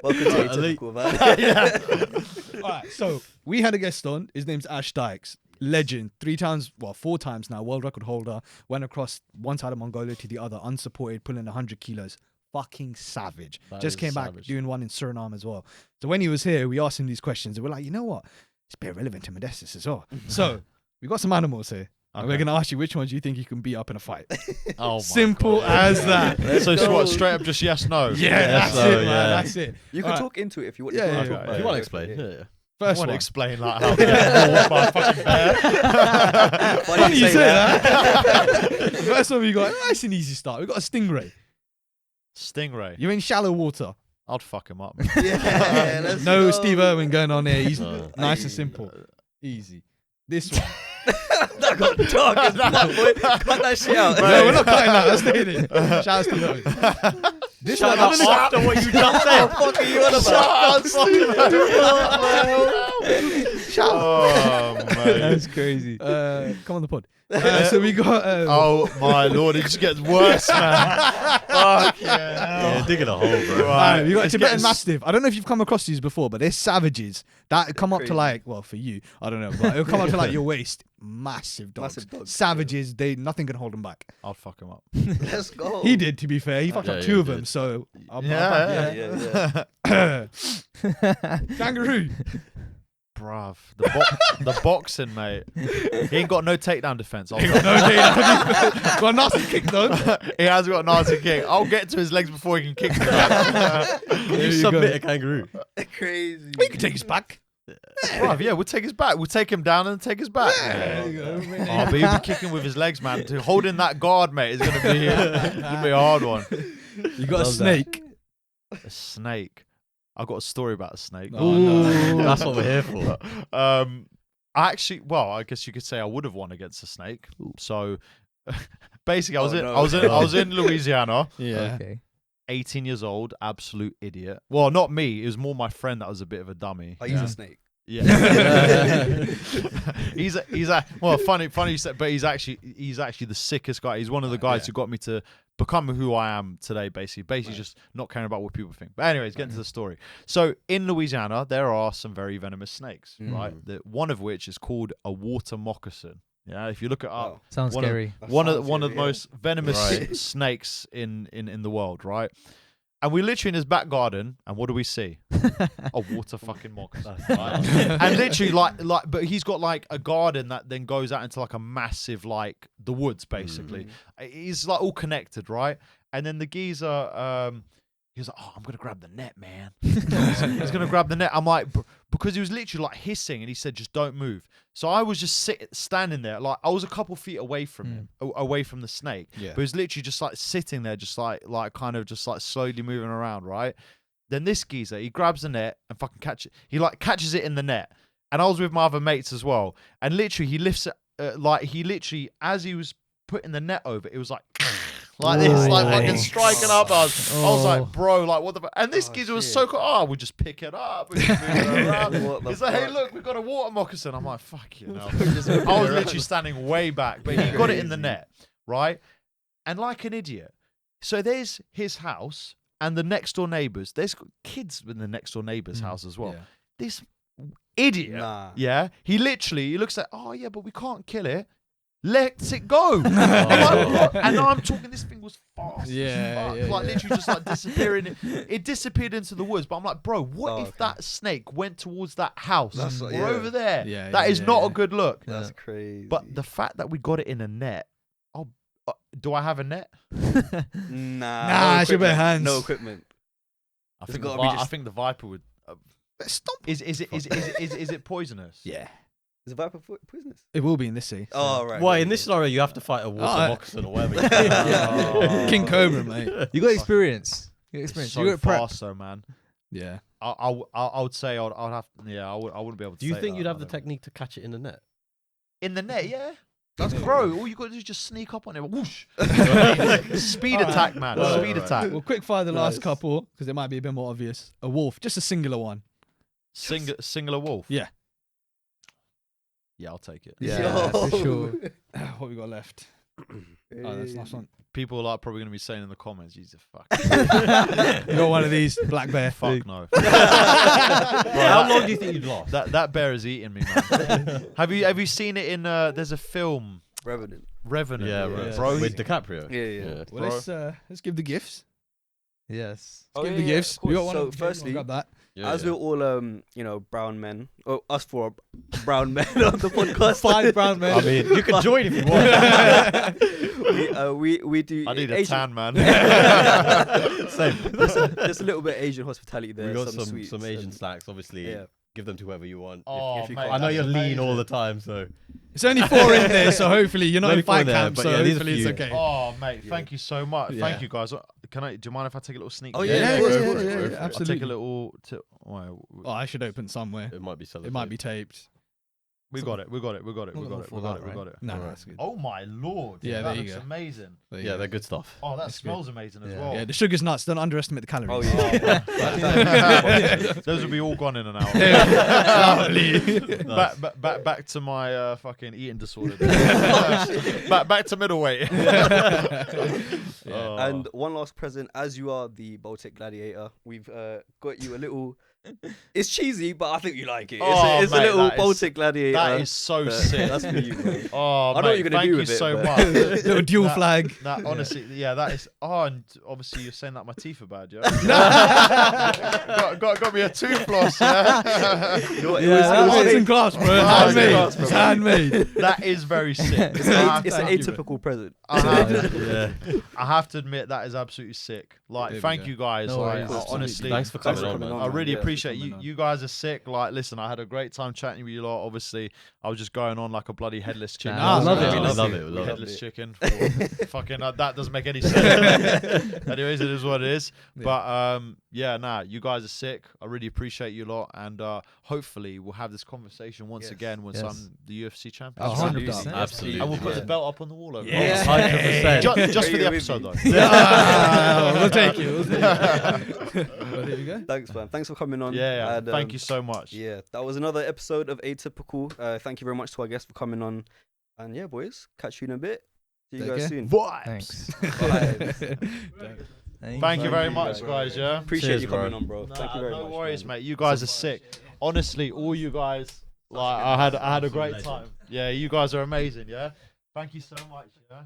welcome to Atypical, man. All right, so we had a guest on. His name's Ash Dykes. Legend. 4 times now. World record holder. Went across one side of Mongolia to the other, unsupported, pulling 100 kilos. Fucking savage. That Just is came back savage. doing one in Suriname as well. So when he was here, we asked him these questions. And we're like, you know what? It's a bit relevant to Modestas as well. So we got some animals here. And we're Okay. going to ask you which ones you think you can beat up in a fight. Oh, my Simple God. as that. So go. what? Straight up, just yes, no. Yeah, that's so, it, man. yeah. That's it. You can Alright. talk into it if you want. Yeah, to yeah, talk yeah. about If it. you want to explain, yeah. I First want to one. explain like how to get mauled by a fucking bear. Funny you say that. First one we got, nice and easy start. We got a stingray. Stingray. You're in shallow water. I'd fuck him up. Yeah, let's No go. Steve Irwin going on here. He's No. nice and simple. Easy. This one. That got dark as fuck, boy. Cut that shit out. No, we're not cutting that. That's staying in. Shout out Steve Irwin. This one, I don't know. After what you just said. What the fuck are you on about? Oh, man. That's crazy. Come on the pod. So we got. Oh, my Lord. It just gets worse, man. Fuck Yeah, digging a hole, bro. Alright, we got It's Tibetan getting Mastiff. I don't know if you've come across these before, but they're savages that come up to Crazy. like, well, for you, I don't know, but it'll come up to like your waist. Massive dogs. Massive dogs, Savages. Nothing can hold them back. I'd fuck him up. Let's go. He did, to be fair. He fucked Yeah, up yeah, 2 of he them, did. so I'll Yeah, Yeah. Kangaroo. Bruv. The boxing, mate. He ain't got no takedown defense. No, got a nasty kick though. He has got a nasty kick. I'll get to his legs before he can kick me. Can you you submit go. a kangaroo? Crazy. You can take his back. Bruv, yeah, we'll take his back. We'll take him down and take his back. There you go. Oh, but he'll be kicking with his legs, man. Holding that guard, mate, is gonna be a hard one. You got a Love that. snake. A snake. I've got a story about a snake. Oh, no. That's what we're here for. I actually, well, I guess you could say I would have won against a snake. So basically, I was in Louisiana. Yeah. Okay. 18 years old, absolute idiot. Well, not me. It was more my friend that was a bit of a dummy. I use a snake. Yeah. he's well, funny you said, but he's actually the sickest guy. He's one of the guys who got me to become who I am today, basically just not caring about what people think. But anyways, getting to the story. So in Louisiana, there are some very venomous snakes, right? One of which is called a water moccasin. Yeah, if you look it up, Wow. Sounds one of- scary. one of Sounds the scary, most venomous Right. snakes in the world, right? And we're literally in his back garden, and what do we see? A water fucking moccasin. Right? And literally, like, but he's got like a garden that then goes out into like a massive, like the woods, basically. He's like all connected, right? And then the geezer, he was like, "Oh, I'm gonna grab the net, man." He's gonna grab the net. I'm like, because he was literally like hissing, and he said, "Just don't move." So I was just standing there, like I was a couple feet away from him, away from the snake. Yeah. But he was literally just like sitting there, just like kind of just like slowly moving around, right? Then this geezer, he grabs the net and fucking catches it in the net. And I was with my other mates as well. And literally, he lifts it, as he was putting the net over, it was like this, like fucking striking up. I was like, bro, like what the fuck? And this geezer was so cool. Oh, we just pick it up. We just move it around. He's like, hey, look, we've got a water moccasin. I'm like, fuck you know. I was literally standing way back, but he got it in the net, right? And like an idiot. So there's his house and the next door neighbors. There's kids in the next door neighbor's house as well. Yeah. This idiot, Nah. yeah, he looks like, oh yeah, but we can't kill it. lets it go. I'm like, what? And now I'm talking, this thing was fast. Yeah, as fuck. yeah, Like yeah. literally just like disappearing. It disappeared into the woods. But I'm like, bro, what Oh, if okay. that snake went towards that house? That's what- We're yeah. over there. Yeah, That yeah, is yeah, not yeah. a good look. That's crazy. But the fact that we got it in a net. Oh, do I have a net? nah, it's your bare equipment, hands. No equipment. I It's think, gotta be I just- think the viper would. Stop. Is it poisonous? Yeah. Is a viper poisonous? It will be in this sea. Oh right. Why right, in this right. scenario you have to fight a water Oh, moccasin or whatever? Oh. King Cobra, mate. You got experience. You got It's experience. so you got prep. fast, though, man. Yeah. I would say I'd have. Yeah, I wouldn't be able to. Do you say think that, you'd I have the don't think. technique to catch it in the net? In the net? Yeah. That's bro. All you got to do is just sneak up on it. Whoosh. Speed Alright. attack, man. Well, Speed alright. attack. We'll quick fire the last Nice. couple because it might be a bit more obvious. A wolf, just a singular one. Singular wolf. Yeah. Yeah, I'll take it. Yeah, for Yo. sure. What we got left? Oh, that's the last one. People are probably going to be saying in the comments, "Jesus fuck, You got one of these, black bear. fuck no." How long do you think you'd last? That bear is eating me, man. Have you seen it in? There's a film, Revenant. Revenant. Yeah, Yeah. right. bro. With DiCaprio. Yeah. Well, let's give the gifts. Yes. Oh, Give yeah, the yeah, gifts. of We got course. one. So of the- firstly, grab that. Yeah, As yeah. we're all brown men, us four are brown men on the podcast. 5 brown men. I mean, you can join if you want. we do. I need a Asian, tan, man. Same. There's a little bit of Asian hospitality there. We got some some sweets Asian and- snacks. Obviously, Yeah. give them to whoever you want. Oh, if you mate, can't- I know that's you're lean amazing. all the time, so It's only 4 in there, so hopefully you're not Only in 4 fight in there, camp, but so yeah, these are hopefully it's few. okay. Oh, mate, Yeah. thank you so much. Yeah. Thank you, guys. Do you mind if I take a little sneak? Oh, peek? yeah, yeah, go yeah, for yeah, it, go yeah, for it. I'll absolutely. take a little. Oh, I should open somewhere. it might be sellotape. It might be taped. We got it. We got it. We got it. We Not got gonna it. fall We got out, it. We right? got it. No, Alright. that's good. Oh my lord! Yeah, that there you looks go. amazing. There you Yeah, go. they're good stuff. Oh, that That's good. smells amazing as Yeah. well. Yeah, the sugar's nuts. Don't underestimate the calories. Oh yeah. Those will be all gone in an hour. Lovely. Back to my fucking eating disorder. back to middleweight. Oh. And one last present, as you are the Baltic Gladiator, we've got you a little. It's cheesy, but I think you like it. Oh, It's a mate, little that is- Baltic Gladiator. that is so sick. That's for you, bro. Oh, I know what mate, you're gonna thank do you with it, so but- much. Little dual That- flag. That honestly, yeah, that is. Oh, and obviously you're saying that my teeth are bad, yeah. got me a tooth floss, yeah. You know what, Yeah, that's arts and crafts, bro. Arts and Handmade. crafts, It's bro. handmade. That is very sick. It's I an have to- atypical present. I have, Yeah. I have to admit that is absolutely sick. Like, There we thank go. you guys. No like, worries. honestly, Thanks for Thanks coming for on, coming man. I really Yeah, appreciate coming you. on. You guys are sick. Like, listen, I had a great time chatting with you lot. Obviously, I was just going on like a bloody headless chicken. Nah, I love it. I Honestly. love it. We love it. Headless chicken. Fucking that doesn't make any sense. Anyways, it is what it is. Yeah. But yeah, nah, you guys are sick. I really appreciate you lot, and hopefully we'll have this conversation once Yes. again once Yes. I'm the UFC champion. Oh, Absolutely. 100%. Absolutely. And we'll put Yeah. the belt up on the wall over Yeah. there. 100%. Just for the Yeah, episode though. We'll take you. We'll take you. Well, there you go. Thanks, man. Thanks for coming on. Yeah, And, thank you so much. Yeah, that was another episode of Atypical. Thank you very much to our guests for coming on. And yeah, boys, catch you in a bit. See you Take guys care. soon. Thanks. Thank you very you, much, bro. guys. Yeah. Appreciate Cheers, you coming bro. on, bro. Thank you very no much. worries, man. mate. You guys are sick. Honestly, all you guys, like, I had a great time. Yeah, you guys are amazing. Yeah. Thank you so much. Yeah.